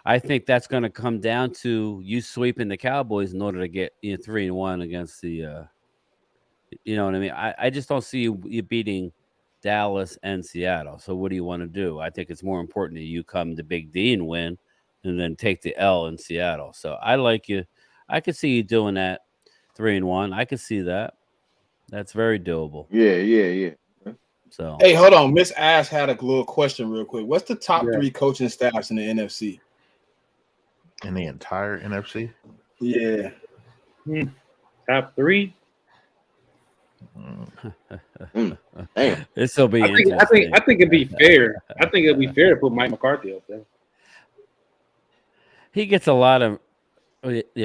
I think that's going to come down to you sweeping the Cowboys in order to get 3-1 against the. You know what I mean? I just don't see you beating Dallas and Seattle. So what do you want to do? I think it's more important that you come to Big D and win, and then take the L in Seattle. So I like you. I could see you doing that 3-1. I could see that. That's very doable. Yeah. So Hey, hold on. Miss Ash had a little question real quick. What's the top Yeah. 3 coaching staffs in the NFC? In the entire NFC? Yeah. Top 3. Damn. this will be I think interesting. it'd be fair. I think it'd be fair to put Mike McCarthy up there. He gets a lot of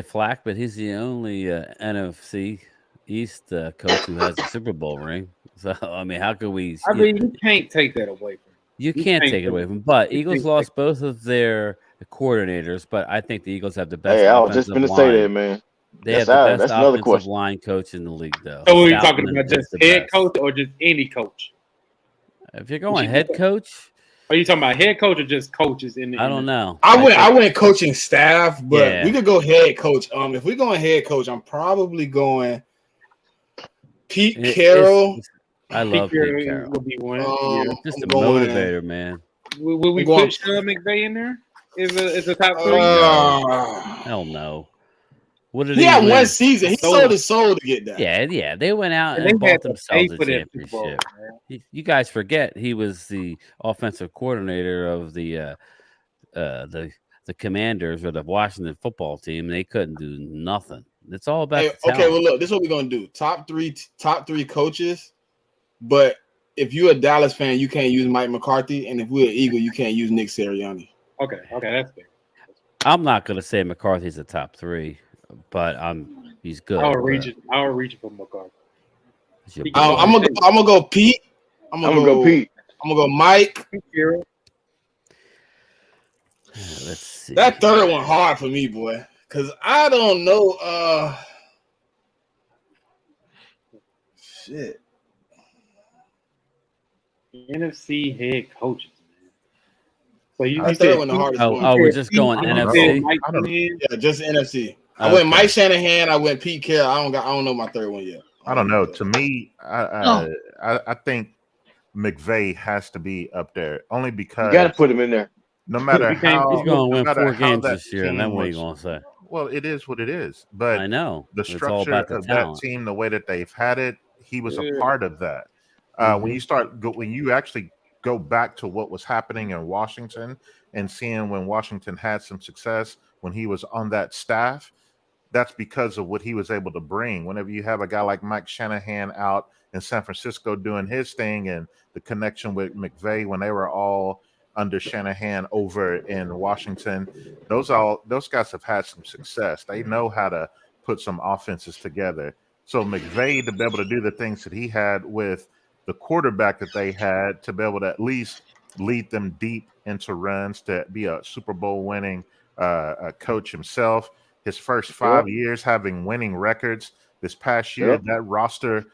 flack, but he's the only NFC East coach who has a Super Bowl ring. So I mean, how could we? I mean, you can't take that away from him. You can't take it away from him. But you Eagles can't lost both of their coordinators, but I think the Eagles have the best Hey, I was just offensive gonna say that, line. man. They have the best That's another offensive question. line coach in the league, though. So are you talking Stoutland about is just the head best. coach or just any coach? If you're going head coach, Are you talking about head coach or just coaches in the? I don't know. I went coaching staff, but Yeah. we could go head coach. If we're going head coach, I'm probably going Pete Carroll. I love Pete Carroll Carroll. would be one. Just I'm a going- motivator, man. Will we I'm going- put Sean McVay in there? Is a top 3? Hell no. What did he he had win? one season. He sold his soul to get that. Yeah. They went out And and they had bought to pay themselves a for that Super Bowl, championship. man. You guys forget he was the offensive coordinator of the Commanders or the Washington football team. And they couldn't do nothing. It's all about Hey, the okay, talent. well, look, this is what we're gonna do. Top three coaches, but if you're a Dallas fan, you can't use Mike McCarthy, and if we're an Eagle, you can't use Nick Sirianni. Okay, that's fair. I'm not going to say McCarthy's a top 3, but he's good. I'll reach it for McCarthy. It's your boy. I'm gonna go Pete. I'm gonna go Pete. I'm gonna go Mike. Let's see. That third one hard for me, boy, because I don't know. Shit. NFC head coaches, man. So you That said third one the hardest one. we're just going I don't NFC. know. I don't know. Yeah, just NFC. I Okay. went Mike Shanahan. I went Pete Carroll. I don't know my third one yet. I don't know. To me, I think McVay has to be up there only because You got to put him in there. no matter He can't- how He's going to no win matter 4 how games that this year, and team then what are you was- going to say? Well, it is what it is. But I know. the It's all structure about the of that talent. team, the way that they've had it, he was a part of that. When you actually go back to what was happening in Washington and seeing when Washington had some success when he was on that staff, that's because of what he was able to bring. Whenever you have a guy like Mike Shanahan out in San Francisco doing his thing and the connection with McVay when they were all under Shanahan over in Washington, those guys have had some success. They know how to put some offenses together. So McVay, to be able to do the things that he had with the quarterback that they had, to be able to at least lead them deep into runs, to be a Super Bowl winning coach himself. His first 5 years having winning records. This past year, that roster,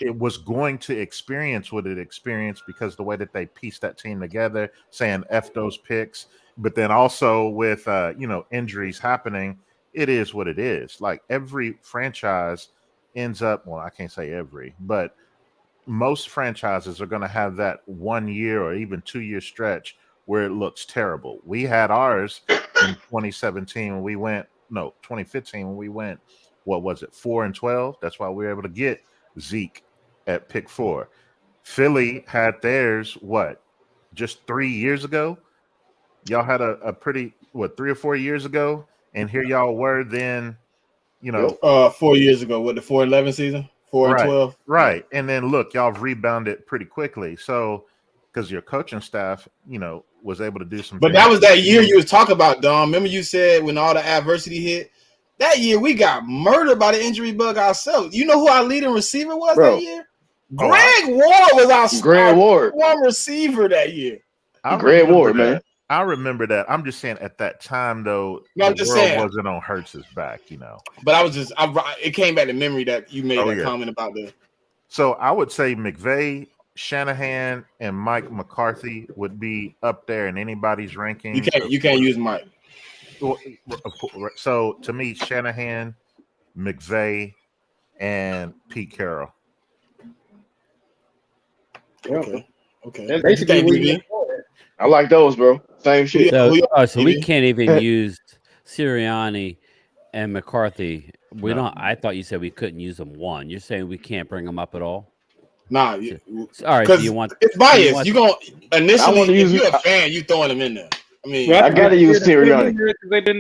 it was going to experience what it experienced because the way that they pieced that team together, saying F those picks, but then also with injuries happening, it is what it is. Like every franchise ends up, well, I can't say every, but most franchises are going to have that 1 year or even 2 year stretch where it looks terrible. We had ours in 2017 when we went, 2015 when we went, what was it, 4-12? That's why we were able to get Zeke at pick 4. Philly had theirs, just 3 years ago? Y'all had a pretty, 3 or 4 years ago? And here y'all were then, 4 years ago with the 4-11 season, 4-12. Right. And then look, y'all rebounded pretty quickly. So, because your coaching staff, was able to do some. But that was that year you was talking about, Dom. Remember you said when all the adversity hit? That year we got murdered by the injury bug ourselves. You know who our leading receiver was that year? Greg Ward was our Greg Ward. one receiver that year. Greg Ward, man. I remember that. I'm just saying at that time though, No, I'm the just world saying. wasn't on Hurts's back, you know. But it came back to memory that you made that comment about the. So I would say McVay, Shanahan, and Mike McCarthy would be up there in anybody's ranking. You can't use Mike. So to me, Shanahan, McVay, and Pete Carroll. Okay. That's basically what you I like those, bro. Same shit. So we can't even use Sirianni and McCarthy. I thought you said we couldn't use them one. You're saying we can't bring them up at all? Nah, all right. So you want it's biased. You gonna initially if use you're a fan, you throwing them in there. I mean, I gotta use Sirianni. Make it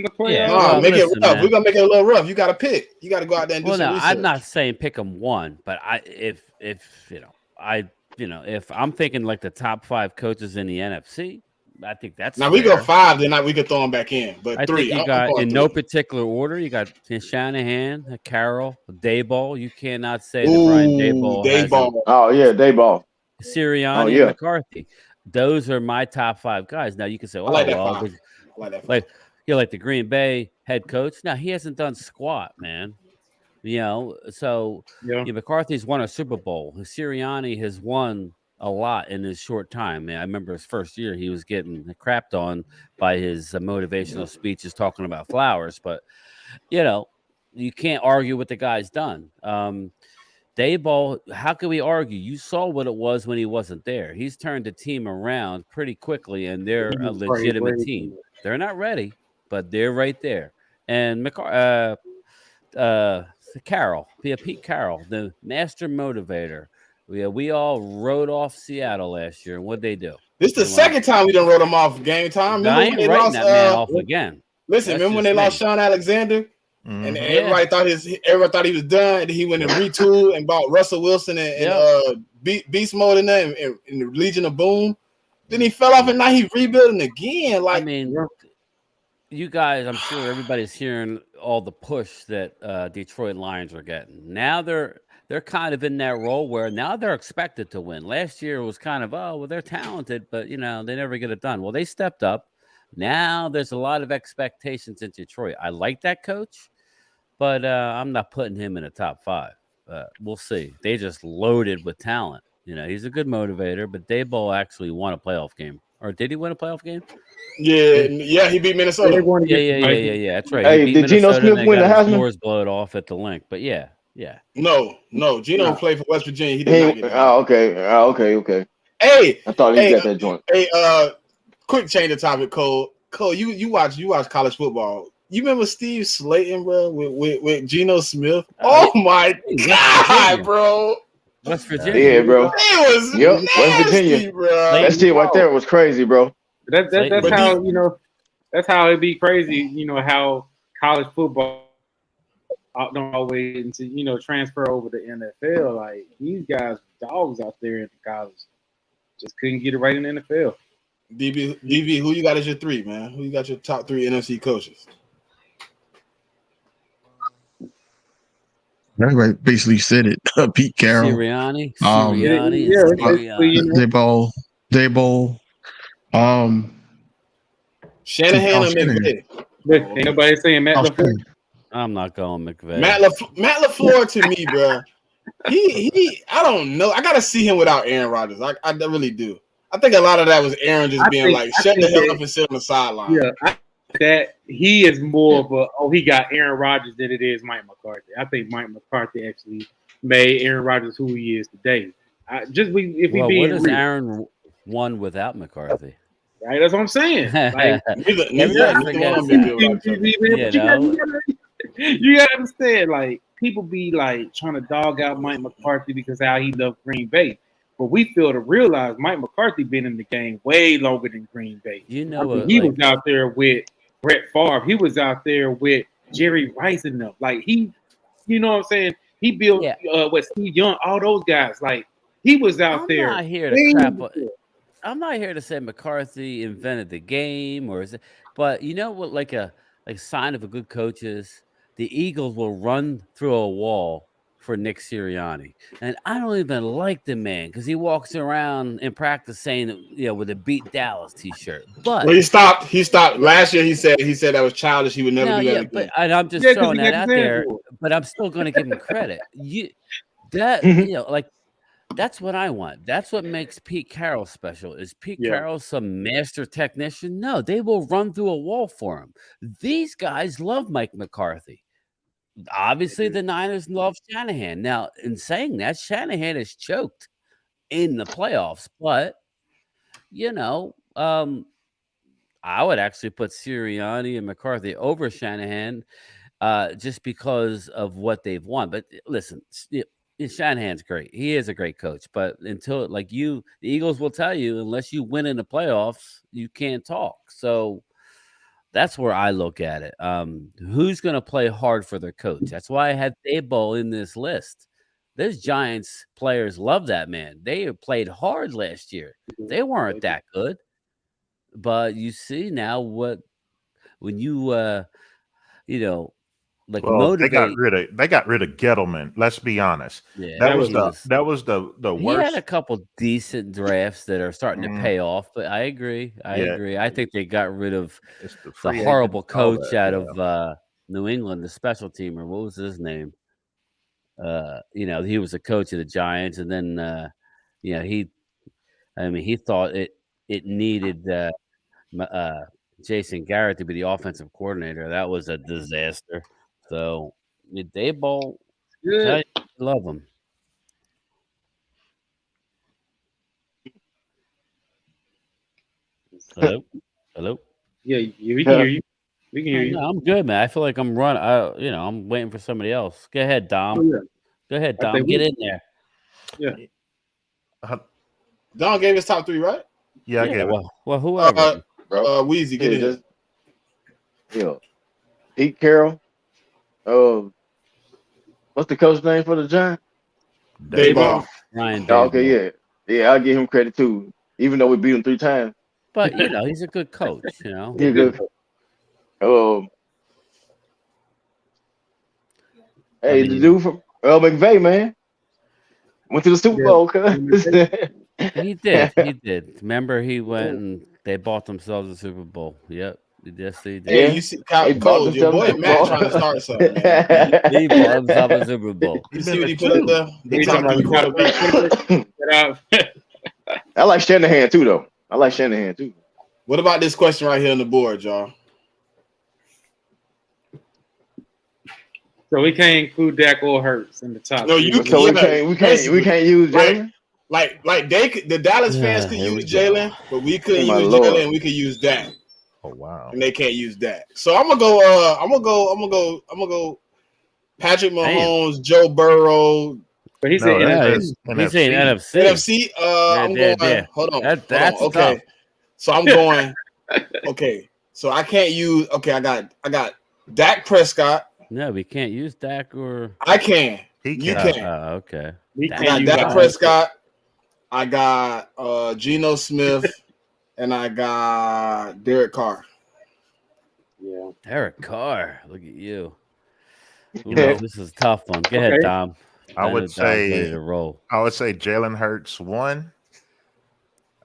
rough. We're gonna make it a little rough. You gotta pick. You gotta go out there and do some research. I'm not saying pick them one, but if I'm thinking like the top 5 coaches in the NFC, I think that's now fair. we go 5, then we could throw them back in. But I 3, think you got in no particular order. You got Shanahan, Carroll, Daboll. You cannot say that Brian Daboll. Oh yeah, Daboll. Sirianni and McCarthy. Those are my top 5 guys. Now you can say, "Oh, like like the Green Bay head coach." Now he hasn't done squat, man. So McCarthy's won a Super Bowl. Sirianni has won a lot in his short time. Man, I remember his first year, he was getting crapped on by his motivational speeches talking about flowers. But, you can't argue what the guy's done. Daboll, how can we argue? You saw what it was when he wasn't there. He's turned the team around pretty quickly, and they're a legitimate team. They're not ready, but they're right there. And Carroll, Pete Carroll, the master motivator. We all wrote off Seattle last year, and what'd they do? This is the second time we done wrote them off game time. I ain't writing that man off again. Listen, remember when they lost Sean Alexander? And everybody thought he was done, and he went and retooled and bought Russell Wilson and Beast Mode in there in the Legion of Boom. Then he fell off, and now he's rebuilding again. Like, I mean, you guys, I'm sure everybody's hearing all the push that Detroit Lions are getting. Now they're kind of in that role where now they're expected to win. Last year it was kind of, they're talented, but they never get it done. Well, they stepped up. Now there's a lot of expectations in Detroit. I like that coach, but I'm not putting him in the top 5. We'll see. They just loaded with talent. He's a good motivator, but Daboll actually won a playoff game. Or did he win a playoff game? Yeah, he beat Minnesota. Yeah. That's right. Hey, did Geno Smith win the Heisman? Doors blowed off at the link, but yeah. No. Geno played for West Virginia. He did not get it. Okay. Hey, I thought he got that joint. Hey, quick change of topic, Cole. Cole, you watch college football. You remember Steve Slayton, bro, with Geno Smith? Oh my God, bro. West Virginia. Yeah, bro. He was West Virginia, bro. That shit right there was crazy, bro. That's how that's how it be crazy. How college football don't always transfer over to NFL. Like these guys, dogs out there in college, just couldn't get it right in the NFL. DB, who you got as your 3, man? Who you got your top 3 NFC coaches? Everybody basically said it. Pete Carroll, Sirianni. Daboll, Shanahan or McVay? Ain't nobody saying Matt LaFleur. I'm not going McVay. Matt LaFleur to me, bro. He I don't know. I gotta see him without Aaron Rodgers. I really do. I think a lot of that was Aaron just being like, shut the hell up and sit on the sideline. Yeah, that he is more of he got Aaron Rodgers than it is Mike McCarthy. I think Mike McCarthy actually made Aaron Rodgers who he is today. What has Aaron won without McCarthy? Right, that's what I'm saying. Like, you gotta understand, like people be like trying to dog out Mike McCarthy because how he loved Green Bay. But we fail to realize Mike McCarthy been in the game way longer than Green Bay. He was out there with Brett Favre. He was out there with Jerry Rice and them. Like he, you know what I'm saying? He built Steve Young, all those guys. Like he was out there. I'm not here to say McCarthy invented the game but you know what? Like a sign of a good coach is the Eagles will run through a wall for Nick Sirianni, and I don't even like the man because he walks around in practice saying, with a "Beat Dallas" T-shirt. But Well, he stopped. He stopped last year. He said that was childish. He would never no, do that yeah, again. but I'm just 'cause throwing he that got out his hands there. full. But I'm still going to give him credit. Like that's what I want. That's what makes Pete Carroll special. Is Pete Carroll some master technician? No, they will run through a wall for him. These guys love Mike McCarthy. Obviously, the Niners love Shanahan. Now, in saying that, Shanahan is choked in the playoffs, but I would actually put Sirianni and McCarthy over Shanahan just because of what they've won. But listen, Shanahan's great. He is a great coach. But until the Eagles will tell you, unless you win in the playoffs, you can't talk. So that's where I look at it. Who's going to play hard for their coach? That's why I had Daboll in this list. Those Giants players love that man. They played hard last year. They weren't that good. But you see now when you motivate. They got rid of Gettleman. Let's be honest. Yeah, That was the he worst. had a couple decent drafts that are starting to pay off, but I agree. I agree. I think they got rid of the horrible coach out of New England, the special teamer. What was his name? He was a coach of the Giants, and then he thought it needed Jason Garrett to be the offensive coordinator. That was a disaster. So Daboll, I love him. Hello. Yeah, we can hear you. We can hear you. No, I'm good, man. I feel like I'm running. I'm waiting for somebody else. Go ahead, Dom. Oh, yeah. Go ahead, Dom. Get in there. Yeah. Don gave his top 3, right? Yeah, I gave it. Well, whoever. Weezy, get in. Pete Carroll. What's the coach name for the Giants? Daboll. Ryan. Okay, yeah. I'll give him credit too. Even though we beat him 3 times. But he's a good coach. He's good. Hey, the dude from Earl McVay, man, went to the Super Bowl. He did. Remember, he went and they bought themselves a Super Bowl. Yep. Yes, they did. Hey, you see, Cole, your boy Matt trying to start something. Man. He bought himself a Super Bowl. You see what he put up there? The top 3 quarterback. I like Shanahan too, though. What about this question right here on the board, y'all? So we can't include Dak or Hurts in the top. No, you so we can't use Jalen. Like the Dallas fans could use Jalen, but we couldn't use Jalen. And we could use Dak. Oh wow! And they can't use Dak. So I'm gonna go. Patrick Mahomes, Joe Burrow. But he said NFC. NFC. I'm going. Hold on. That's okay. Tough. So I'm going. Okay. So I can't use. Okay, I got Dak Prescott. No, we can't use Dak or. I can. You can. Okay. I got Dak Prescott. I got Geno Smith, and I got Derek Carr. Yeah. Derek Carr. Look at you. Ooh, this is a tough one. Go ahead, Dom. I would say Jalen Hurts 1.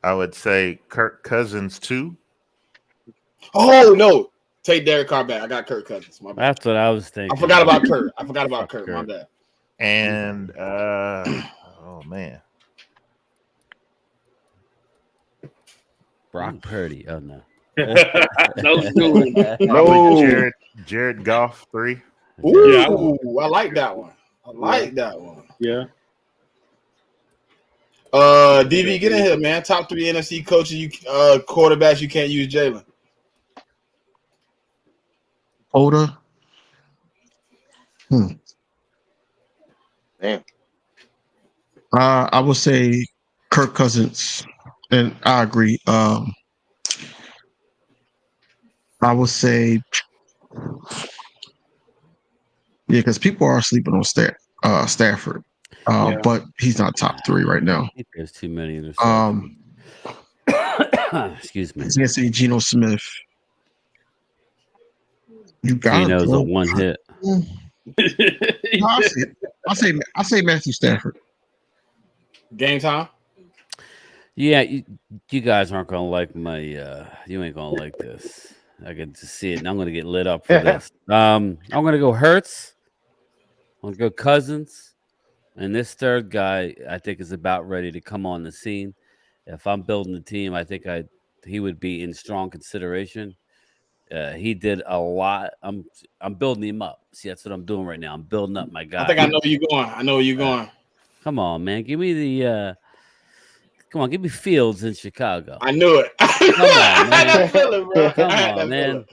I would say Kirk Cousins 2. Oh no. Take Derek Carr back. I got Kirk Cousins. My bad. That's what I was thinking. I forgot about Kirk. My bad. And oh man, Brock Purdy. Oh no. No. Jared Goff 3. Ooh, I like that one. Yeah. DV, get in here, man. Top 3 NFC coaches, quarterbacks. You can't use Jalen. Oda. Damn. I would say Kirk Cousins, and I agree. I would say, because people are sleeping on Stafford, but he's not top 3 right now. I think there's too many. Excuse me. I was gonna say Geno Smith. You got Geno's a one hit. I say Matthew Stafford. Game time. Yeah, you guys aren't gonna like my. You ain't gonna like this. I can just see it, and I'm gonna get lit up for this. I'm gonna go Hurts. I'm gonna go Cousins, and this third guy I think is about ready to come on the scene. If I'm building the team, I think he would be in strong consideration. He did a lot. I'm building him up. See, that's what I'm doing right now. I'm building up my guy. I think I know where you're going. I know where you're going. Come on, man. Give me the. Come on, give me Fields in Chicago. I knew it. Come on, man. Feeling, bro. Come on, man.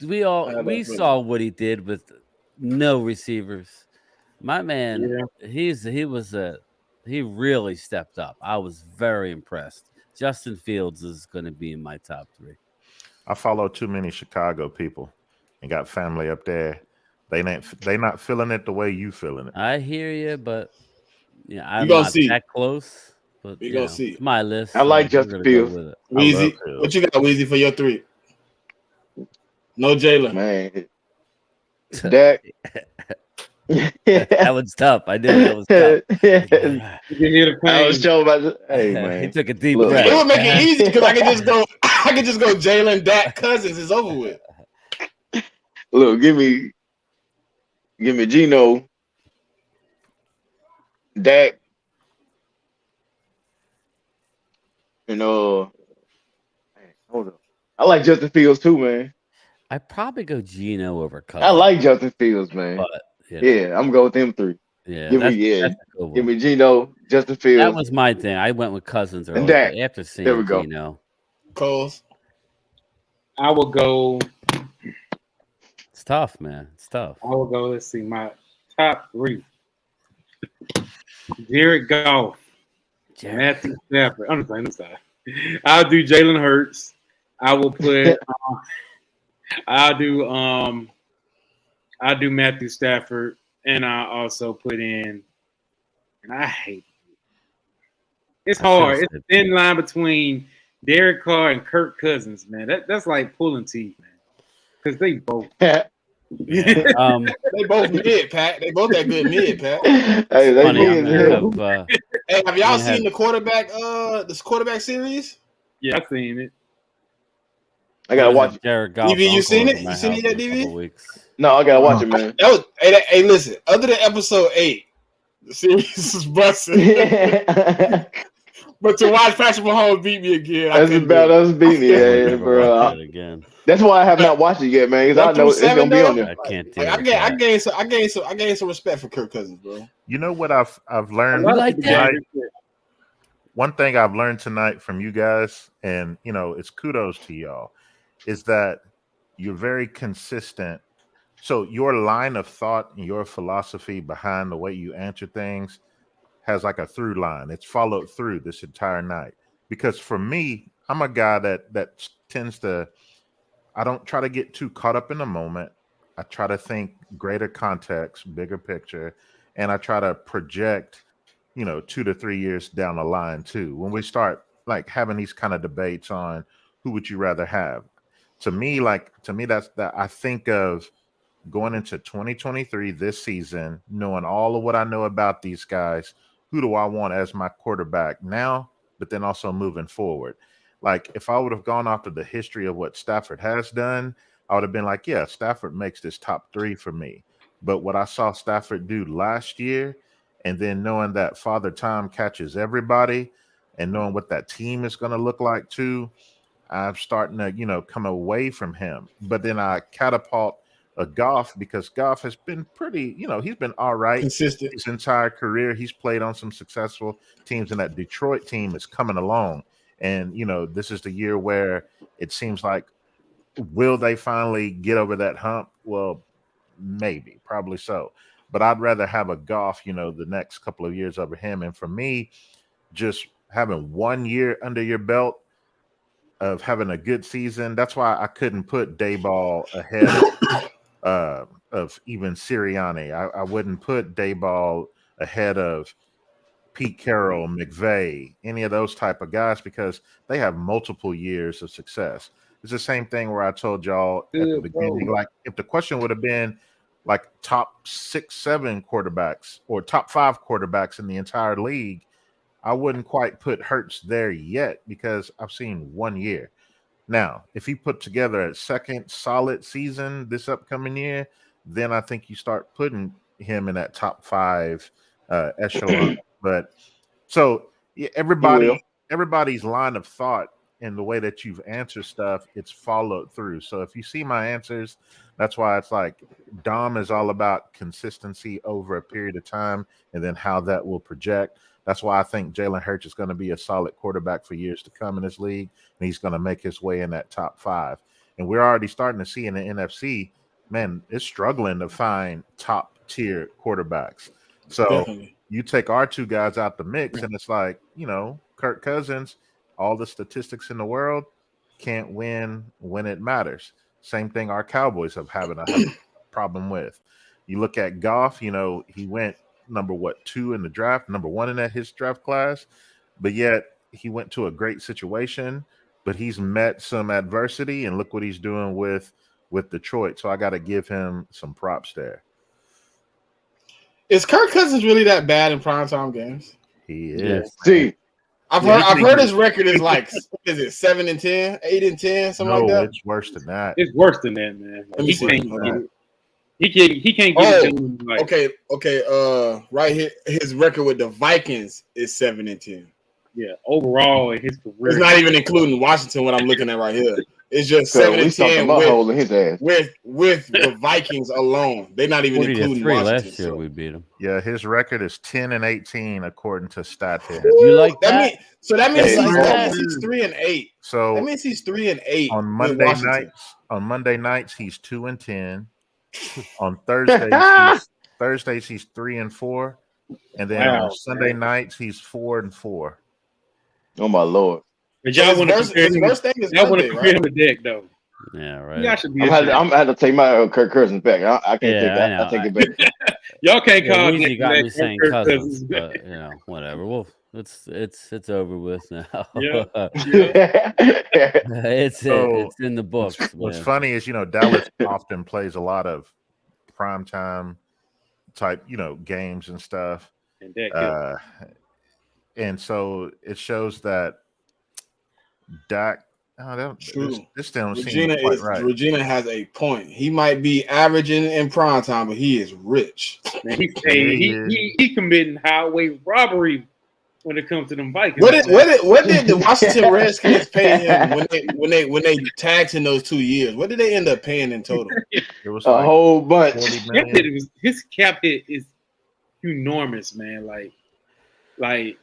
We saw what he did with no receivers. My man, he really stepped up. I was very impressed. Justin Fields is going to be in my top 3. I follow too many Chicago people and got family up there. They not feeling it the way you feeling it. I hear you, but yeah, I'm gonna not see. that close. But We gonna see. it's my list. I like so Justin we're gonna go Fields. with it. Weezy, what you got, Weezy, for your 3? No Jalen. Man, Dak. That was tough. I knew that was tough. You can hear the pain. I was showing about to, hey man. He took a deep Look, breath. It would make it easy because I could just go Jalen, Dak, Cousins. It's over with. Look, give me Geno, Dak, and hold on. I like Justin Fields too, man. I probably go Geno over Cousins. I like Justin Fields, man. But, you know, Yeah, I'm going with them 3. yeah, Give that's me a good one. give me Geno, Justin Fields. That was my thing. I went with Cousins early, Dak. but after seeing There we go. Geno, Coles. I will go. it's tough, man. It's tough. I will go. Let's see my top 3. Jared Goff, Matthew Stafford. I'm sorry. I'll do Jalen Hurts. I will put. I'll do Matthew Stafford, and I also put in. And I hate it. It's hard. It's a thin line between Derek Carr and Kirk Cousins, man. That's like pulling teeth, man. Because they both. They both mid, Pat. They both that good mid, Pat. Hey, they Funny, mid as hell. Hey, have y'all seen the quarterback series? Yeah, I've seen it. I gotta watch it. Jared Goff. DV, you seen it? over my You seen house it yet, in a couple DV? weeks. No, I gotta watch it, man. Hey, listen. Other than episode 8, the series is busting. But to watch Patrick Mahomes beat me again, That's about us beating I'll it, never bro. watch it again. That's why I have not watched it yet, man. Because I know it's gonna be on there. I can't do I it. gained some respect for Kirk Cousins, bro. You know what I've learned? You like that? One thing I've learned tonight from you guys, and it's kudos to y'all, is that you're very consistent. So your line of thought and your philosophy behind the way you answer things has like a through line. It's followed through this entire night. Because for me, I'm a guy that tends to, I don't try to get too caught up in the moment. I try to think greater context, bigger picture, and I try to project, 2 to 3 years down the line too. When we start like having these kind of debates on who would you rather have, to me, that's that I think of going into 2023 this season, knowing all of what I know about these guys. Who do I want as my quarterback now, but then also moving forward? Like if I would have gone off of the history of what Stafford has done, I would have been like, yeah, Stafford makes this top 3 for me. But what I saw Stafford do last year, and then knowing that Father Time catches everybody and knowing what that team is going to look like too, I'm starting to, come away from him. But then I catapult a Goff because Goff has been pretty, he's been all right Consistent his entire career. He's played on some successful teams, and that Detroit team is coming along. And, this is the year where it seems like, will they finally get over that hump? Well, maybe, probably so. But I'd rather have a Goff, the next couple of years over him. And for me, just having 1 year under your belt of having a good season, that's why I couldn't put Dayball ahead of even Sirianni. I wouldn't put Dayball ahead of Pete Carroll, McVay, any of those type of guys, because they have multiple years of success. It's the same thing where I told y'all at the beginning, like if the question would have been, like top 6, 7 quarterbacks or top 5 quarterbacks in the entire league, I wouldn't quite put Hurts there yet because I've seen 1 year. Now, if he put together a second solid season this upcoming year, then I think you start putting him in that top 5 echelon. But so yeah, He will. everybody's line of thought and the way that you've answered stuff, it's followed through. So if you see my answers, that's why it's like Dom is all about consistency over a period of time and then how that will project. That's why I think Jalen Hurts is going to be a solid quarterback for years to come in this league, and he's going to make his way in that top 5. And we're already starting to see in the NFC, man, it's struggling to find top tier quarterbacks. So Definitely. you take our 2 guys out the mix, and it's like, Kirk Cousins, all the statistics in the world, can't win when it matters. Same thing our Cowboys have having a problem with. You look at Goff, he went number 2 in the draft, number 1 in his draft class, but yet he went to a great situation, but he's met some adversity, and look what he's doing with Detroit. So I got to give him some props there. Is Kirk Cousins really that bad in primetime games? He is. Yes. See, I've heard his record is like, is it 7-10, 8-10, something like that? It's worse than that. It's worse than that, man. Let me He see. can't Hold get on. it. He can't get it. Like, Okay. Right here, his record with the Vikings is 7-10. yeah, overall in his career. It's not even including Washington. What I'm looking at right here, it's just so we saw 7-10 the hole in his ass. with the Vikings alone. They're not even including 40-3 Washington. last year we beat him. Yeah, his record is 10-18 according to StatHead. You like that? That means Hey, he's 3-8. So That means he's 3-8 on with Washington. Monday nights he's 2-10. On Thursdays he's 3-4, and then on Sunday nights he's 4-4. Oh my Lord! But y'all want to compare his him? worst thing is Y'all want to Monday, compare right? him to Dak, though? Yeah, right. Y'all should be. I'm gonna have to take my Kirk Cousins back. I can't Yeah, take I that. know. I take it back. Y'all can't Yeah, call Weezy Dak got me Dak saying Kirk Cousins, but whatever. Well, it's over with now. Yeah. it's in the books. What's man. funny is Dallas often plays a lot of primetime type games and stuff, And Dak and so it shows that Dak. True. This don't seem quite right. Regina has a point. He might be averaging in prime time, but he is rich. Man, he committing highway robbery when it comes to them Vikings. What did the Washington Redskins pay him when they taxed in those 2 years? What did they end up paying in total? It was A whole bunch. 40 million. His cap hit is enormous, man. Like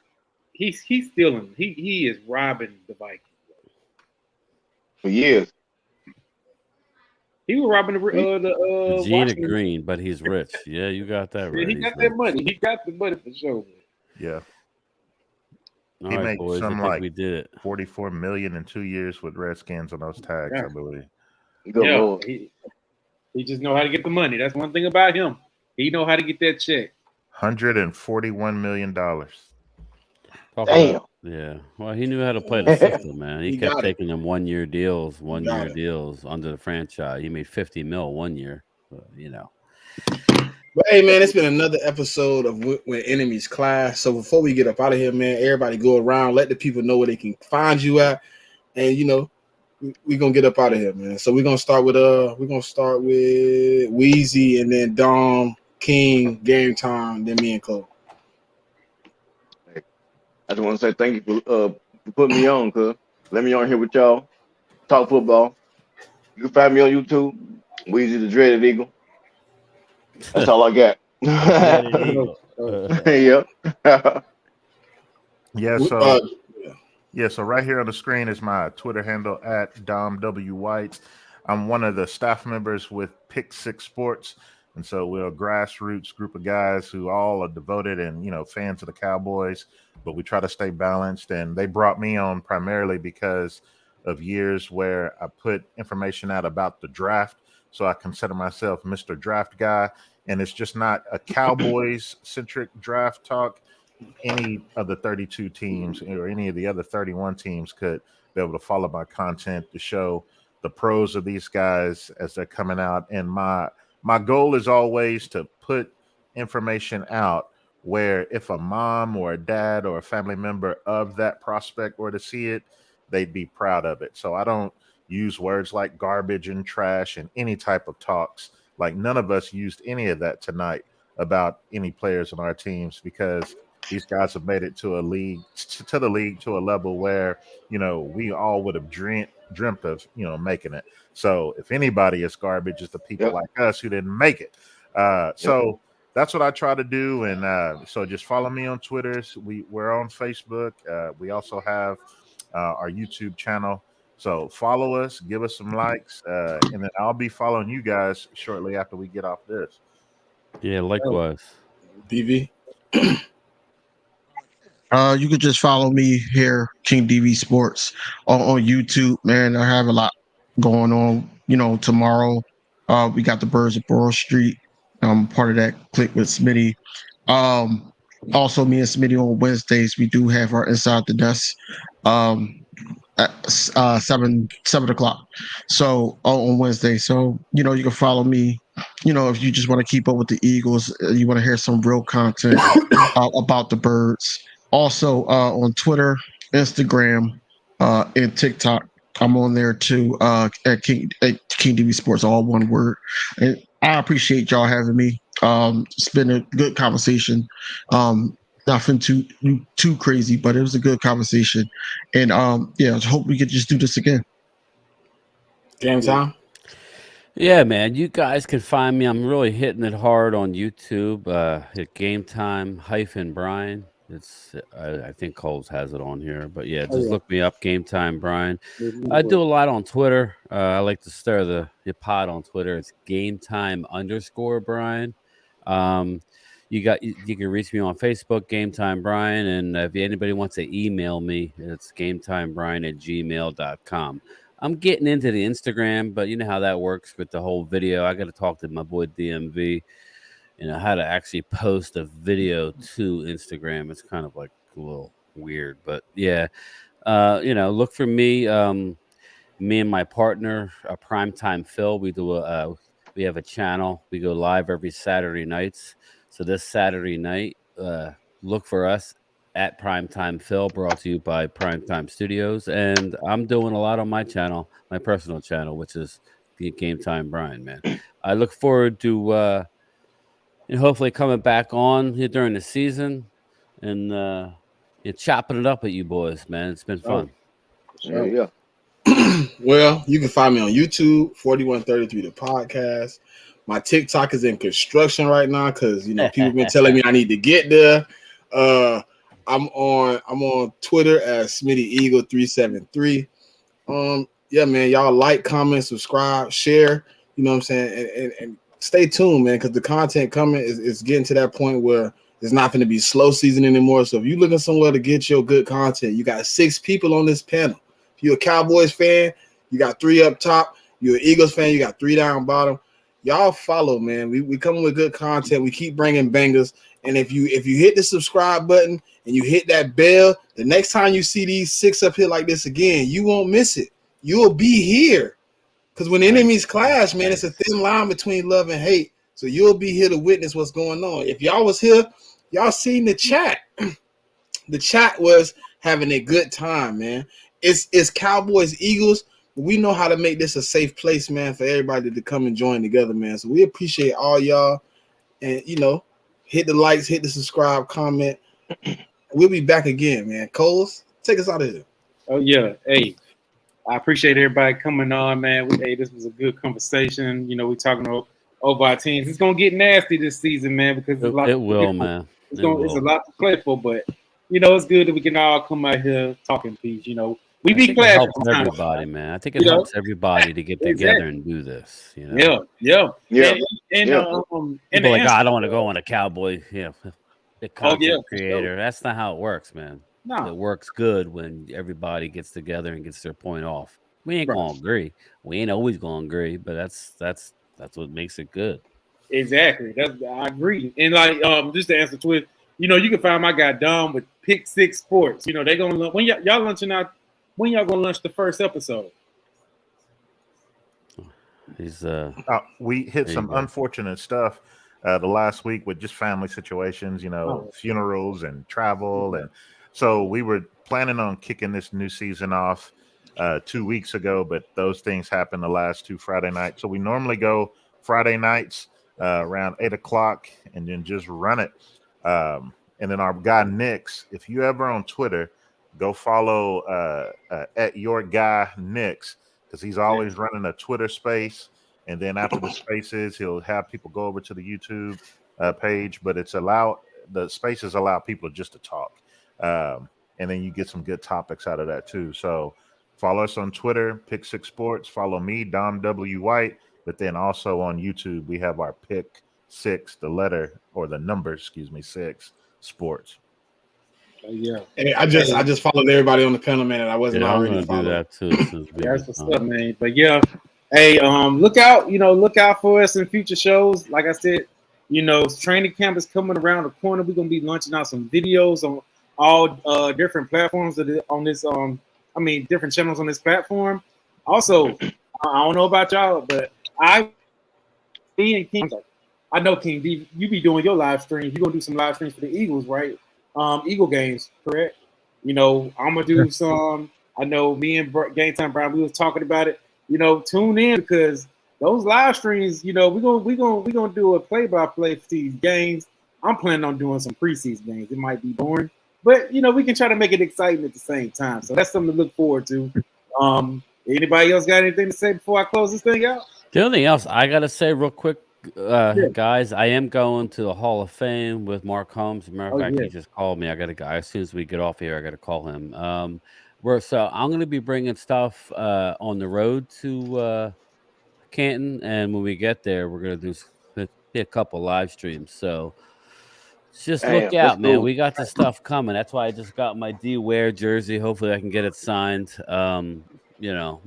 he's stealing. He is robbing the Vikings. For years. He was robbing the Gina Washington. Green, but he's rich. Yeah, you got that right. Yeah, he got that money. He got the money for sure. Yeah. All He right, made boys. I some think like we did it. 44 million in 2 years with Redskins on those tags, Yeah. I believe. Good Yeah, Lord. he just know how to get the money. That's one thing about him. He know how to get that check. $141 million. Talk Damn. about- yeah. Well, he knew how to play the system, man. He He kept got it. taking them 1 year deals, got 1 year it. deals under the franchise. He made $50 million 1 year. But hey, man, it's been another episode of When Enemies Clash. So before we get up out of here, man, everybody go around, let the people know where they can find you at, and we're gonna get up out of here, man. So we're gonna start with Weezy, and then Dom, King, Game Time, then me and Cole. I just want to say thank you for putting me on, cuz. Let me on here with y'all. Talk football. You can find me on YouTube. Weezy the Dreaded Eagle. That's all I got. Yep. Yeah, so right here on the screen is my Twitter handle at Dom W. White. I'm one of the staff members with Pick Six Sports. And so we're a grassroots group of guys who all are devoted and, fans of the Cowboys, but we try to stay balanced. And they brought me on primarily because of years where I put information out about the draft. So I consider myself Mr. Draft Guy. And it's just not a Cowboys-centric draft talk. Any of the 32 teams or any of the other 31 teams could be able to follow my content to show the pros of these guys as they're coming out and my my goal is always to put information out where if a mom or a dad or a family member of that prospect were to see it, they'd be proud of it. So I don't use words like garbage and trash and any type of talks. Like none of us used any of that tonight about any players on our teams, because these guys have made it to a league, to the league, to a level where, we all would have dreamt of, making it. So if anybody is garbage, it's the people Yep. like us who didn't make it. Yep. So that's what I try to do. And so just follow me on Twitter. We're on Facebook. We also have our YouTube channel. So follow us, give us some likes, and then I'll be following you guys shortly after we get off this. Yeah, likewise. BV. You could just follow me here, King DV Sports, on YouTube. Man, I have a lot going on. Tomorrow, we got the Birds of Borough Street. I'm part of that clique with Smitty. Also, me and Smitty on Wednesdays, we do have our Inside the Desk at 7 o'clock. So on Wednesday. So you can follow me. If you just want to keep up with the Eagles, you want to hear some real content about the Birds. Also on Twitter, Instagram, and TikTok. I'm on there too at King DB Sports, all one word. And I appreciate y'all having me. It's been a good conversation. Nothing too crazy, but it was a good conversation. And I hope we could just do this again. Game time. Yeah, man. You guys can find me. I'm really hitting it hard on YouTube. At Gametime Bryan. It's I think Coles has it on here, but yeah, just look me up, Gametime Bryan. I do a lot on Twitter. I like to stir the pot on Twitter. It's Gametime_Bryan. You can reach me on Facebook, Gametime Bryan, and if anybody wants to email me, it's GametimeBryan@gmail.com. I'm getting into the Instagram, but you know how that works with the whole video. I got to talk to my boy DMV. How to actually post a video to Instagram. It's kind of like a little weird, but yeah. Look for me. Me and my partner, Primetime Phil. We have a channel. We go live every Saturday nights. So this Saturday night, look for us at Primetime Phil, brought to you by Primetime Studios. And I'm doing a lot on my channel, my personal channel, which is Gametime Bryan, man. I look forward to and hopefully coming back on here during the season and you're chopping it up at you boys, man. It's been fun. Yeah. Well, you can find me on YouTube, 4133 the podcast. My TikTok is in construction right now because people been telling me I need to get there. I'm on Twitter at SmittyEagle373. Yeah, man, y'all like, comment, subscribe, share. You know what I'm saying, and stay tuned, man, because the content coming is getting to that point where it's not going to be slow season anymore. So if you're looking somewhere to get your good content, you got 6 people on this panel. If you're a Cowboys fan, you got 3 up top. You're an Eagles fan, you got 3 down bottom. Y'all follow, man. We coming with good content. We keep bringing bangers. And if you hit the subscribe button and you hit that bell, the next time you see these 6 up here like this again, you won't miss it. You'll be here. Because when enemies clash, man, it's a thin line between love and hate. So you'll be here to witness what's going on. If y'all was here, y'all seen the chat. The chat was having a good time, man. It's Cowboys, Eagles. We know how to make this a safe place, man, for everybody to come and join together, man. So we appreciate all y'all. And, hit the likes, hit the subscribe, comment. We'll be back again, man. Coles, take us out of here. Oh, yeah. Hey. I appreciate everybody coming on, man. This was a good conversation. We talking over our teams. It's gonna get nasty this season, man, because it will, man. It's a lot to play for, but it's good that we can all come out here talking peace. We be glad. It helps everybody, man. I think it helps everybody to get together and do this. Yeah. And people like, I don't want to go on a Cowboy, the content creator. Sure. That's not how it works, man. No. It works good when everybody gets together and gets their point off. We ain't gonna agree. We ain't always gonna agree, but that's what makes it good. Exactly. I agree. And just to answer Twitter, you can find my guy Dom with Pick 6 Sports. They gonna when y'all lunching out. When y'all gonna launch the first episode? He's We hit There you some go. unfortunate stuff the last week with just family situations, funerals and travel. And so we were planning on kicking this new season off 2 weeks ago, but those things happened the last two Friday nights. So we normally go Friday nights around 8 o'clock and then just run it. And then our guy Nix, if you ever on Twitter, go follow at your guy Nix, because he's always running a Twitter space. And then after the spaces, he'll have people go over to the YouTube page. But the spaces allow people just to talk. And then you get some good topics out of that too. So follow us on Twitter, Pick Six Sports. Follow me, Dom W. White. But then also on YouTube, we have our Pick Six, the number, 6 Sports. Yeah. Hey, I just followed everybody on the panel, man, and I wasn't I'm already gonna do followed. that too. Since we That's get what's on. up, man. But yeah, hey, look out for us in future shows. Like I said, training camp is coming around the corner. We're gonna be launching out some videos on all different platforms on this different channels on this platform. Also, I don't know about y'all, but me and King, I know King D, you be doing your live streams. You're gonna do some live streams for the Eagles, right? Eagle games, correct? I'm gonna do some. I know me and Gametime Bryan, we was talking about it. Tune in because those live streams, we're gonna do a play-by-play for these games. I'm planning on doing some preseason games. It might be boring, but we can try to make it exciting at the same time. So that's something to look forward to. Anybody else got anything to say before I close this thing out? The only thing else I gotta say real quick, guys, I am going to the Hall of Fame with Mark Holmes. As a matter of fact, he just called me. I gotta go as soon as we get off here. I gotta call him. I'm gonna be bringing stuff on the road to Canton, and when we get there, we're gonna do a couple live streams. So just look Damn, that's out, man. cool. We got the stuff coming. That's why I just got my D Ware jersey. Hopefully, I can get it signed. I'm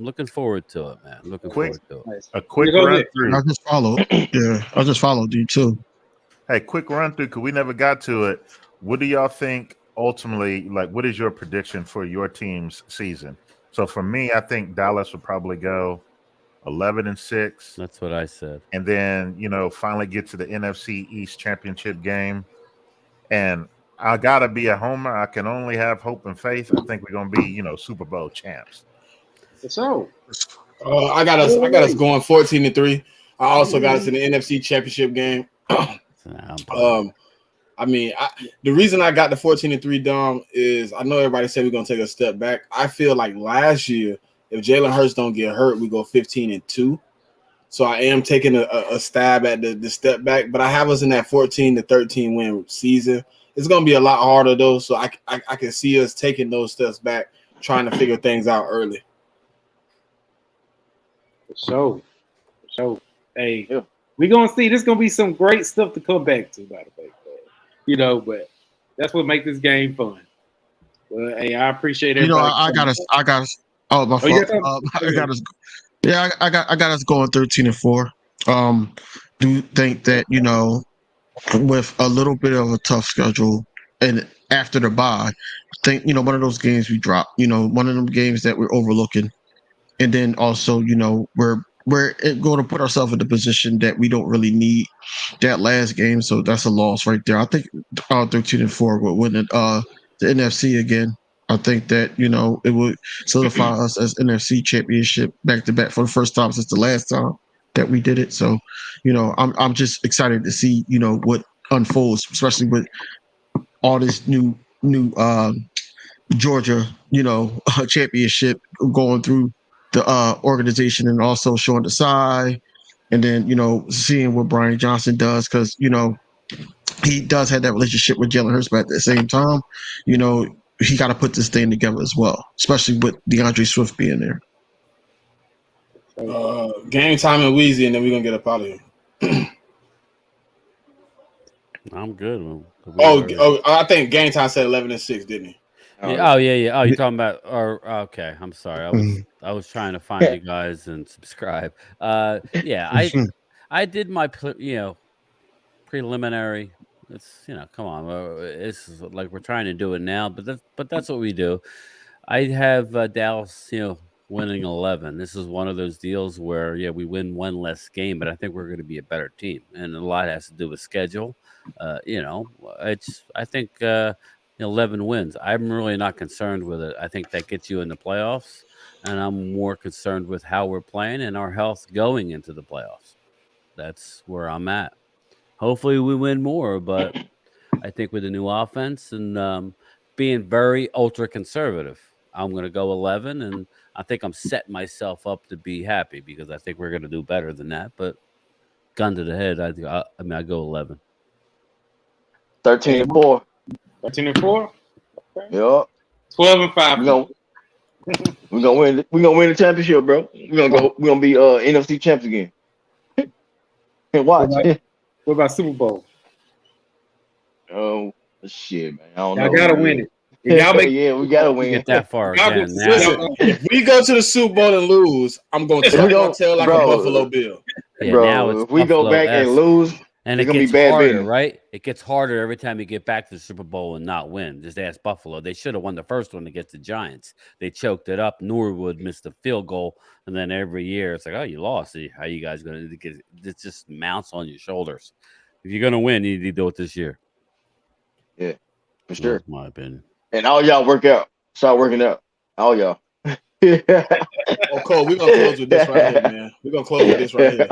looking forward to it, man. Looking forward to it. Nice. A quick Go run ahead. through. I just followed. Yeah, I just followed you too. Hey, quick run through because we never got to it. What do y'all think ultimately? Like, what is your prediction for your team's season? So for me, I think Dallas will probably go 11-6, That's what I said. and then finally get to the NFC East Championship game. And I gotta be a homer. I can only have hope and faith. I think we're gonna be Super Bowl champs. So I got us going 14-3. I also got us in the NFC Championship game. The reason I got the 14-3, Dom, is I know everybody said we're gonna take a step back. I feel like last year, if Jalen Hurts don't get hurt, we go 15-2. So I am taking a stab at the step back, but I have us in that 14-13 win season. It's gonna be a lot harder though, so I can see us taking those steps back, trying to figure things out early. So, hey, we're gonna see. There's gonna be some great stuff to come back to, by the way. But that's what makes this game fun. Well, hey, I appreciate it. I got us. Oh, my fault. I got us. Yeah, I got us going 13-4. Do think that with a little bit of a tough schedule and after the bye, I think one of those games we dropped. One of them games that we're overlooking, and then also we're going to put ourselves in the position that we don't really need that last game, so that's a loss right there. I think 13-4 will win it. The NFC again. I think that it would solidify us as NFC Championship back to back for the first time since the last time that we did it. So, I'm just excited to see what unfolds, especially with all this new Georgia championship going through the organization and also showing the side, and then seeing what Bryan Johnson does because he does have that relationship with Jalen Hurts, but at the same time, he got to put this thing together as well, especially with DeAndre Swift being there. Gametime and Weezy, and then we're gonna get up out of here. I'm good. I think Gametime said 11-6, didn't he? Yeah, yeah. Oh, you're talking about? Okay. I'm sorry. I was trying to find you guys and subscribe. Yeah, I did my preliminary. It's come on. It's like we're trying to do it now, but that's what we do. I have Dallas, winning 11. This is one of those deals where, yeah, we win one less game, but I think we're going to be a better team. And a lot has to do with schedule. I think 11 wins. I'm really not concerned with it. I think that gets you in the playoffs. And I'm more concerned with how we're playing and our health going into the playoffs. That's where I'm at. Hopefully we win more, but I think with the new offense and being very ultra conservative, I'm going to go 11, and I think I'm setting myself up to be happy because I think we're going to do better than that. But gun to the head, I go 11. 13-4. 13-4. Yup. 12-5. We're gonna win. We're gonna win the championship, bro. We're gonna be NFC champs again. And watch. What about Super Bowl? Oh shit, man. I don't Y'all know. gotta win it. Y'all make yeah, we gotta win. Get that far Y'all again. get- Now. Listen, if we go to the Super Bowl and lose, I'm gonna tell like bro, a Buffalo Bill. Yeah, bro, now it's if we go back and Buffalo-esque. lose, And it's it gonna gets be bad harder, business. right? It gets harder every time you get back to the Super Bowl and not win. Just ask Buffalo. They should have won the first one against the Giants. They choked it up. Norwood missed a field goal. And then every year it's like, oh, you lost. See, how you guys going to get it? Just mounts on your shoulders. If you're going to win, you need to do it this year. Yeah, for sure. That's my opinion. And all y'all work out. Start working out. All y'all. Oh, Cole, we're gonna close with this right here, man. We're gonna close with this right here.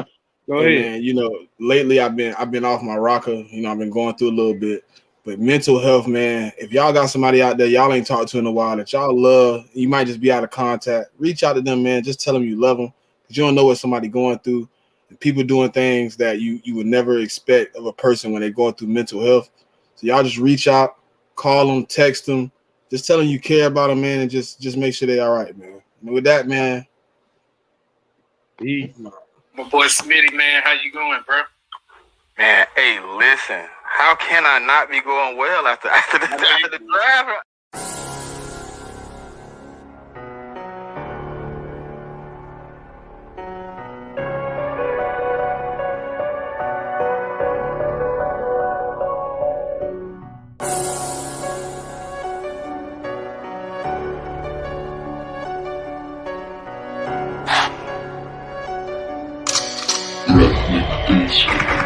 Go Hey, ahead. man, lately I've been off my rocker. I've been going through a little bit. But mental health, man, if y'all got somebody out there y'all ain't talked to in a while that y'all love, you might just be out of contact. Reach out to them, man. Just tell them you love them. Because you don't know what somebody going through. And people doing things that you would never expect of a person when they're going through mental health. So y'all just reach out, call them, text them. Just tell them you care about them, man, and just make sure they all right, man. And with that, man. My boy Smitty, man, how you going, bro? Man, hey, listen. How can I not be going well after the draft? Rest in peace.